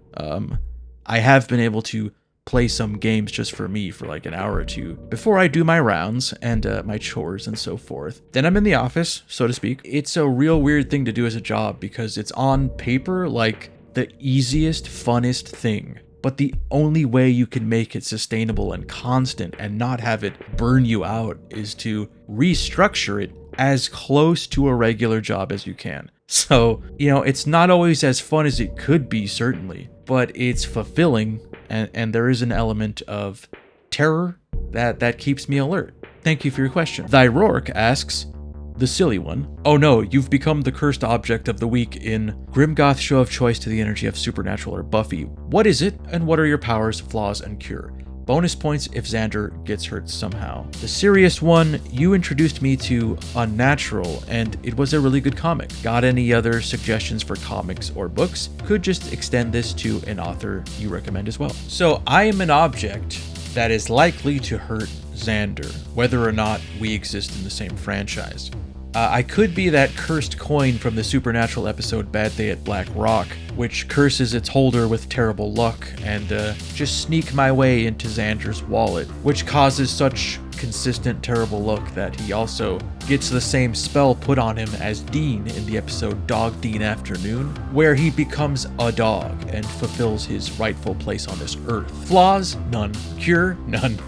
I have been able to play some games just for me for like an hour or two before I do my rounds and my chores and so forth. Then I'm in the office, so to speak. It's a real weird thing to do as a job because it's on paper like the easiest, funnest thing. But the only way you can make it sustainable and constant and not have it burn you out is to restructure it as close to a regular job as you can. So, it's not always as fun as it could be, certainly, but it's fulfilling, and there is an element of terror that keeps me alert. Thank you for your question. Thy Rourke asks, the silly one. Oh no, you've become the cursed object of the week in Grimgoth Show of Choice to the Energy of Supernatural or Buffy. What is it, and what are your powers, flaws, and cure? Bonus points if Xander gets hurt somehow. The serious one, you introduced me to Unnatural, and it was a really good comic. Got any other suggestions for comics or books? Could just extend this to an author you recommend as well. So I am an object that is likely to hurt Xander, whether or not we exist in the same franchise. I could be that cursed coin from the Supernatural episode Bad Day at Black Rock, which curses its holder with terrible luck, and just sneak my way into Xander's wallet, which causes such consistent terrible luck that he also gets the same spell put on him as Dean in the episode Dog Dean Afternoon, where he becomes a dog and fulfills his rightful place on this earth. Flaws? None. Cure? None.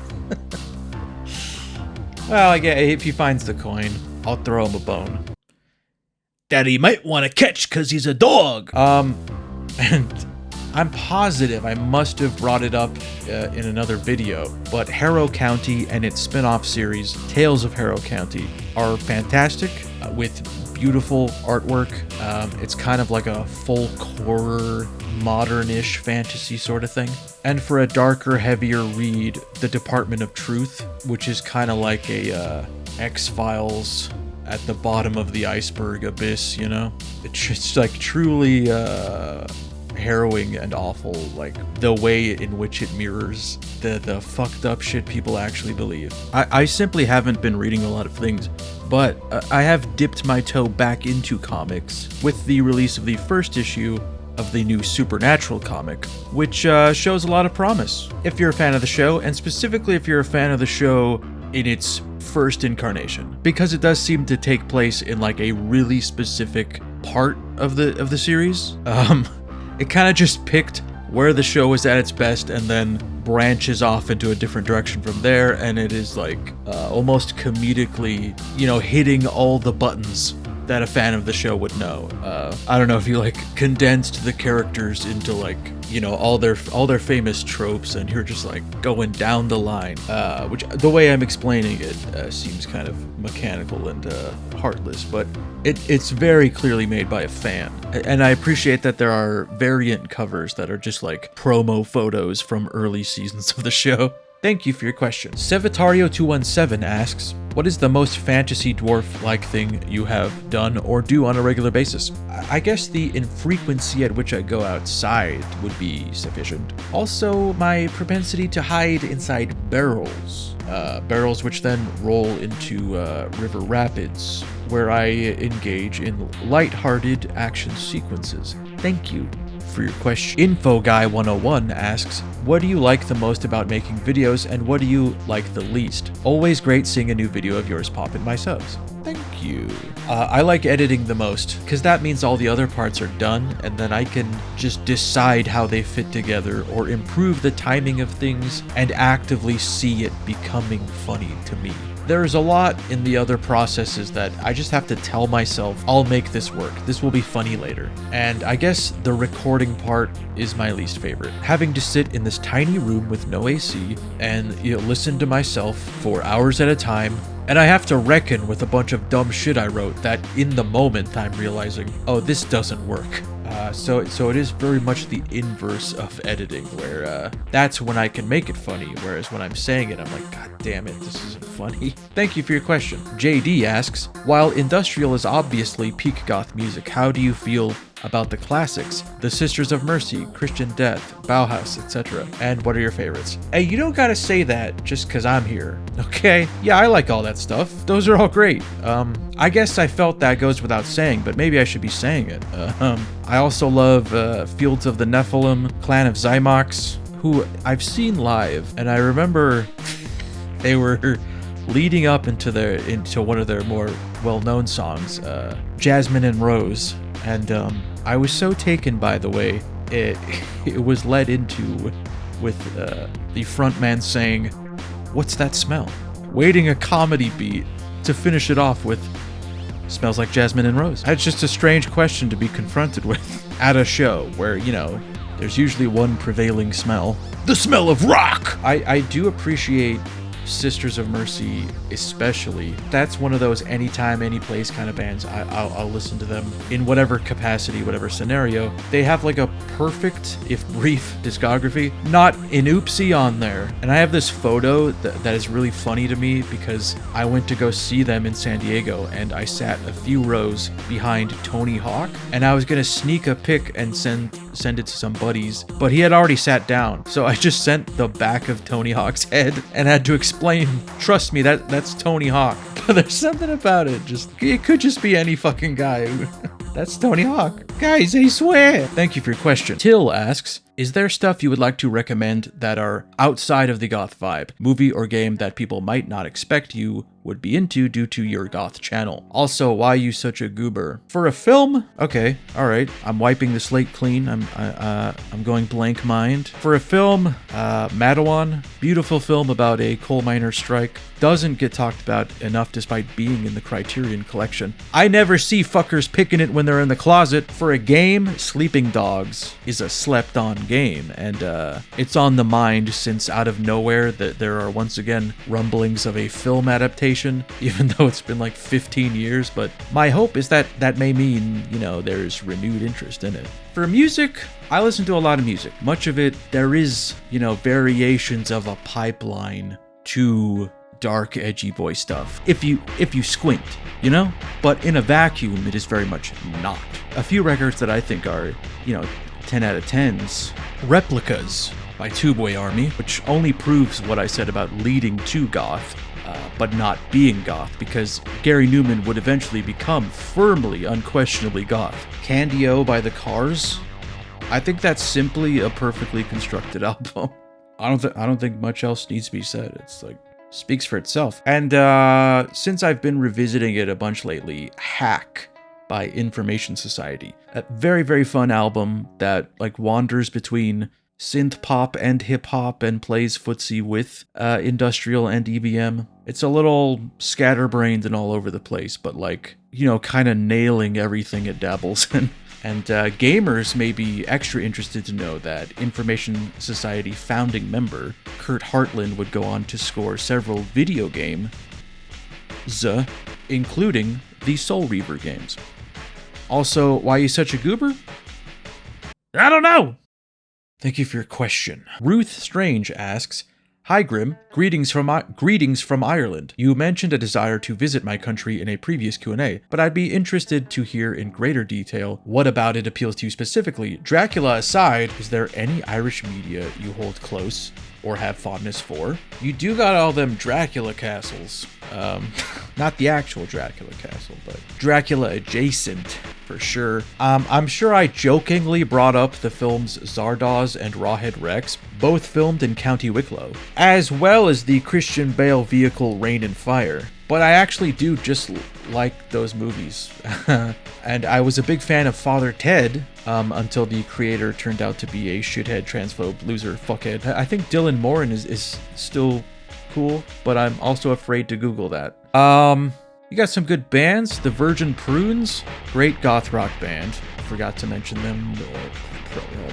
Well, I guess if he finds the coin, I'll throw him a bone. That he might want to catch because he's a dog. And I'm positive I must have brought it up in another video, but Harrow County and its spin-off series, Tales of Harrow County, are fantastic with beautiful artwork. It's kind of like a folk horror, modern-ish fantasy sort of thing. And for a darker, heavier read, The Department of Truth, which is kind of like a X-Files at the bottom of the iceberg abyss, you know? It's just like truly harrowing and awful, like the way in which it mirrors the fucked up shit people actually believe. I simply haven't been reading a lot of things, but I have dipped my toe back into comics with the release of the first issue of the new Supernatural comic, which shows a lot of promise. If you're a fan of the show, and specifically if you're a fan of the show in its first incarnation, because it does seem to take place in like a really specific part of the series. It kind of just picked where the show is at its best and then branches off into a different direction from there, and it is like almost comedically, you know, hitting all the buttons that a fan of the show would know. I don't know if you like condensed the characters into like, you know, all their famous tropes, and you're just like going down the line, which the way I'm explaining it seems kind of mechanical and heartless, but it's very clearly made by a fan, and I appreciate that there are variant covers that are just like promo photos from early seasons of the show. Thank you for your question. Sevitario217 asks, what is the most fantasy dwarf-like thing you have done or do on a regular basis? I guess the infrequency at which I go outside would be sufficient. Also, my propensity to hide inside barrels. Barrels which then roll into river rapids, where I engage in light-hearted action sequences. Thank you for your question. InfoGuy101 asks, what do you like the most about making videos, and what do you like the least? Always great seeing a new video of yours pop in my subs. Thank you. I like editing the most, because that means all the other parts are done, and then I can just decide how they fit together or improve the timing of things and actively see it becoming funny to me. There's a lot in the other processes that I just have to tell myself, I'll make this work. This will be funny later. And I guess the recording part is my least favorite. Having to sit in this tiny room with no AC and listen to myself for hours at a time, and I have to reckon with a bunch of dumb shit I wrote that in the moment I'm realizing, oh, this doesn't work. So it is very much the inverse of editing, where that's when I can make it funny, whereas when I'm saying it, I'm like, God damn it, this isn't funny. Thank you for your question. JD asks, while industrial is obviously peak goth music, how do you feel about the classics, the Sisters of Mercy, Christian Death, Bauhaus, etc., and what are your favorites? Hey, you don't gotta say that just cause I'm here, okay? Yeah, I like all that stuff. Those are all great. I guess I felt that goes without saying, but maybe I should be saying it. I also love Fields of the Nephilim, Clan of Zymox, who I've seen live, and I remember they were leading up into one of their more well-known songs, Jasmine and Rose, and I was so taken by the way it was led into with the frontman saying, "What's that smell?" Waiting a comedy beat to finish it off with, "Smells like jasmine and rose." That's just a strange question to be confronted with at a show where, you know, there's usually one prevailing smell. The smell of rock! I do appreciate Sisters of Mercy especially. That's one of those anytime, any place kind of bands. I'll listen to them in whatever capacity, whatever scenario. They have like a perfect, if brief, discography. Not an oopsie on there. And I have this photo that is really funny to me because I went to go see them in San Diego and I sat a few rows behind Tony Hawk, and I was gonna sneak a pic and send it to some buddies, but he had already sat down, so I just sent the back of Tony Hawk's head and had to explain, trust me, that's Tony Hawk. But there's something about it, it could just be any fucking guy. That's Tony Hawk. Guys, I swear. Thank you for your question. Till asks, is there stuff you would like to recommend that are outside of the goth vibe? Movie or game that people might not expect you would be into due to your goth channel. Also, why you such a goober? For a film? Okay, all right. I'm wiping the slate clean. I'm going blank mind. For a film, Madawan, beautiful film about a coal miner strike. Doesn't get talked about enough despite being in the Criterion collection. I never see fuckers picking it when they're in the closet. For a game, Sleeping Dogs is a slept-on game, and it's on the mind since out of nowhere that there are once again rumblings of a film adaptation, even though it's been like 15 years, but my hope is that may mean, there's renewed interest in it. For music, I listen to a lot of music. Much of it, there is, variations of a pipeline to dark, edgy boy stuff. If you squint, But in a vacuum, it is very much not. A few records that I think are, 10 out of 10s. Replicas by Two Boy Army, which only proves what I said about leading to goth, but not being goth, because Gary Newman would eventually become firmly, unquestionably goth. Candy-O by The Cars. I think that's simply a perfectly constructed album. I don't think much else needs to be said. It's like, speaks for itself. And since I've been revisiting it a bunch lately, Hack by Information Society. A very, very fun album that wanders between synth pop and hip hop and plays footsie with industrial and EBM. It's a little scatterbrained and all over the place, but kind of nailing everything it dabbles in. And gamers may be extra interested to know that Information Society founding member Kurt Hartland would go on to score several video games, including the Soul Reaver games. Also, why you such a goober? I don't know! Thank you for your question. Ruth Strange asks, Hi Grim, greetings from Ireland. You mentioned a desire to visit my country in a previous Q&A, but I'd be interested to hear in greater detail what about it appeals to you specifically. Dracula aside, is there any Irish media you hold close or have fondness for? You do got all them Dracula castles. Not the actual Dracula castle, but Dracula adjacent, for sure. I'm sure I jokingly brought up the films Zardoz and Rawhead Rex, both filmed in County Wicklow, as well as the Christian Bale vehicle Rain and Fire. But I actually do just like those movies. And I was a big fan of Father Ted, until the creator turned out to be a shithead, transphobe, loser, fuckhead. I think Dylan Moran is still cool, but I'm also afraid to Google that. You got some good bands. The Virgin Prunes, great goth rock band. Forgot to mention them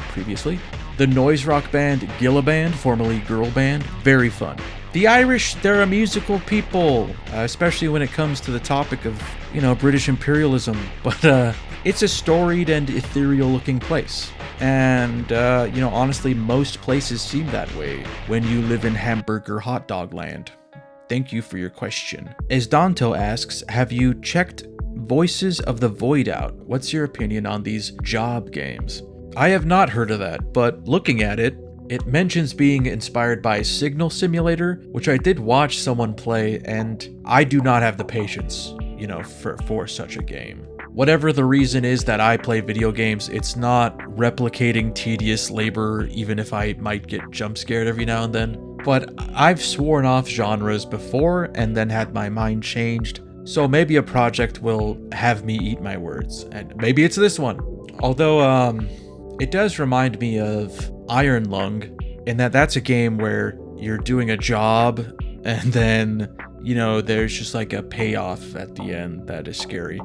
previously. The noise rock band Gillaband, formerly Girl Band, very fun. The Irish, they're a musical people, especially when it comes to the topic of, British imperialism. But it's a storied and ethereal looking place. And, honestly, most places seem that way when you live in hamburger hot dog land. Thank you for your question. Esdanto asks, have you checked Voices of the Void out? What's your opinion on these job games? I have not heard of that, but looking at it, it mentions being inspired by Signal Simulator, which I did watch someone play, and I do not have the patience, for such a game. Whatever the reason is that I play video games, it's not replicating tedious labor, even if I might get jump scared every now and then. But I've sworn off genres before and then had my mind changed, so maybe a project will have me eat my words, and maybe it's this one. Although, it does remind me of Iron Lung, in that that's a game where you're doing a job and then, there's just a payoff at the end that is scary.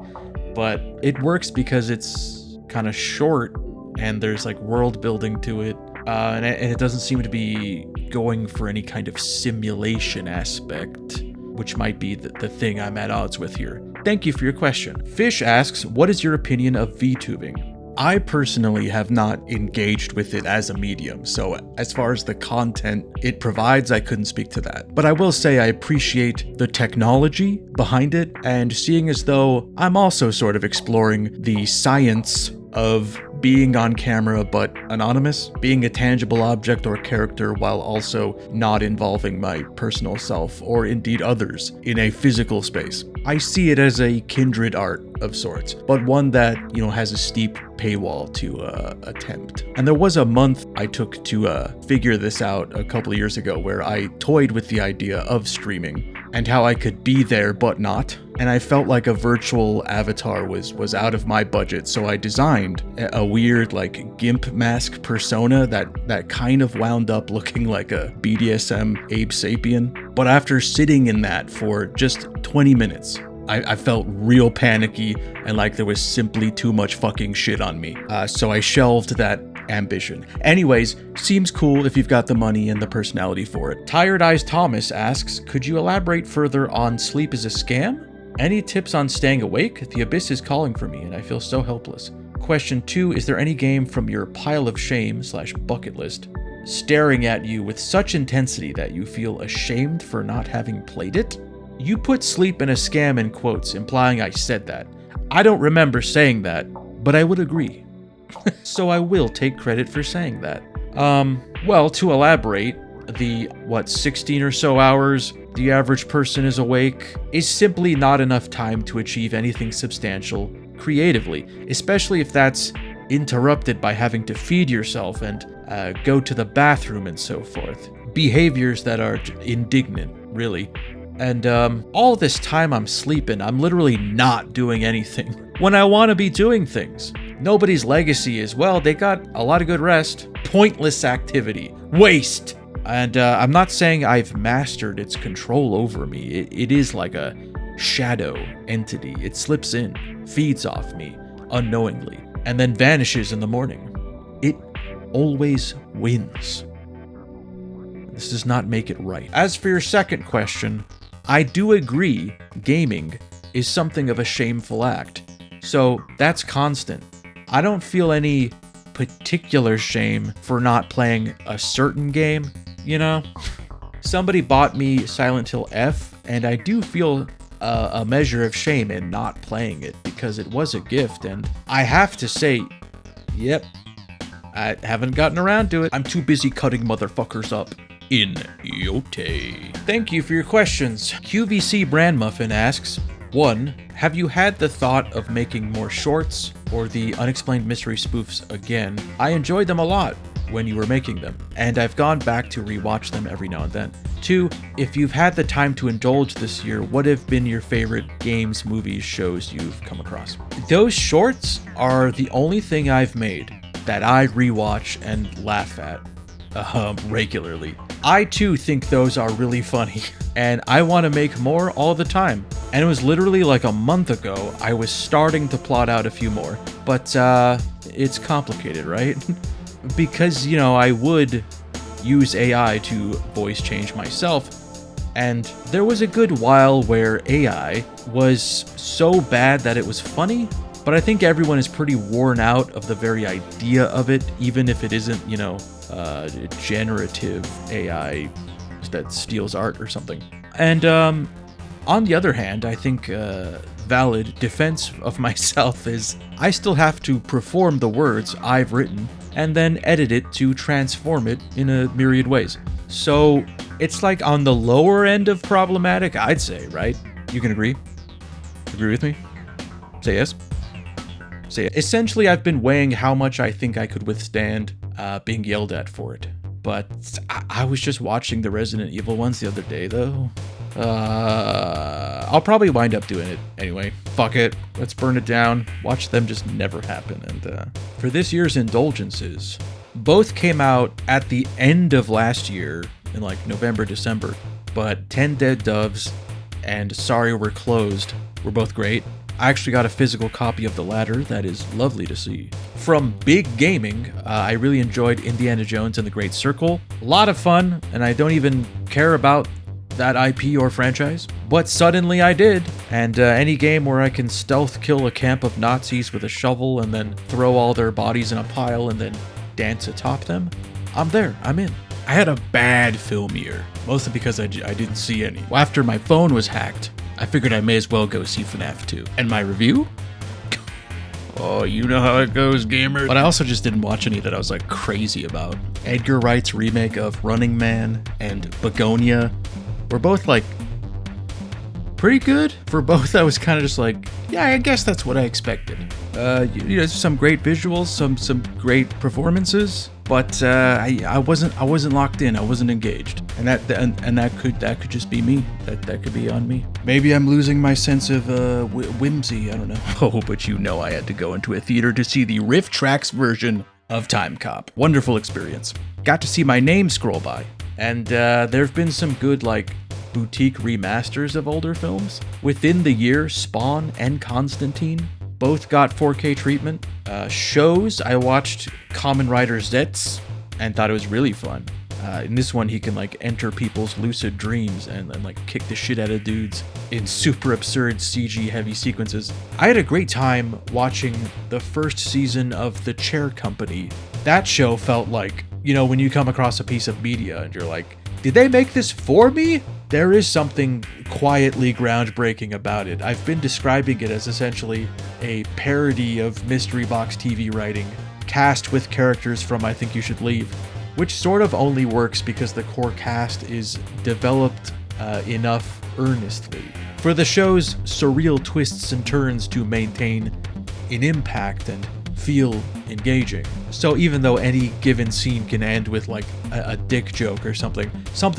But it works because it's kind of short and there's world building to it, and it doesn't seem to be going for any kind of simulation aspect, which might be the thing I'm at odds with here. Thank you for your question. Fish asks, what is your opinion of VTubing? I personally have not engaged with it as a medium, so as far as the content it provides, I couldn't speak to that. But I will say I appreciate the technology behind it, and seeing as though I'm also sort of exploring the science of being on camera but anonymous, being a tangible object or character while also not involving my personal self or indeed others in a physical space. I see it as a kindred art of sorts, but one that, has a steep paywall to attempt. And there was a month I took to figure this out a couple of years ago where I toyed with the idea of streaming and how I could be there but not. And I felt like a virtual avatar was out of my budget, so I designed a weird GIMP mask persona that kind of wound up looking like a BDSM Abe Sapien. But after sitting in that for just 20 minutes, I felt real panicky and like there was simply too much fucking shit on me. So I shelved that ambition. Anyways, seems cool if you've got the money and the personality for it. Tired Eyes Thomas asks, could you elaborate further on sleep is a scam? Any tips on staying awake? The abyss is calling for me and I feel so helpless. Question 2, is there any game from your pile of shame / bucket list staring at you with such intensity that you feel ashamed for not having played it? You put sleep in a scam in quotes, implying I said that. I don't remember saying that, but I would agree. So I will take credit for saying that. Well, to elaborate, the 16 or so hours the average person is awake is simply not enough time to achieve anything substantial creatively, especially if that's interrupted by having to feed yourself and go to the bathroom and so forth. Behaviors that are indignant, really. And all this time I'm sleeping, I'm literally not doing anything when I want to be doing things. Nobody's legacy is, well, they got a lot of good rest. Pointless activity. Waste. And I'm not saying I've mastered its control over me. It is like a shadow entity. It slips in, feeds off me unknowingly, and then vanishes in the morning. It always wins. This does not make it right. As for your second question, I do agree gaming is something of a shameful act. So that's constant. I don't feel any particular shame for not playing a certain game, Somebody bought me Silent Hill F, and I do feel a measure of shame in not playing it because it was a gift, and I have to say, yep, I haven't gotten around to it. I'm too busy cutting motherfuckers up in Yote. Thank you for your questions. QVC Brand Muffin asks, 1. Have you had the thought of making more shorts or the Unexplained Mystery spoofs again? I enjoyed them a lot when you were making them, and I've gone back to rewatch them every now and then. 2. If you've had the time to indulge this year, what have been your favorite games, movies, shows you've come across? Those shorts are the only thing I've made that I rewatch and laugh at regularly. I too think those are really funny, and I want to make more all the time. And it was literally like a month ago I was starting to plot out a few more, but it's complicated, right? Because, I would use AI to voice change myself, and there was a good while where AI was so bad that it was funny, but I think everyone is pretty worn out of the very idea of it, even if it isn't, generative AI that steals art or something. And on the other hand, I think valid defense of myself is I still have to perform the words I've written and then edit it to transform it in a myriad ways. So it's like on the lower end of problematic, I'd say, right? You can agree? Agree with me? Say yes. Say yes. Essentially, I've been weighing how much I think I could withstand being yelled at for it. But I was just watching the Resident Evil ones the other day, though. I'll probably wind up doing it anyway. Fuck it. Let's burn it down. Watch them just never happen. And for this year's indulgences, both came out at the end of last year in November, December. But 10 Dead Doves and Sorry We're Closed were both great. I actually got a physical copy of the latter. That is lovely to see. From Big Gaming, I really enjoyed Indiana Jones and the Great Circle. A lot of fun, and I don't even care about that IP or franchise, but suddenly I did. And any game where I can stealth kill a camp of Nazis with a shovel and then throw all their bodies in a pile and then dance atop them, I'm there. I'm in. I had a bad film year, mostly because I didn't see any. After my phone was hacked, I figured I may as well go see FNAF 2. And my review? Oh, you know how it goes, gamer. But I also just didn't watch any that I was like crazy about. Edgar Wright's remake of Running Man and Begonia were both like pretty good. For both, I was kind of just like, yeah, I guess that's what I expected. Some great visuals, some great performances, but I wasn't locked in. I wasn't engaged, and that could just be me. That could be on me. Maybe I'm losing my sense of whimsy. I don't know. Oh, but you know, I had to go into a theater to see the Riff Tracks version of Time Cop. Wonderful experience. Got to see my name scroll by, and there've been some good like boutique remasters of older films. Within the year, Spawn and Constantine both got 4K treatment. Shows, I watched Kamen Rider Zets and thought it was really fun. In this one, he can like enter people's lucid dreams and like kick the shit out of dudes in super absurd CG heavy sequences. I had a great time watching the first season of The Chair Company. That show felt like, you know, when you come across a piece of media and you're like, did they make this for me? There is something quietly groundbreaking about it. I've been describing it as essentially a parody of mystery box TV writing, cast with characters from I Think You Should Leave, which sort of only works because the core cast is developed enough earnestly for the show's surreal twists and turns to maintain an impact and feel engaging. So even though any given scene can end with like a dick joke or something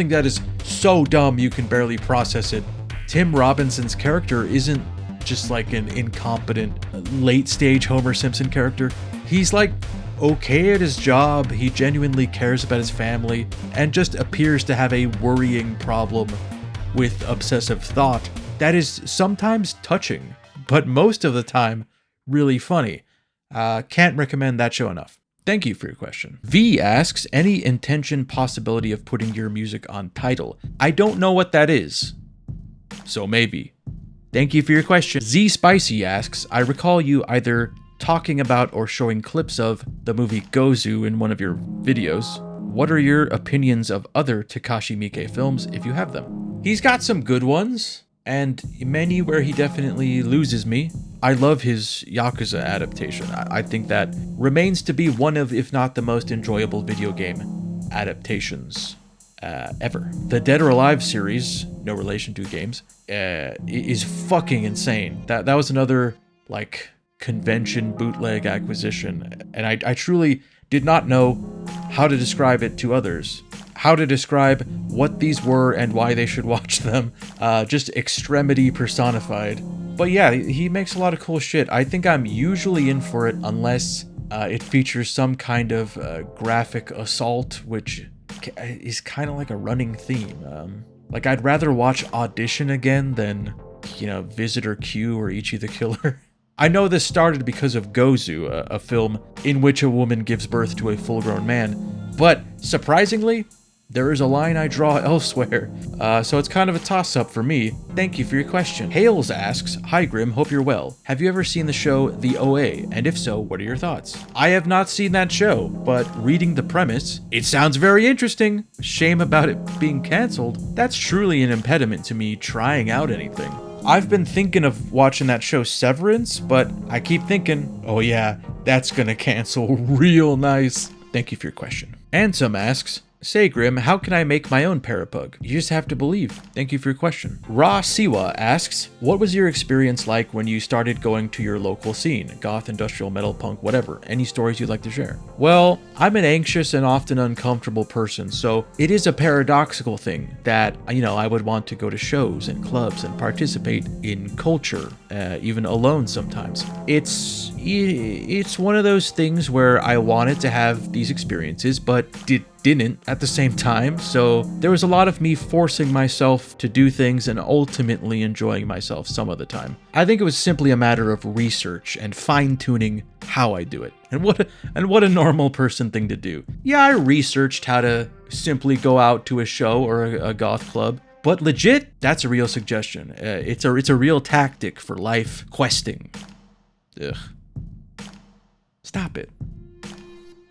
that is so dumb you can barely process it, Tim Robinson's character isn't just like an incompetent late stage Homer Simpson character. He's like okay at his job, he genuinely cares about his family, and just appears to have a worrying problem with obsessive thought that is sometimes touching, but most of the time really funny. Can't recommend that show enough. Thank you for your question. V asks, any intention possibility of putting your music on Tidal? I don't know what that is, so maybe. Thank you for your question. Z Spicy asks, I recall you either talking about or showing clips of the movie Gozu in one of your videos. What are your opinions of other Takashi Miike films if you have them? He's got some good ones, and many where he definitely loses me. I love his Yakuza adaptation. I think that remains to be one of, if not the most enjoyable video game adaptations ever. The Dead or Alive series, no relation to games, is fucking insane. That was another, like, convention bootleg acquisition, and I truly did not know how to describe it to others. How to describe what these were and why they should watch them. Just extremity personified. But yeah, he makes a lot of cool shit. I think I'm usually in for it unless it features some kind of graphic assault, which is kind of like a running theme. Like, I'd rather watch Audition again than, you know, Visitor Q or Ichi the Killer. I know this started because of Gozu, a film in which a woman gives birth to a full-grown man, but surprisingly, there is a line I draw elsewhere, so it's kind of a toss-up for me. Thank you for your question. Hales asks, Hi Grim, hope you're well. Have you ever seen the show The OA, and if so, what are your thoughts? I have not seen that show, but reading the premise, it sounds very interesting. Shame about it being cancelled. That's truly an impediment to me trying out anything. I've been thinking of watching that show Severance, but I keep thinking, oh yeah, that's gonna cancel real nice. Thank you for your question. Ansem asks, Say Grim, how can I make my own Parapug? You just have to believe. Thank you for your question. Ra Siwa asks, what was your experience like when you started going to your local scene? Goth, industrial, metal, punk, whatever. Any stories you'd like to share? Well, I'm an anxious and often uncomfortable person, so it is a paradoxical thing that, you know, I would want to go to shows and clubs and participate in culture, even alone sometimes. It's one of those things where I wanted to have these experiences, but didn't at the same time. So there was a lot of me forcing myself to do things and ultimately enjoying myself some of the time. I think it was simply a matter of research and fine-tuning how I do it. And what a normal person thing to do. Yeah, I researched how to simply go out to a show or a goth club. But legit, that's a real suggestion. It's a real tactic for life questing. Ugh. Stop it.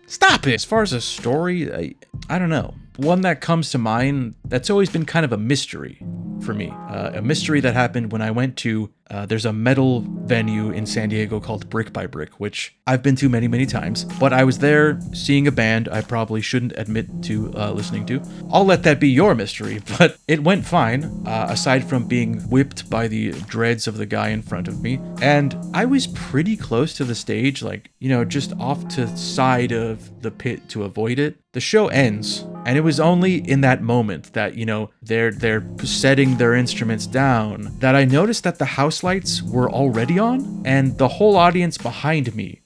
Stop it! As far as a story, I don't know. One that comes to mind that's always been kind of a mystery for me. A mystery that happened when I went to, there's a metal venue in San Diego called Brick by Brick, which I've been to many, many times. But I was there seeing a band I probably shouldn't admit to listening to. I'll let that be your mystery, but it went fine, aside from being whipped by the dreads of the guy in front of me. And I was pretty close to the stage, like, just off to the side of the pit to avoid it. The show ends, and it was only in that moment that, they're setting their instruments down that I noticed that the house lights were already on, and the whole audience behind me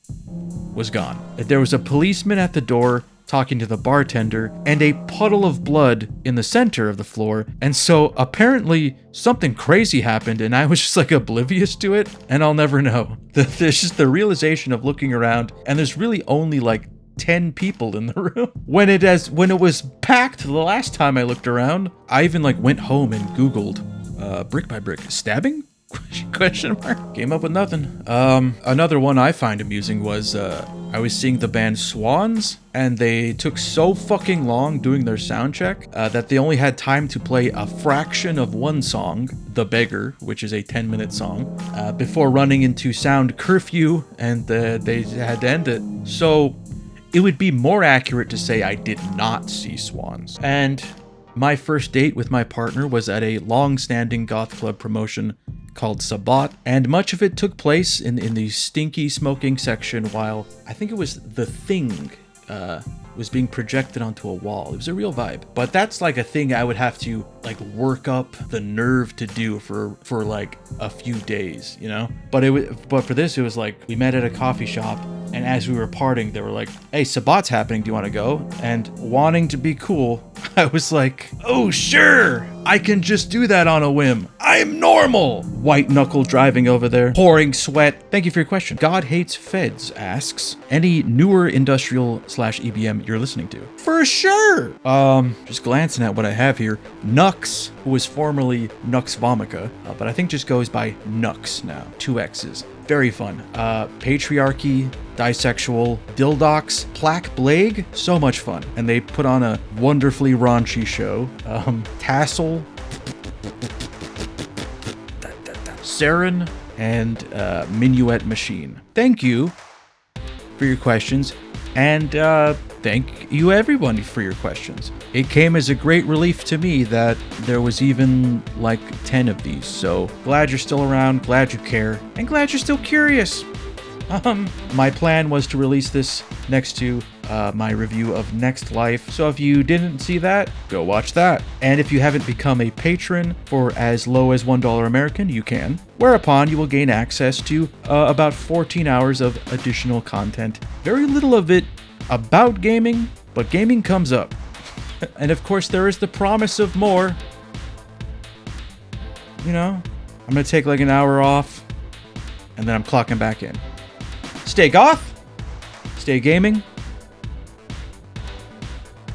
was gone. There was a policeman at the door talking to the bartender, and a puddle of blood in the center of the floor, and so apparently something crazy happened, and I was just like oblivious to it, and I'll never know. There's just the realization of looking around, and there's really only like 10 people in the room. When it was packed the last time I looked around, I even went home and Googled brick by brick stabbing? Question mark. Came up with nothing. Another one I find amusing was I was seeing the band Swans, and they took so fucking long doing their sound check that they only had time to play a fraction of one song, The Beggar, which is a 10-minute song, before running into sound curfew, and they had to end it. So it would be more accurate to say I did not see Swans. And my first date with my partner was at a long-standing goth club promotion called Sabbat, and much of it took place in the stinky smoking section while I think it was The Thing was being projected onto a wall. It was a real vibe. But that's like a thing I would have to work up the nerve to do for a few days, But for this, it was we met at a coffee shop, and as we were parting, they were like, "Hey, Sabbat's happening. Do you want to go?" And wanting to be cool, I was like, "Oh, sure. I can just do that on a whim. I'm normal." White knuckle driving over there, pouring sweat. Thank you for your question. God Hates Feds asks, any newer industrial/EBM you're listening to? For sure. Just glancing at what I have here. Nux, who was formerly Nux Vomica, but I think just goes by Nux now. 2 X's. Very fun. Patriarchy, Disexual, Dildox, Plaque Blague, so much fun. And they put on a wonderfully raunchy show. Tassel, Saren, and Minuet Machine. Thank you for your questions, and thank you everyone for your questions. It came as a great relief to me that there was even 10 of these, so glad you're still around, glad you care, and glad you're still curious. My plan was to release this next to my review of Next Life, so if you didn't see that, go watch that. And if you haven't become a patron for as low as $1 American, you can, whereupon you will gain access to about 14 hours of additional content. Very little of it about gaming, but gaming comes up. And of course, there is the promise of more. I'm gonna take an hour off, and then I'm clocking back in. Stay goth, stay gaming,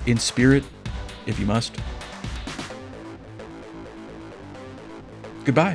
in spirit, if you must. Goodbye.